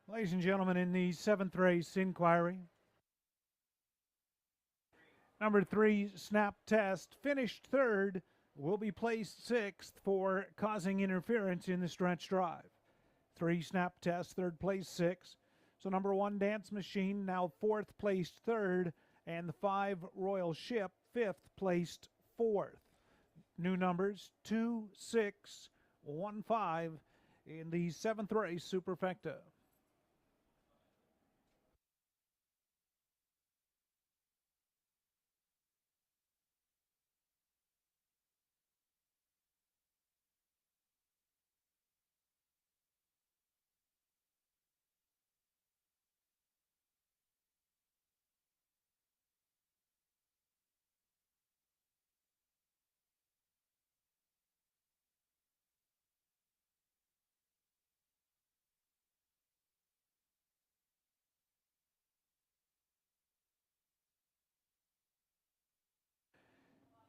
Ladies and gentlemen, in the 7th race inquiry, number 3, Snap Test, finished 3rd, will be placed 6th for causing interference in the stretch drive. 3, Snap Test, 3rd place 6. So number 1, Dance Machine, now 4th placed 3rd, and the 5, Royal Ship, 5th placed 4th. New numbers 2, 6, 1, 5 in the 7th race, Superfecta.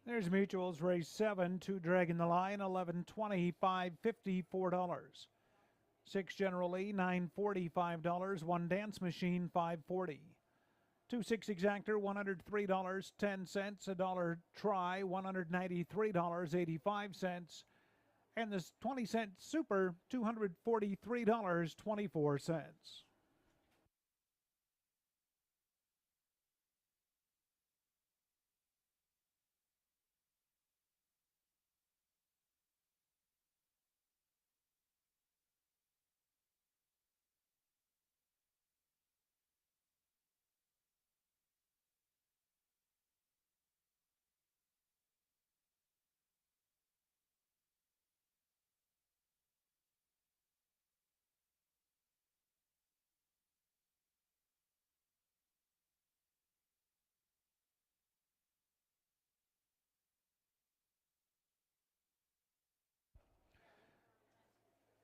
There's Mutuals, race 7, 2 dragging the line, 11.20, $5.50, $4. 6 General Lee, $9.40, $5. 1 Dance Machine, $5.40. 2/6 exactor, $103.10. A dollar try, $193.85. And this 20-cent super, $243.24.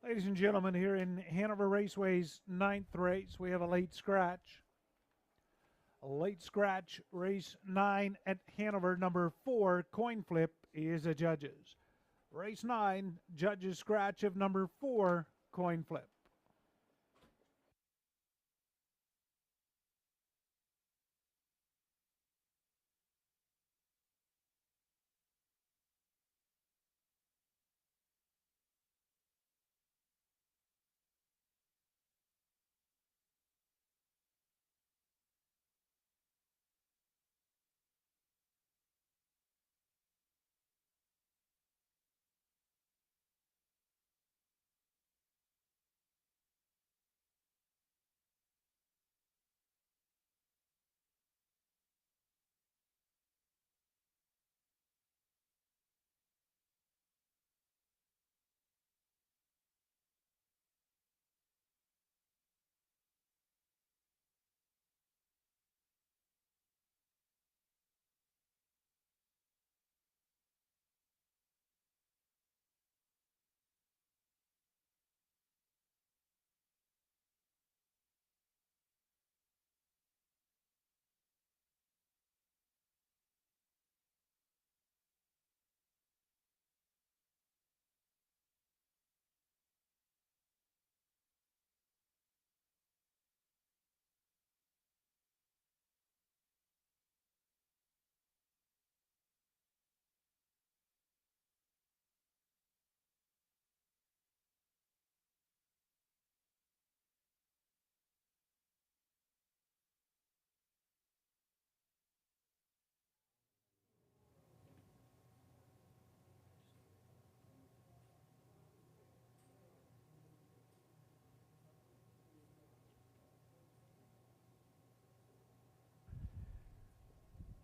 Ladies and gentlemen, here in Hanover Raceway's 9th race, we have a late scratch. A late scratch, race 9 at Hanover, number 4, coin flip is a judges. Race 9, judges scratch of number 4, coin flip.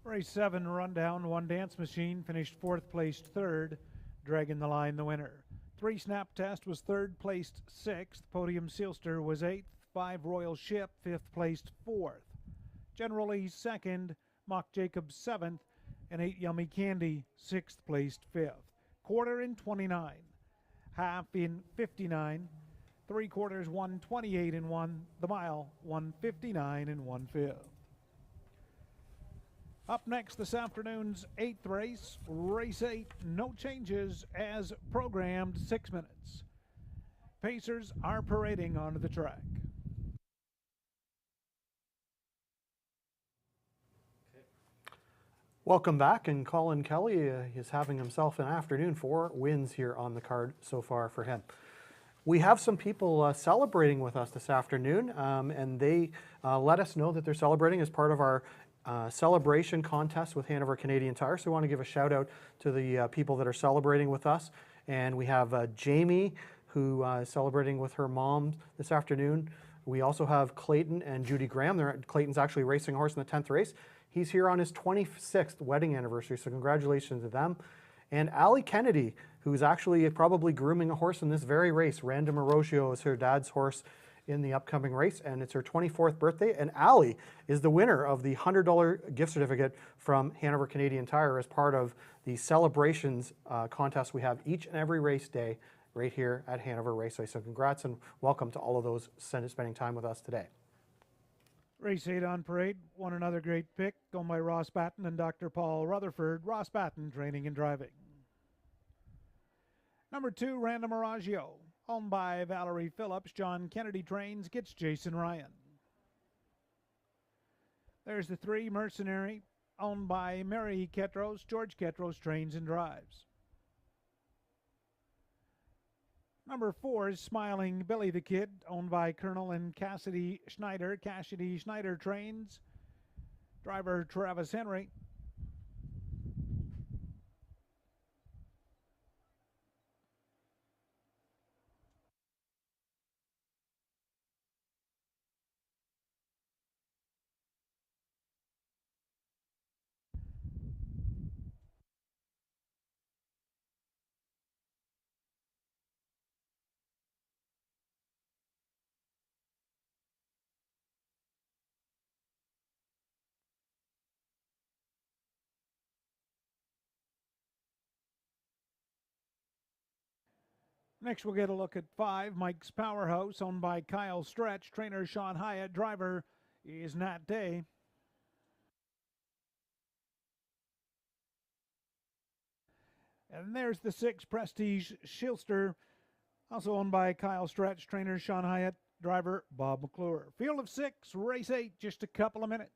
Race 7 rundown, one dance machine finished 4th placed 3rd, Dragging the Line the winner. 3 snap test was 3rd placed 6th, Podium Sealster was 8th, 5 Royal Ship 5th placed 4th. General Lee 2nd, Mock Jacobs 7th, and 8 Yummy Candy 6th placed 5th. Quarter in 29, half in 59, 3/4 128 and 1, the mile 159 and 1/5. Up next this afternoon's 8th race, race 8, no changes as programmed, 6 minutes. Pacers are parading onto the track. Welcome back, and Colin Kelly is having himself an afternoon. 4 wins here on the card so far for him. We have some people celebrating with us this afternoon, and they let us know that they're celebrating as part of our celebration contest with Hanover Canadian Tire. So we want to give a shout out to the people that are celebrating with us. And we have Jamie, who is celebrating with her mom this afternoon. We also have Clayton and Judy Graham. Clayton's actually racing a horse in the 10th race. He's here on his 26th wedding anniversary, so congratulations to them. And Allie Kennedy, who's actually probably grooming a horse in this very race. Random Arosio is her dad's horse in the upcoming race, and it's her 24th birthday. And Allie is the winner of the $100 gift certificate from Hanover Canadian Tire as part of the celebrations contest we have each and every race day right here at Hanover Raceway. So congrats and welcome to all of those spending time with us today. Race 8 on parade, won another great pick, going by Ross Batten and Dr. Paul Rutherford. Ross Batten training and driving. Number 2, Random Aragio, owned by Valerie Phillips. John Kennedy trains, gets Jason Ryan. There's the 3 Mercenary, owned by Mary Ketros. George Ketros trains and drives. Number 4 is Smiling Billy the Kid, owned by Colonel and Cassidy Schneider. Cassidy Schneider trains. Driver Travis Henry. Next, we'll get a look at 5, Mike's Powerhouse, owned by Kyle Stretch. Trainer Sean Hyatt. Driver is Nat Day. And there's the 6, Prestige Shilster, also owned by Kyle Stretch. Trainer Sean Hyatt. Driver Bob McClure. Field of 6, race 8, just a couple of minutes.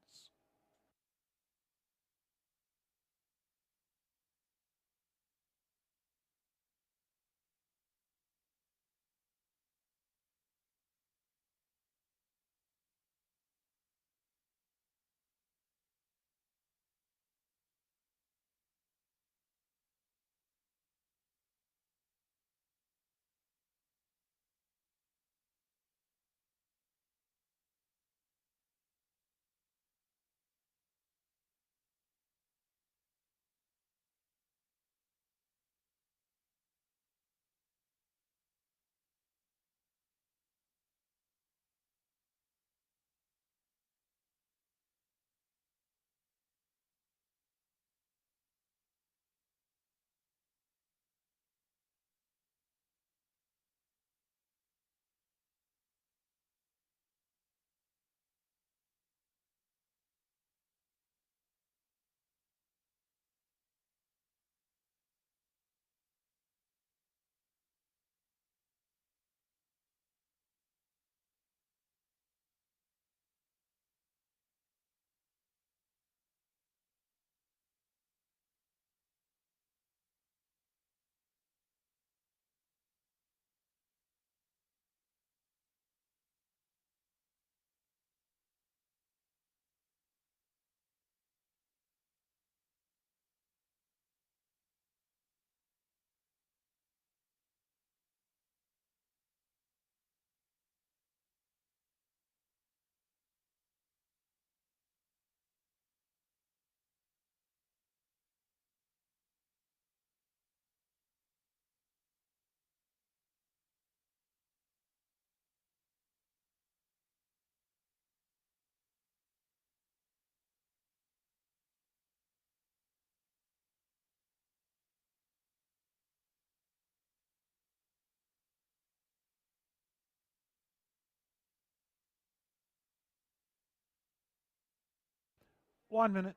One minute.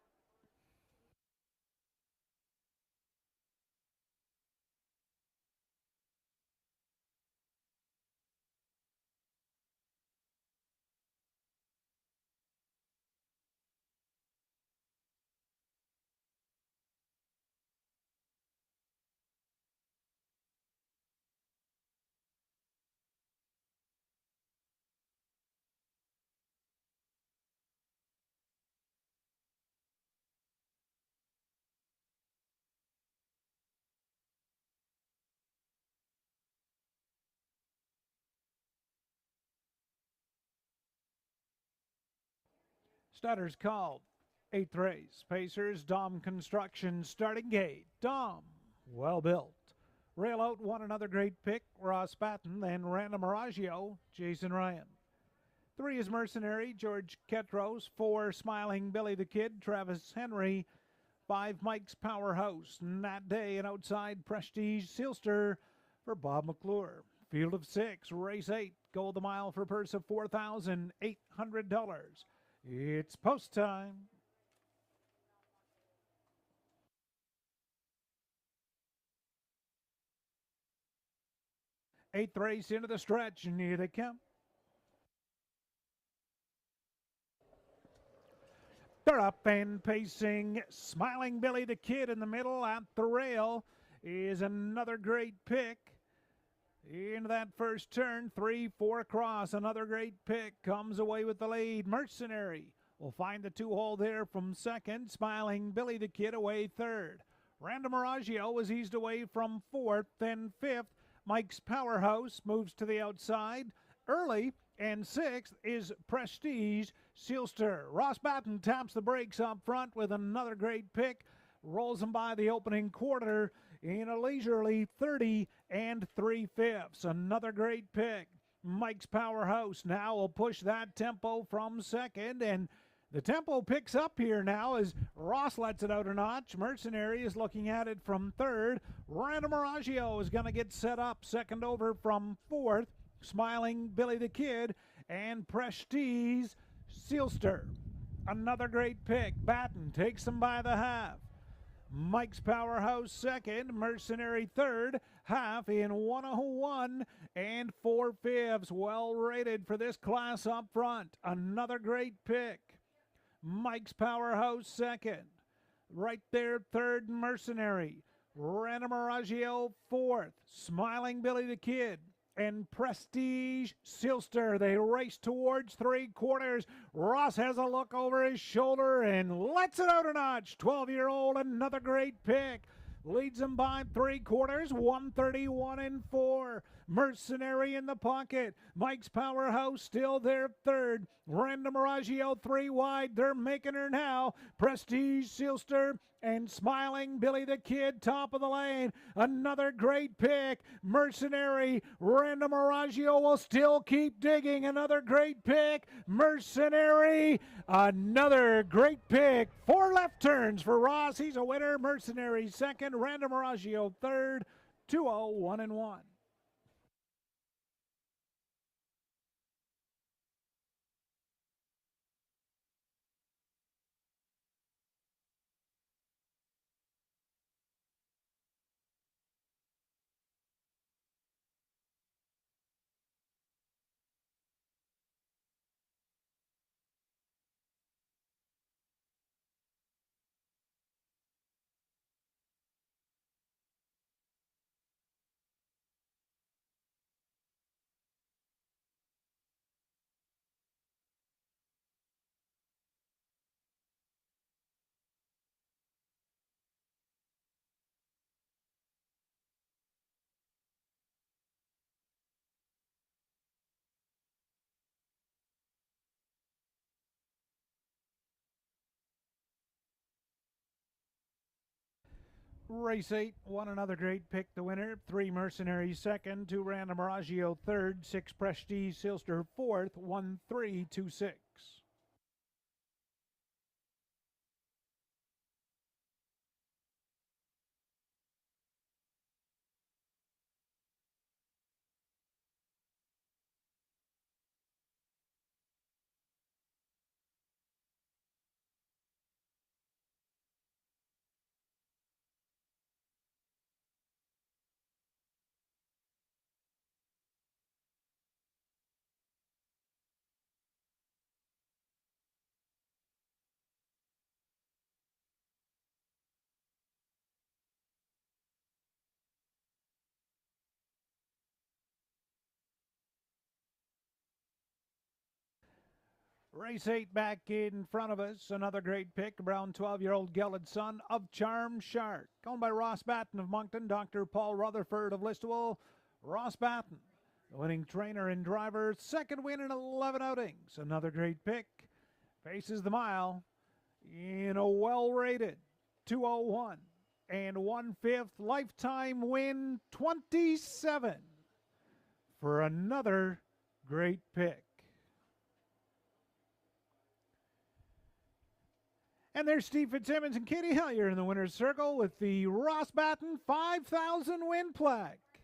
Starters called. 8th race. Pacers, Dom Construction, starting gate. Dom, well built. Rail out won another great pick. Ross Patton, then Random Miraggio, Jason Ryan. 3 is Mercenary, George Ketros. 4, Smiling Billy the Kid, Travis Henry. 5, Mike's Powerhouse, Nat Day, and outside Prestige Sealster for Bob McClure. Field of 6, race 8, gold the mile for a purse of $4,800. It's post time. Eighth race into the stretch, and here they come. They're up and pacing. Smiling Billy the Kid in the middle at the rail is another great pick. Into that first turn, 3-4 across. Another great pick comes away with the lead. Mercenary will find the 2-hole there from second. Smiling Billy the Kid away third. Random Miraggio was eased away from fourth, then fifth. Mike's Powerhouse moves to the outside. Early and sixth is Prestige Sealster. Ross Batten taps the brakes up front with another great pick. Rolls him by the opening quarter in a leisurely 30 3/5. Another great pick. Mike's Powerhouse now will push that tempo from second, and the tempo picks up here now as Ross lets it out a notch. Mercenary is looking at it from third. Random Miraggio is going to get set up second over from fourth. Smiling Billy the Kid and Prestige Sealster. Another great pick. Batten takes them by the half. Mike's Powerhouse second. Mercenary third. Half in 101 4/5. Well rated for this class up front. Another great pick. Mike's Powerhouse second. Right there, third, Mercenary. Random Miraggio fourth. Smiling Billy the Kid and Prestige Sealster. They race towards 3/4. Ross has a look over his shoulder and lets it out a notch. 12-year-old, another great pick. Leads him by 3/4, 131 4. Mercenary in the pocket. Mike's Powerhouse still there third. Random Miraggio 3 wide. They're making her now. Prestige Sealster and Smiling Billy the Kid top of the lane. Another great pick. Mercenary. Random Miraggio will still keep digging. Another great pick. Mercenary. Another great pick. 4 left turns for Ross. He's a winner. Mercenary second. Random Miraggio third. 2-0, 1-1. Race 8, won another great pick, the winner. 3 Mercenaries second, 2 Random Miraggio third, 6 Prestige Sealster fourth, 1-3-2-6. Race 8 back in front of us. Another great pick. Brown 12-year-old gelded son of Charm Shark. Owned by Ross Batten of Moncton, Dr. Paul Rutherford of Listowel. Ross Batten, the winning trainer and driver. Second win in 11 outings. Another great pick. Faces the mile in a well-rated 201 1/5 lifetime win 27 for another great pick. And there's Steve Fitzsimmons and Katie Hellier in the winner's circle with the Ross Batten 5,000 win plaque.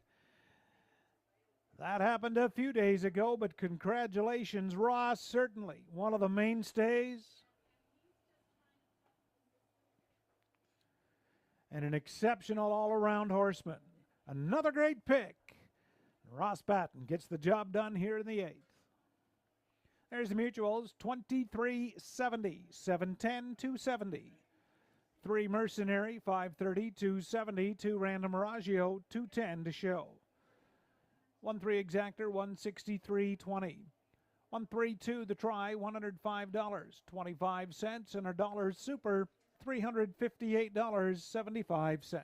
That happened a few days ago, but congratulations, Ross, certainly one of the mainstays. And an exceptional all-around horseman. Another great pick. Ross Batten gets the job done here in the 8th. There's the mutuals, 2370, 710, 270. 3 Mercenary, 530, 270. 2 Random Miragio, 210 to show. 1-3 Exactor, 163.20. 132 the try, $105.25, and our dollar super, $358.75.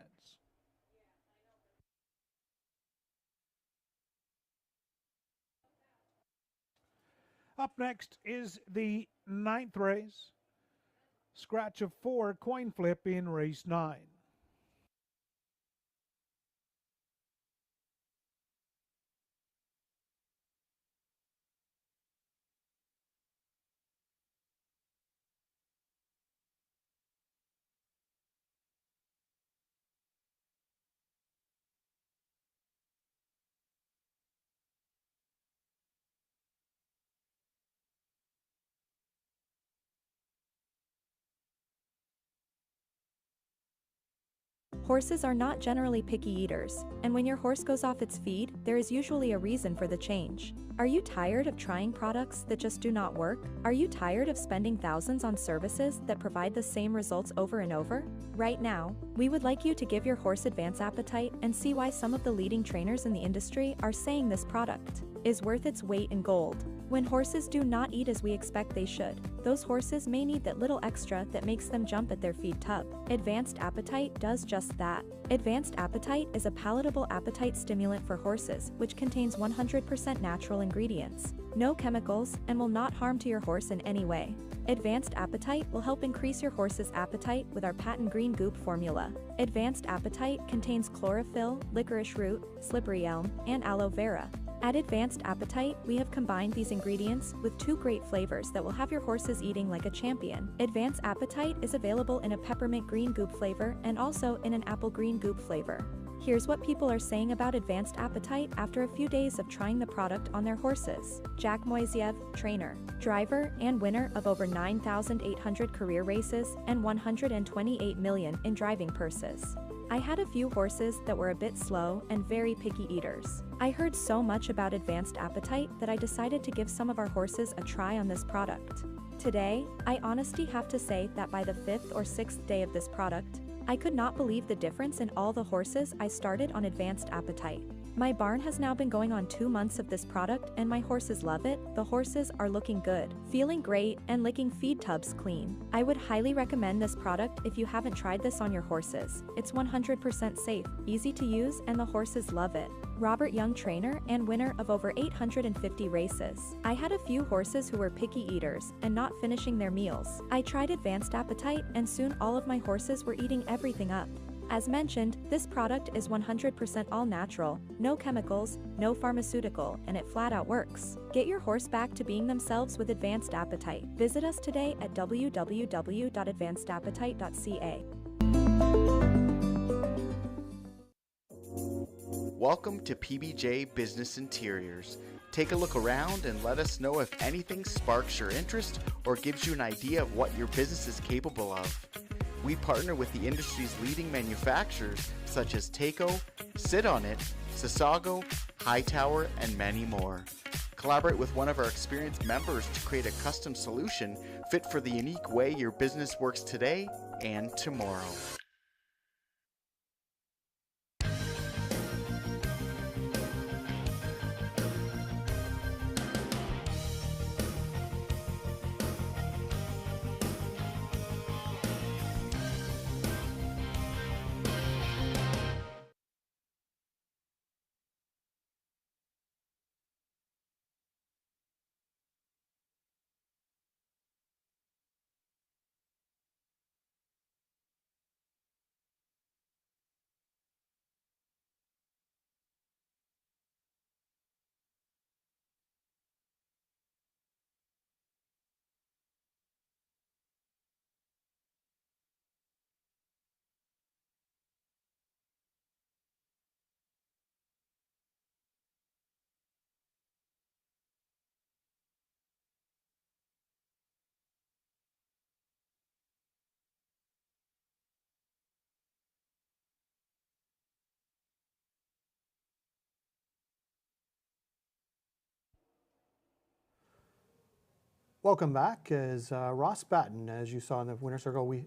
Up next is the 9th race. Scratch of 4 coin flip in race 9. Horses are not generally picky eaters, and when your horse goes off its feed, there is usually a reason for the change. Are you tired of trying products that just do not work? Are you tired of spending thousands on services that provide the same results over and over? Right now, we would like you to give your horse Advance Appetite and see why some of the leading trainers in the industry are saying this product is worth its weight in gold. When horses do not eat as we expect they should, those horses may need that little extra that makes them jump at their feed tub. Advanced Appetite does just that. Advanced Appetite is a palatable appetite stimulant for horses which contains 100% natural ingredients, no chemicals, and will not harm to your horse in any way. Advanced Appetite will help increase your horse's appetite with our patent green goop formula. Advanced Appetite contains chlorophyll, licorice root, slippery elm, and aloe vera. At Advanced Appetite, we have combined these ingredients with 2 great flavors that will have your horses eating like a champion. Advanced Appetite is available in a peppermint green goop flavor and also in an apple green goop flavor. Here's what people are saying about Advanced Appetite after a few days of trying the product on their horses. Jack Moisiev, trainer, driver, and winner of over 9,800 career races and 128 million in driving purses. I had a few horses that were a bit slow and very picky eaters. I heard so much about Advanced Appetite that I decided to give some of our horses a try on this product. Today, I honestly have to say that by the 5th or 6th day of this product, I could not believe the difference in all the horses I started on Advanced Appetite. My barn has now been going on 2 months of this product and my horses love it. The horses are looking good, feeling great, and licking feed tubs clean. I would highly recommend this product if you haven't tried this on your horses. It's 100% safe, easy to use, and the horses love it. Robert Young, trainer and winner of over 850 races. I had a few horses who were picky eaters and not finishing their meals. I tried Advanced Appetite and soon all of my horses were eating everything up. As mentioned, this product is 100% all natural, no chemicals, no pharmaceutical, and it flat out works. Get your horse back to being themselves with Advanced Appetite. Visit us today at www.advancedappetite.ca. Welcome to PBJ Business Interiors. Take a look around and let us know if anything sparks your interest or gives you an idea of what your business is capable of. We partner with the industry's leading manufacturers such as Taco, Sit On It, Sasago, Hightower, and many more. Collaborate with one of our experienced members to create a custom solution fit for the unique way your business works today and tomorrow. Welcome back. As Ross Batten, as you saw in the winner circle, we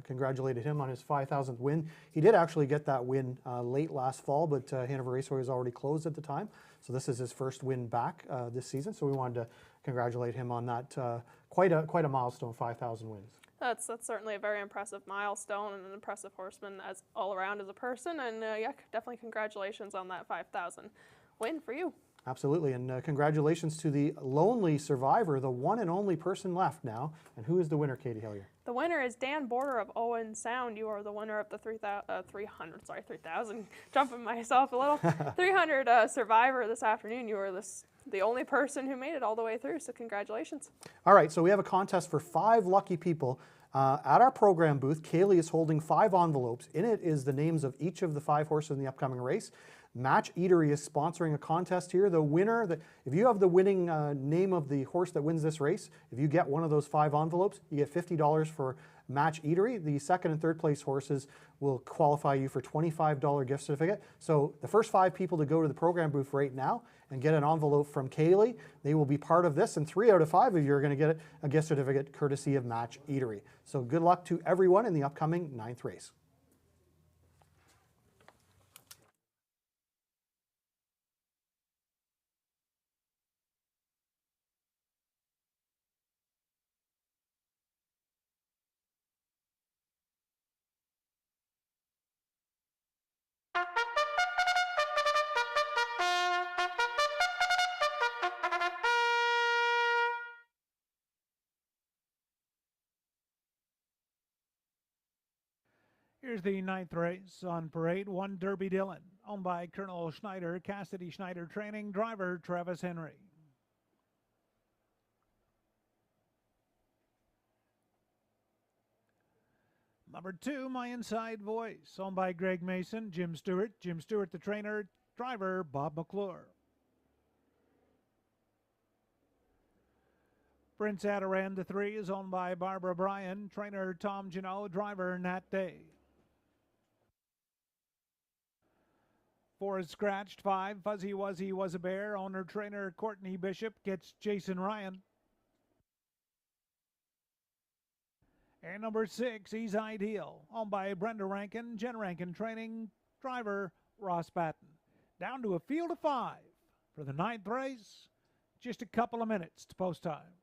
congratulated him on his 5,000th win. He did actually get that win late last fall, but Hanover Raceway was already closed at the time. So this is his first win back this season. So we wanted to congratulate him on that quite a milestone, 5,000 wins. That's certainly a very impressive milestone and an impressive horseman as all around as a person. And yeah, definitely congratulations on that 5,000 win for you. Absolutely, and congratulations to the lonely survivor, the one and only person left now. And who is the winner, Katie Hillier? The winner is Dan Border of Owen Sound. You are the winner of the 3,000, jumping myself a little, 300 survivor this afternoon. You are the only person who made it all the way through, so congratulations. All right, so we have a contest for 5 lucky people. At our program booth, Kaylee is holding 5 envelopes. In it is the names of each of the 5 horses in the upcoming race. Match Eatery is sponsoring a contest here. The winner, if you have the winning name of the horse that wins this race, if you get one of those 5 envelopes, you get $50 for Match Eatery. The second and third place horses will qualify you for $25 gift certificate. So the first 5 people to go to the program booth right now and get an envelope from Kaylee, they will be part of this, and 3 out of 5 of you are going to get a gift certificate courtesy of Match Eatery. So good luck to everyone in the upcoming 9th race. Here's the 9th race on parade. 1 Derby Dillon, owned by Colonel Schneider, Cassidy Schneider training, driver Travis Henry. Number 2, My Inside Voice, owned by Greg Mason, Jim Stewart the trainer, driver Bob McClure. Prince Adaran, the 3, is owned by Barbara Bryan, trainer Tom Janot, driver Nat Day. 4 is scratched. 5, Fuzzy Wuzzy Was a Bear, owner trainer Courtney Bishop gets Jason Ryan. And number 6, He's Ideal, owned by Brenda Rankin, Jen Rankin training, driver Ross Batten. Down to a field of 5 for the 9th race. Just a couple of minutes to post time.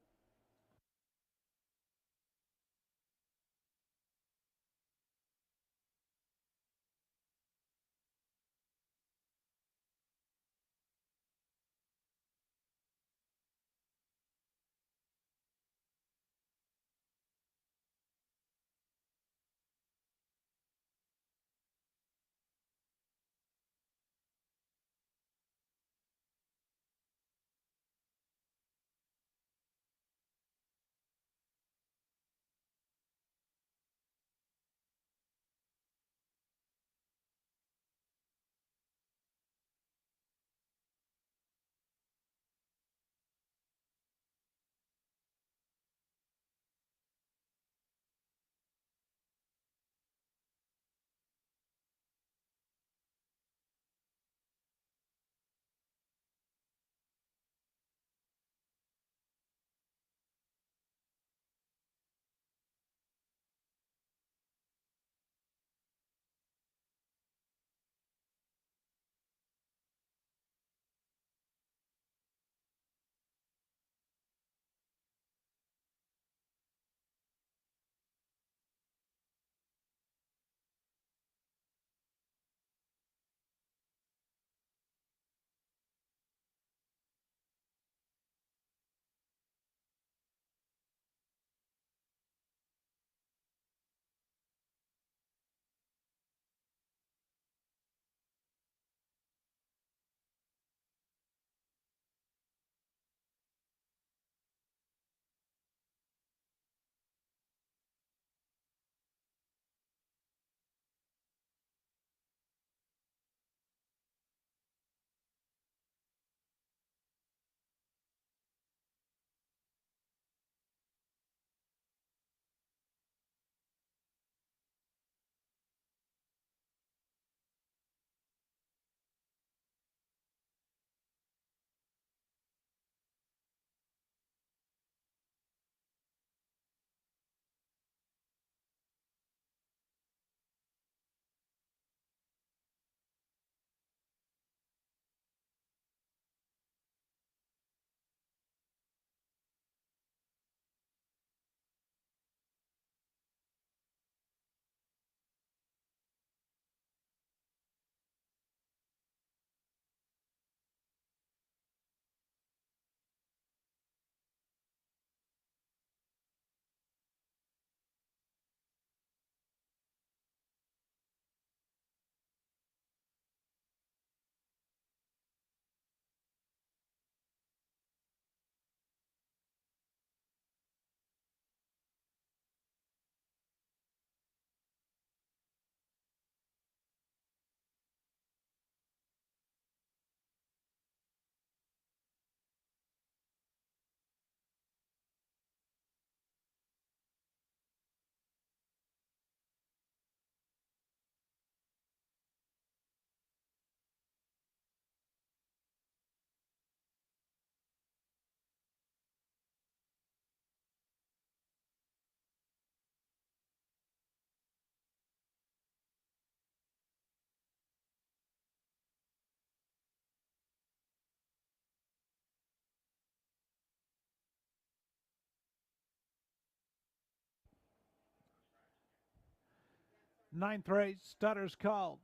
Ninth race, Stutter's called.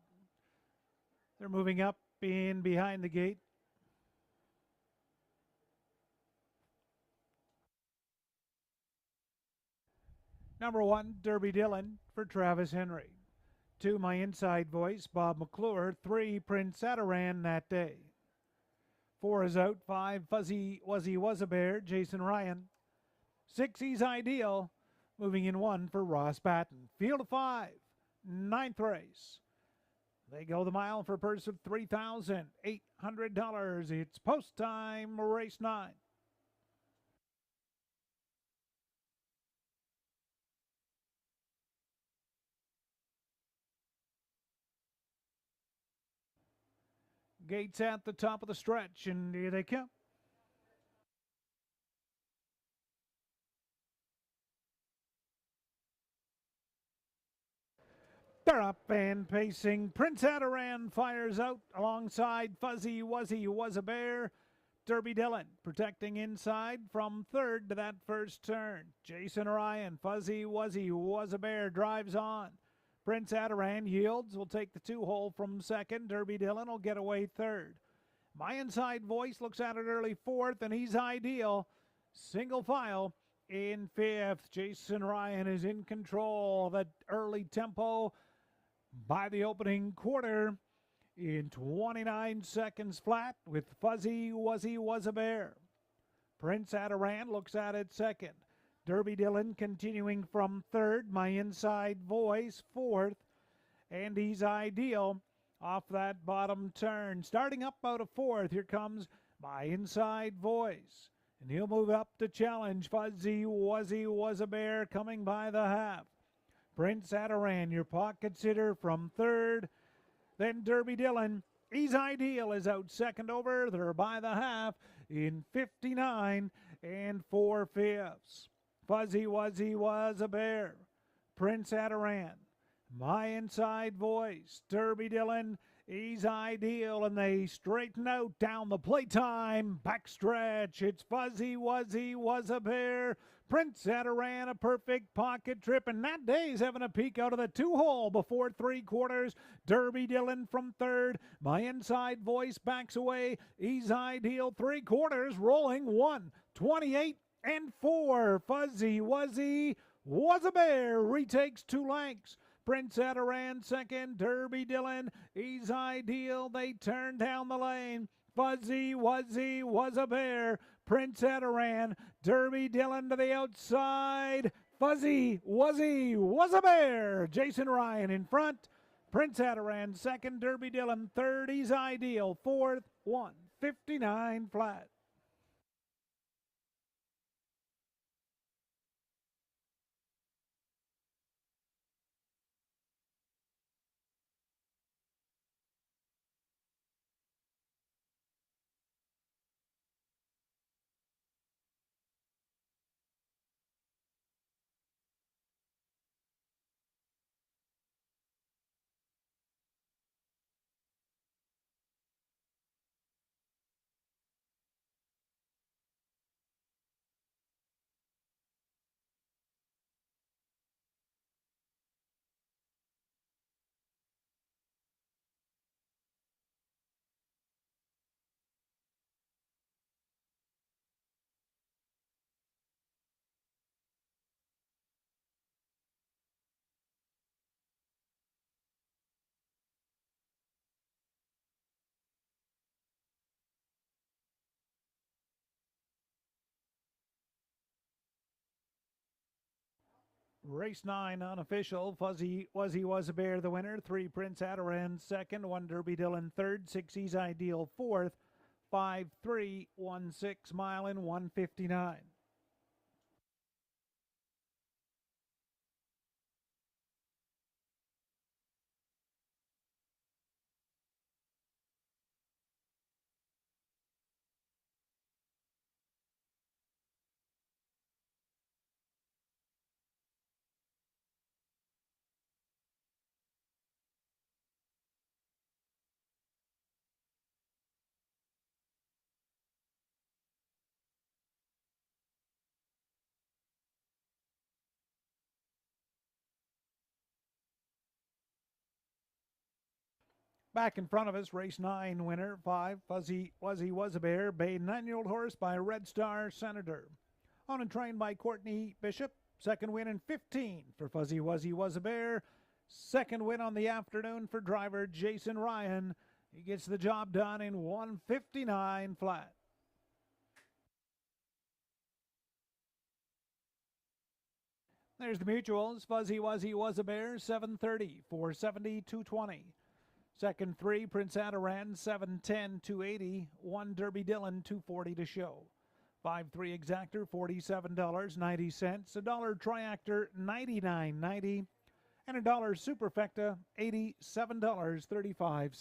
They're moving up in behind the gate. Number 1, Derby Dillon for Travis Henry. 2, My Inside Voice, Bob McClure. 3, Prince Adaran that day. 4 is out. 5, Fuzzy Wuzzy Was a Bear, Jason Ryan. 6, He's Ideal, moving in 1 for Ross Batten. Field of 5, ninth race. They go the mile for a purse of $3,800. It's post time, race 9. Gates at the top of the stretch, and here they come. They're up and pacing. Prince Adaran fires out alongside Fuzzy Wuzzy Was a Bear. Derby Dillon protecting inside from third to that first turn. Jason Ryan, Fuzzy Wuzzy Was a Bear drives on. Prince Adaran yields, will take the 2-hole from second. Derby Dillon will get away third. My Inside Voice looks at it early fourth, and He's Ideal. Single file in fifth. Jason Ryan is in control of that early tempo by the opening quarter in 29 seconds flat with Fuzzy Wuzzy Was a Bear. Prince Adaran looks at it second. Derby Dillon continuing from third. My Inside Voice fourth. And He's Ideal off that bottom turn. Starting up out of fourth, here comes My Inside Voice. And he'll move up to challenge Fuzzy Wuzzy Was a Bear coming by the half. Prince Adaran, your pocket sitter from third. Then Derby Dillon, He's Ideal is out second over. They're by the half in 59 4/5. Fuzzy Wuzzy Was a Bear. Prince Adaran, My Inside Voice. Derby Dillon, He's Ideal, and they straighten out down the playtime backstretch. It's Fuzzy Wuzzy Was a Bear. Prince Adaran, a perfect pocket trip, and that day's having a peek out of the 2-hole before 3/4. Derby Dillon from third. My Inside Voice backs away. He's Ideal 3/4, rolling 1:28 4. Fuzzy Wuzzy Was a Bear retakes 2 lengths. Prince Adaran second. Derby Dillon, He's Ideal. They turn down the lane. Fuzzy Wuzzy Was a Bear. Prince Adaran, Derby Dillon to the outside. Fuzzy Wuzzy Was a Bear. Jason Ryan in front. Prince Adaran second. Derby Dillon third. He's Ideal fourth. 1:59 flat. Race 9 unofficial. Fuzzy Wuzzy Was a Bear the winner. 3 Prince Adaran second. 1 Derby Dillon third. 6 He's Ideal fourth. 5:3:16 mile in 1:59. Back in front of us, race 9 winner, 5, Fuzzy Wuzzy Was a Bear, bay 9-year-old horse by Red Star Senator. On and trained by Courtney Bishop, second win in 15 for Fuzzy Wuzzy Was a Bear. Second win on the afternoon for driver Jason Ryan. He gets the job done in 1:59 flat. There's the mutuals. Fuzzy Wuzzy Was a Bear, 7:30, 4:70, 2:20. Second 3, Prince Adaran, 7:10, 280. 1 Derby Dillon, 240 to show. 5-3 Exactor, $47.90. $1 Triactor, $99.90. And $1 Superfecta, $87.35.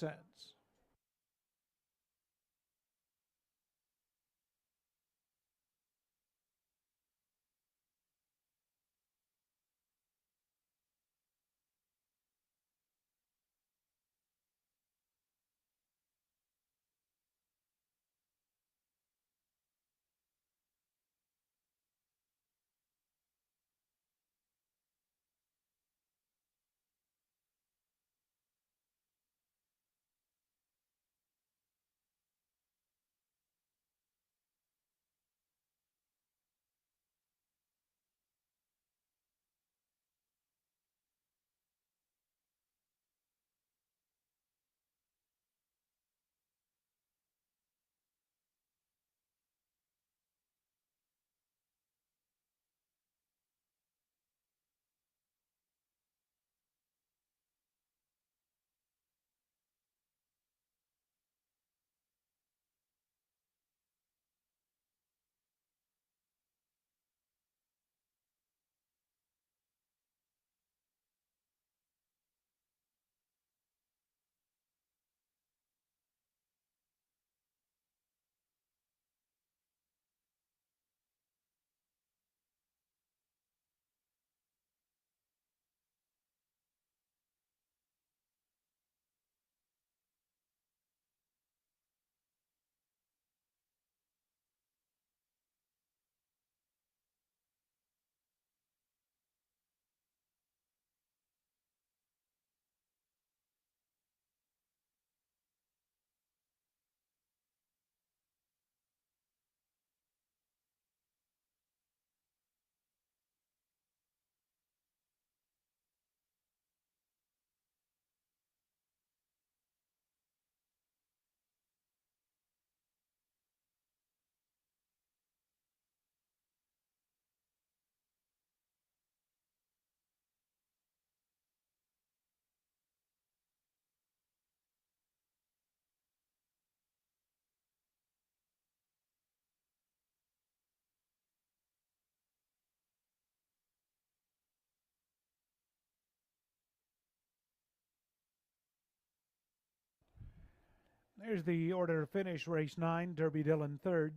There's the order of finish. Race 9, Derby Dillon 3rd.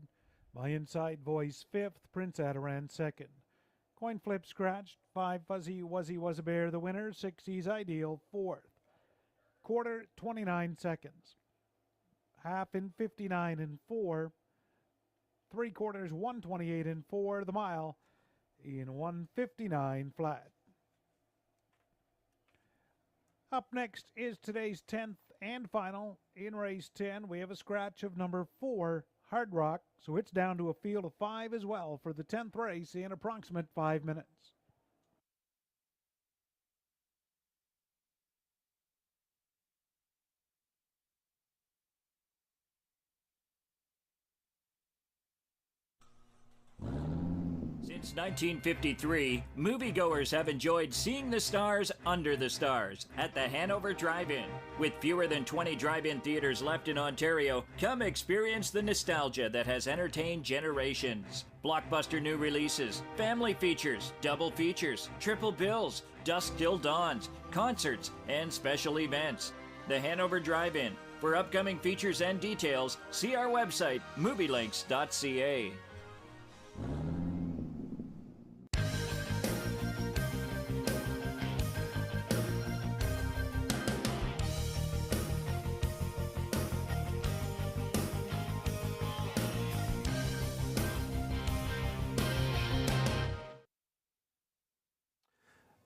My Inside Voice 5th. Prince Adaran 2nd. Coin flip scratched. 5 Fuzzy Wuzzy Was a Bear the winner. 6 Ease Ideal 4th. Quarter 29 seconds. Half in 59 and 4. 3/4 128 and 4. The mile in 1:59 flat. Up next is today's 10th and final. In race 10, we have a scratch of number 4, Hard Rock, so it's down to a field of 5 as well for the 10th race in approximate 5 minutes. Since 1953, moviegoers have enjoyed seeing the stars under the stars at the Hanover Drive-In. With fewer than 20 drive-in theaters left in Ontario, come experience the nostalgia that has entertained generations. Blockbuster new releases, family features, double features, triple bills, dusk till dawns, concerts, and special events. The Hanover Drive-In. For upcoming features and details, see our website, movielinks.ca.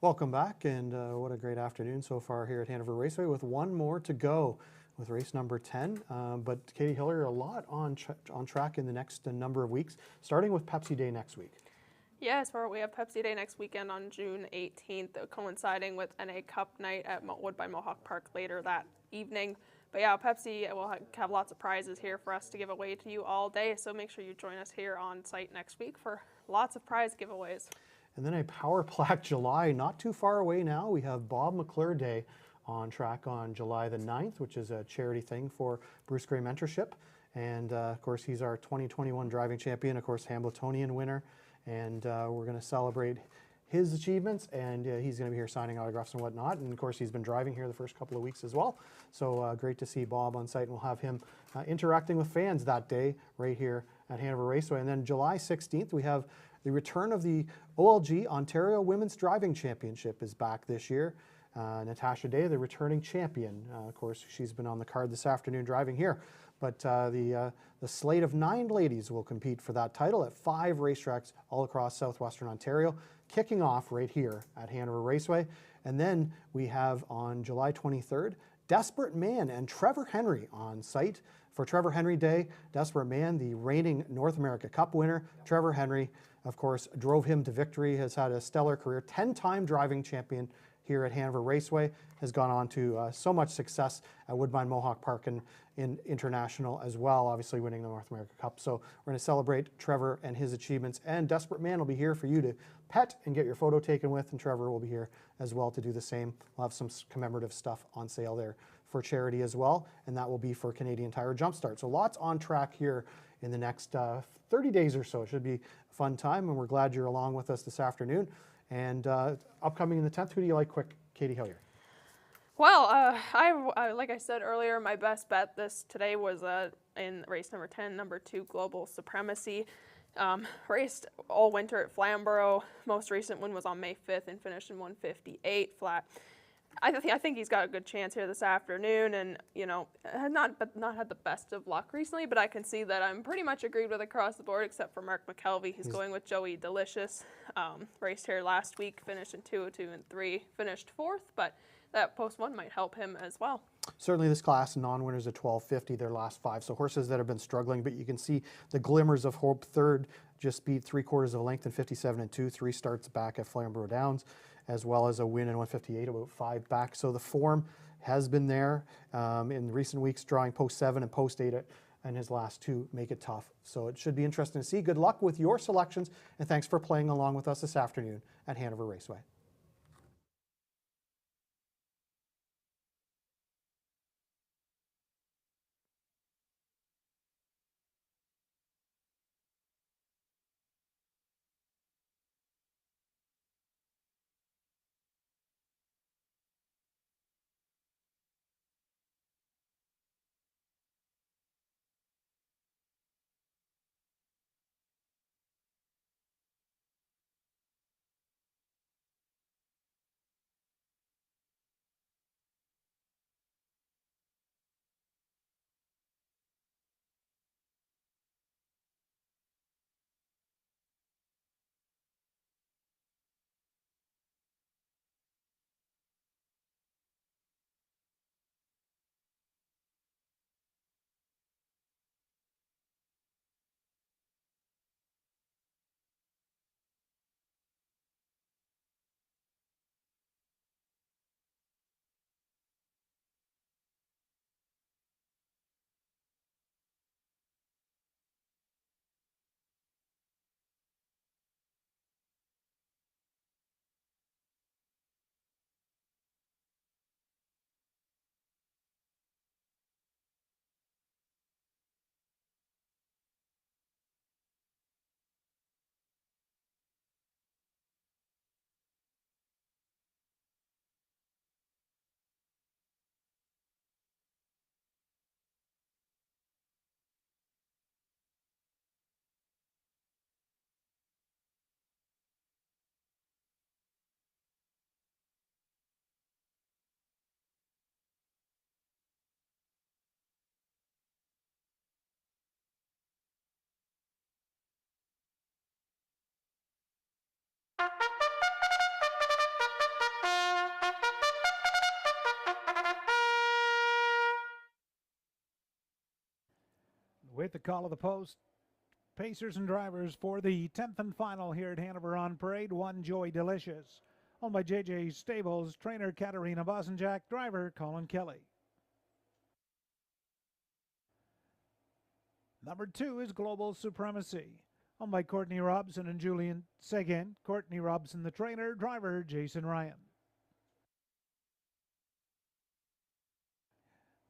Welcome back, and what a great afternoon so far here at Hanover Raceway with one more to go. with race number 10. But Katie Hiller, a lot on track in the next number of weeks, starting with Pepsi Day next week. Yes, we have Pepsi Day next weekend on June 18th, coinciding with NA Cup night at Woodbine Mohawk Park later that evening. But yeah, Pepsi will have lots of prizes here for us to give away to you all day, so make sure you join us here on site next week for lots of prize giveaways. And then a Power Plaque July, not too far away now. We have Bob McClure Day on track on July the 9th, which is a charity thing for Bruce Gray Mentorship. And of course, he's our 2021 driving champion, of course, Hambletonian winner. And we're going to celebrate his achievements, and he's going to be here signing autographs and whatnot. And of course, he's been driving here the first couple of weeks as well. So great to see Bob on site, and we'll have him interacting with fans that day right here at Hanover Raceway. And then July 16th, we have the return of the OLG Ontario Women's Driving Championship is back this year. Natasha Day, the returning champion. Of course, she's been on the card this afternoon driving here. But the slate of 9 ladies will compete for that title at 5 racetracks all across southwestern Ontario, kicking off right here at Hanover Raceway. And then we have on July 23rd, Desperate Man and Trevor Henry on site for Trevor Henry Day. Desperate Man, the reigning North America Cup winner. Trevor Henry, of course, drove him to victory, has had a stellar career, 10-time driving champion here at Hanover Raceway, has gone on to so much success at Woodbine Mohawk Park and in international as well, obviously winning the North America Cup. So we're going to celebrate Trevor and his achievements, and Desperate Man will be here for you to pet and get your photo taken with, and Trevor will be here as well to do the same. We'll have some commemorative stuff on sale there for charity as well, and that will be for Canadian Tire Jumpstart. So lots on track here in the next 30 days or so. It should be a fun time, and we're glad you're along with us this afternoon. And upcoming in the 10th, who do you like, quick, Katie Hillier? Well, like I said earlier, my best bet today was in race number 10, number 2, Global Supremacy. Raced all winter at Flamborough. Most recent win was on May 5th and finished in 158 flat. I think he's got a good chance here this afternoon, and had not had the best of luck recently, but I can see that I'm pretty much agreed with across the board except for Mark McKelvey. He's going with Joey Delicious. Raced here last week, finished in 202 and 3, finished 4th, but that post 1 might help him as well. Certainly this class, non-winners at 12.50 their last 5. So horses that have been struggling, but you can see the glimmers of hope. Third just beat 3/4 of a length in 57 and 2, 3 starts back at Flamborough Downs, as well as a win in 158, about 5 back. So the form has been there in recent weeks, drawing post 7 and post 8 and his last 2 make it tough. So it should be interesting to see. Good luck with your selections, and thanks for playing along with us this afternoon at Hanover Raceway. with the call of the post. Pacers and drivers for the 10th and final here at Hanover on Parade. 1 Joy Delicious. Owned by JJ Stables, trainer Katarina Bosenjak, driver Colin Kelly. Number 2 is Global Supremacy. Owned by Courtney Robson and Julian Seguin. Courtney Robson, the trainer, driver Jason Ryan.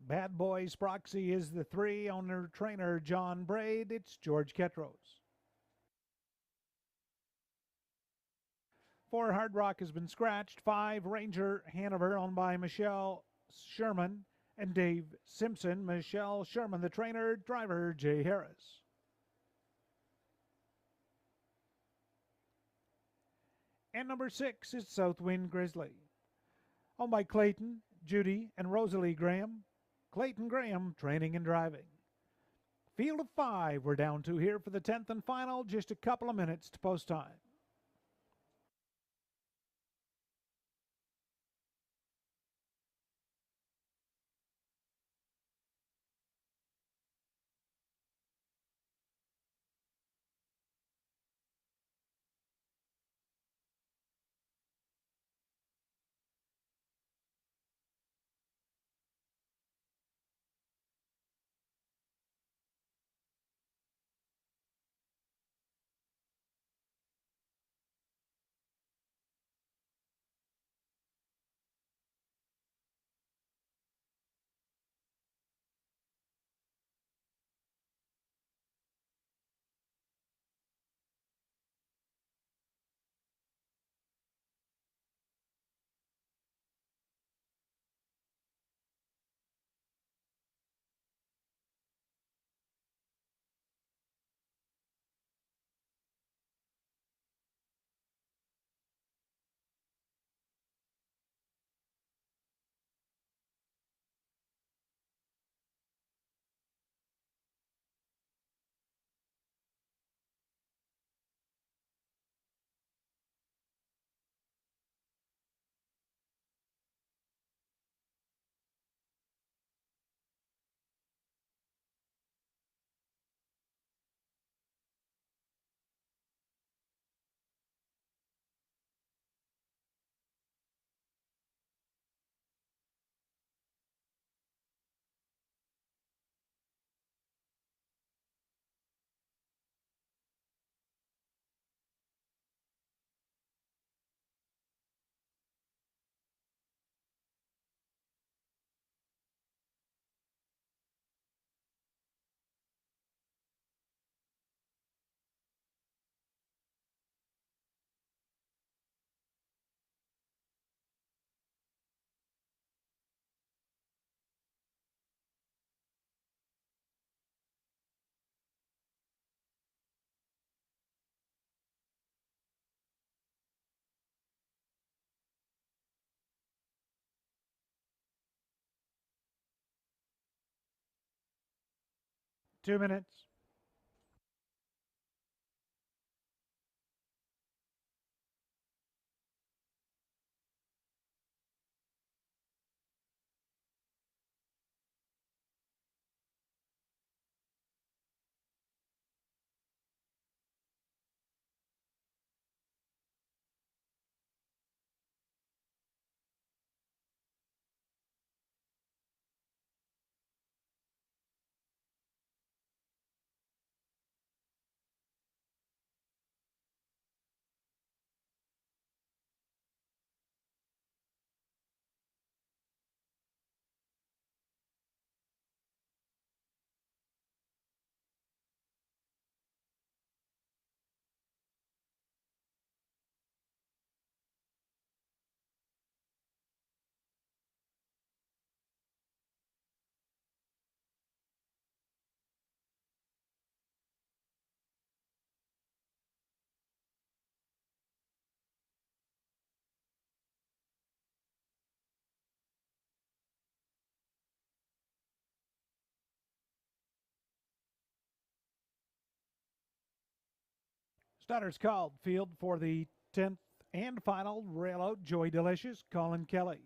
Bad Boys Proxy is the 3, owner trainer John Braid. It's George Ketros. 4 Hard Rock has been scratched. 5 Ranger Hanover, owned by Michelle Sherman and Dave Simpson. Michelle Sherman, the trainer, driver Jay Harris. And number 6 is Southwind Grizzly, owned by Clayton, Judy, and Rosalie Graham. Clayton Graham, training and driving. Field of 5 we're down to here for the 10th and final. Just a couple of minutes to post time. Two minutes. Starters called. Field for the 10th and final. Railroad, Joy Delicious, Colin Kelly.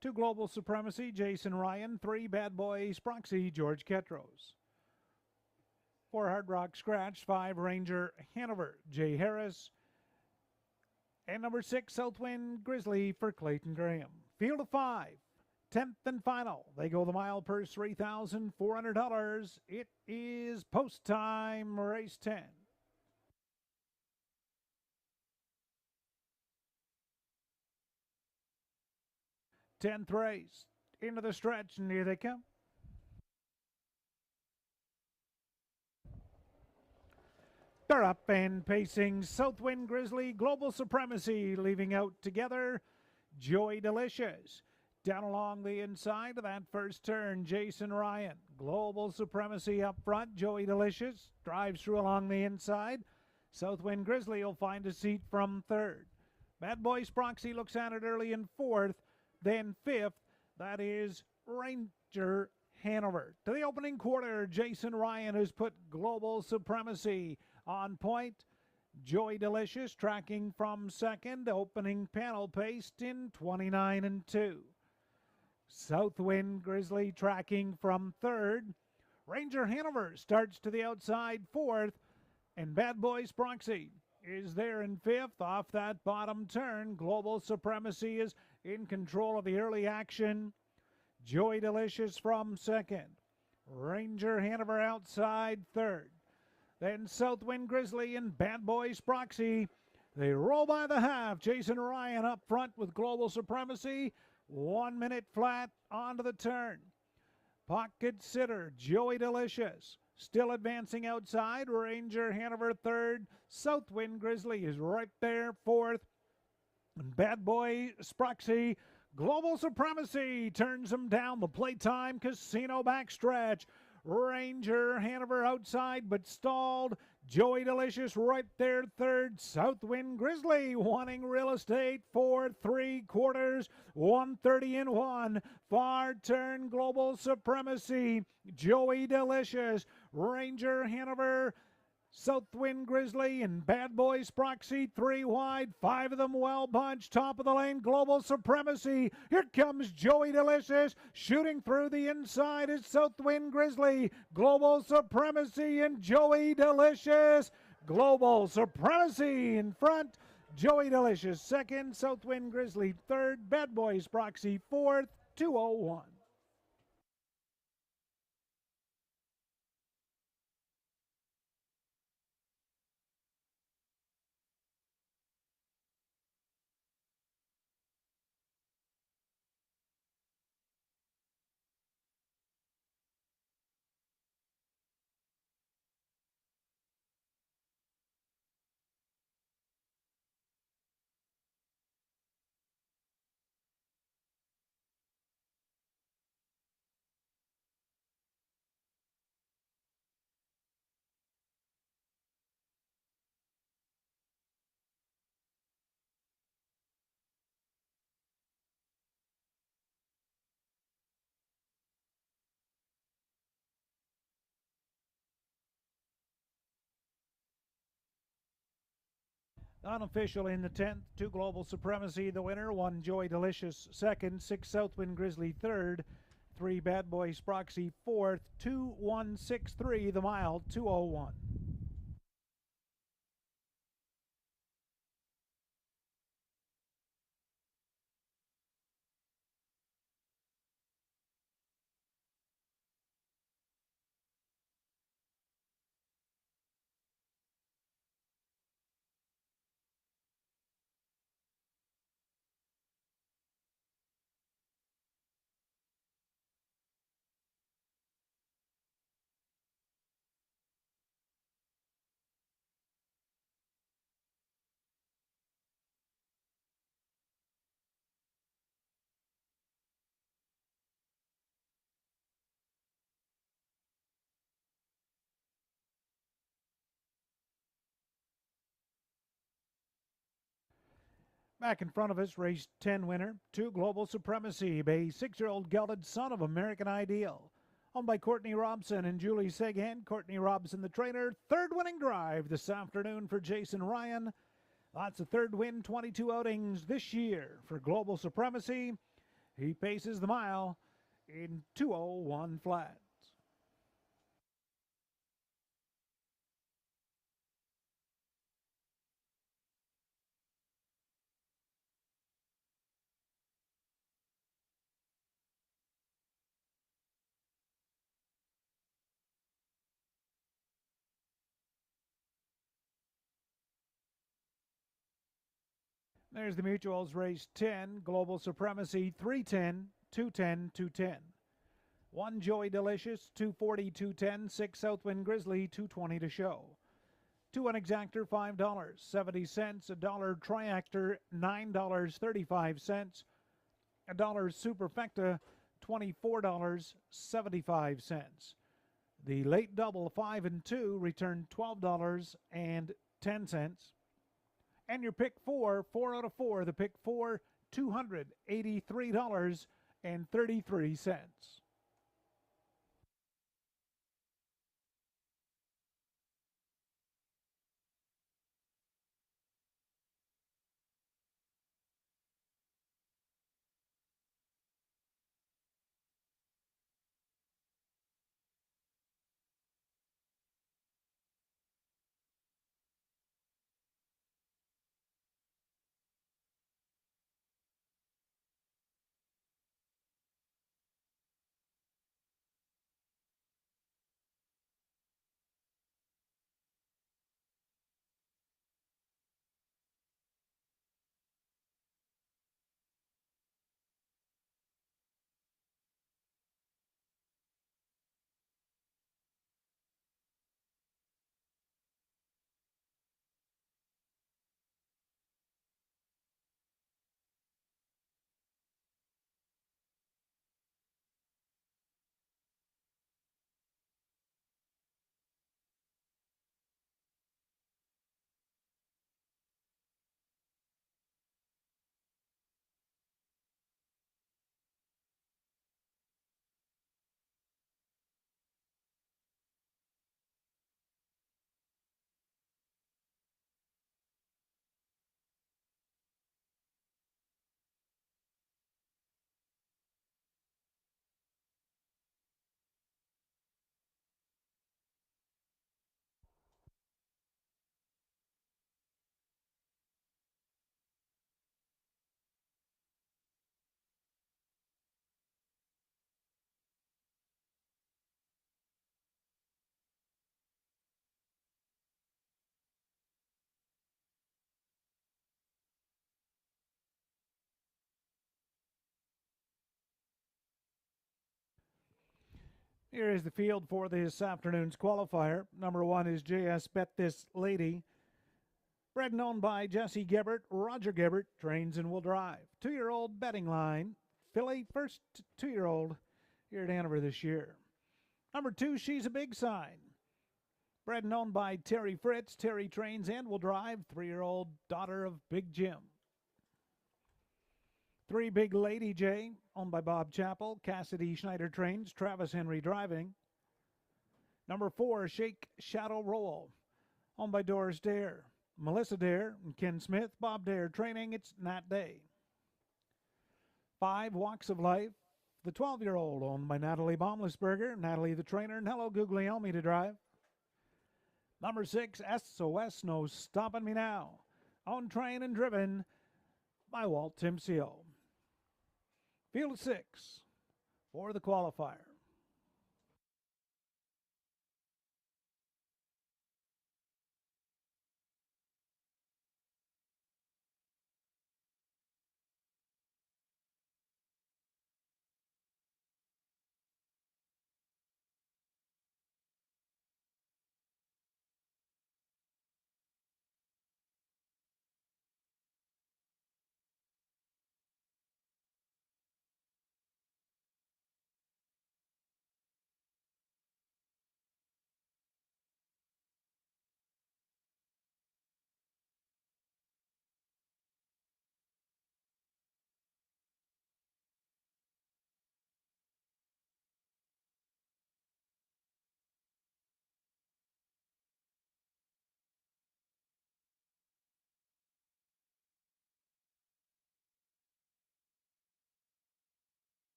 2 Global Supremacy, Jason Ryan. 3 Bad Boys Proxy, George Ketros. 4 Hard Rock Scratch, 5 Ranger Hanover, Jay Harris. And number 6, Southwind Grizzly for Clayton Graham. Field of 5, 10th and final. They go the mile purse, $3,400. It is post time, race 10. 10th race, into the stretch, and here they come. They're up and pacing. Southwind Grizzly, Global Supremacy, leaving out together. Joy Delicious. Down along the inside of that first turn, Jason Ryan. Global Supremacy up front. Joy Delicious drives through along the inside. Southwind Grizzly will find a seat from third. Bad Boys Proxy looks at it early in fourth. Then fifth, that is Ranger Hanover. To the opening quarter, Jason Ryan has put Global Supremacy on point. Joy Delicious tracking from second, opening panel paced in 29 and 2. Southwind Grizzly tracking from third. Ranger Hanover starts to the outside fourth, and Bad Boys Proxy is there in fifth off that bottom turn. Global Supremacy is in control of the early action. Joy Delicious from second. Ranger Hanover outside third. Then Southwind Grizzly and Bad Boys Proxy. They roll by the half. Jason Ryan up front with Global Supremacy. 1 minute flat onto the turn. Pocket Sitter, Joey Delicious. Still advancing outside. Ranger Hanover third. Southwind Grizzly is right there fourth. And Bad Boys Proxy. Global Supremacy turns them down the Playtime Casino backstretch. Ranger Hanover outside but stalled. Joey Delicious right there third. Southwind Grizzly wanting real estate for 3/4. 130 and 1. Far turn Global Supremacy. Joey Delicious. Ranger Hanover. Southwind Grizzly and Bad Boys Proxy 3 wide, 5 of them well bunched, top of the lane, Global Supremacy. Here comes Joey Delicious, shooting through the inside is Southwind Grizzly, Global Supremacy and Joey Delicious. Global Supremacy in front, Joey Delicious second, Southwind Grizzly third, Bad Boys Proxy fourth, 2:01. Unofficial in the 10th, 2 Global Supremacy the winner, 1 Joy Delicious second, 6 Southwind Grizzly third, 3 Bad Boys Proxy fourth, 2:163 the mile, 2:01. Back in front of us, race 10 winner, 2 Global Supremacy, a 6-year-old gelded son of American Ideal. Owned by Courtney Robson and Julie Seghan. Courtney Robson, the trainer. Third winning drive this afternoon for Jason Ryan. That's a third win, 22 outings this year for Global Supremacy. He paces the mile in 2:01 flat. There's the Mutuals race 10, Global Supremacy 310, 210, 210. 1 Joy Delicious 240, 210, 6 Southwind Grizzly 220 to show. 2 Unexactor $5.70, $1 Triactor $9.35, $1 Superfecta $24.75. The late double 5 and 2 returned $12.10. And your pick 4 out of 4, the pick 4, $283.33. Here is the field for this afternoon's qualifier. Number 1 is JS Bet This Lady. Bred and owned by Jesse Gibbert. Roger Gibbert trains and will drive. 2-year-old betting line. Filly, first 2-year-old here at Hanover this year. Number 2, She's a Big Sign. Bred and owned by Terry Fritz. Terry trains and will drive. 3-year-old daughter of Big Jim. 3, Big Lady J, owned by Bob Chappell. Cassidy Schneider trains. Travis Henry driving. Number 4, Shake Shadow Roll, owned by Doris Dare. Melissa Dare and Ken Smith. Bob Dare training. It's Nat Day. 5, Walks of Life, the 12-year-old, owned by Natalie Baumlisberger. Natalie the trainer, and Hello Guglielmi to drive. Number 6, SOS No Stopping Me Now, owned, trained, and driven by Walt Timseo. Field 6 for the qualifier.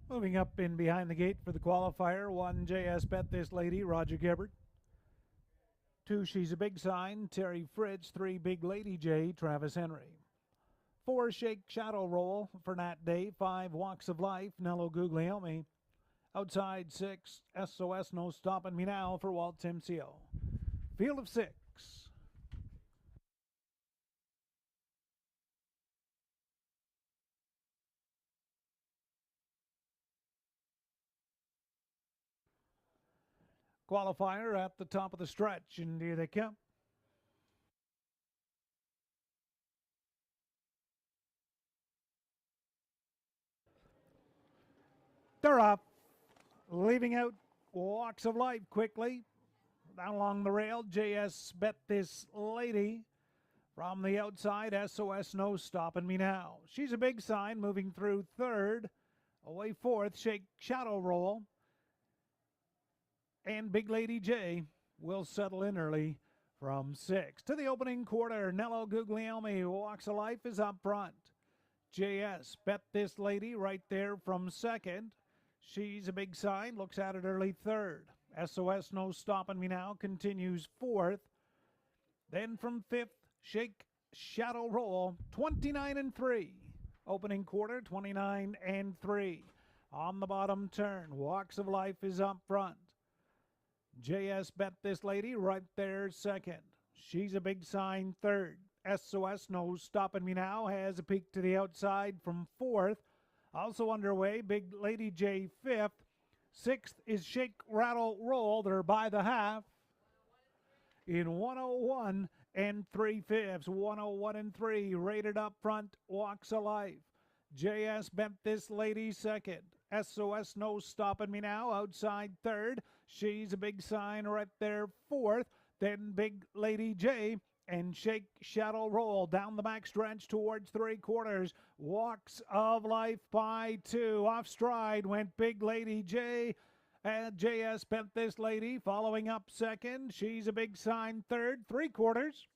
Moving up in behind the gate for the qualifier, 1 JS Bet This Lady, Roger Gibbard. 2 She's a Big Sign, Terry Fritz. 3 Big Lady J, Travis Henry. 4 Shake Shadow Roll for Nat Day. 5 Walks of Life, Nello Guglielmi. Outside 6 SOS No Stopping Me Now for Walt Timcio. Field of 6. Qualifier at the top of the stretch, and here they come. They're up, leaving out Walks of Life quickly. Down along the rail, JS Bet This Lady. From the outside, SOS No Stopping Me Now. She's a Big Sign, moving through third. Away fourth, Shake Shadow Roll. And Big Lady J will settle in early from 6. To the opening quarter, Nello Guglielmi, Walks of Life, is up front. JS Bet This Lady right there from second. She's a Big Sign, looks at it early third. SOS No Stopping Me Now continues fourth. Then from fifth, Shake Shadow Roll, 29-3. Opening quarter, 29-3. On the bottom turn, Walks of Life is up front. JS Bet This Lady right there second. She's a Big Sign third. SOS No Stopping Me Now has a peek to the outside from fourth. Also underway, Big Lady J fifth. Sixth is Shake Rattle Roll. They're by the half in 101 and 3/5. 101 and 3. Rated up front, Walks of Life. JS Bet This Lady second. SOS No Stopping Me Now outside third. She's a Big Sign right there fourth. Then Big Lady J and Shake Shadow Roll down the back stretch towards three quarters. Walks of Life by 2. Off stride went Big Lady J. And JS Bet This Lady following up second. She's a Big Sign third. Three quarters.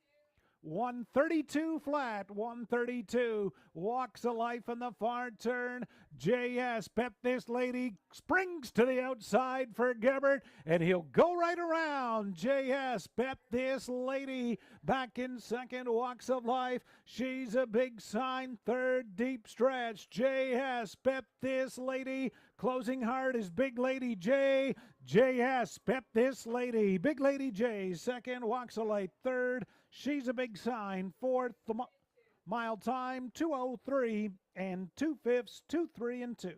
132 flat, 132. Walks of Life in the far turn. JS Bet This Lady springs to the outside for Gebbert, and he'll go right around. JS Bet This Lady back in second. Walks of Life. She's a Big Sign third. Deep stretch. JS Bet This Lady. Closing hard is Big Lady J. JS Bet This Lady. Big Lady J second. Walks of Life third. She's a Big Sign fourth. The mile time 2:03 and 2/5, 2, 3 and 2.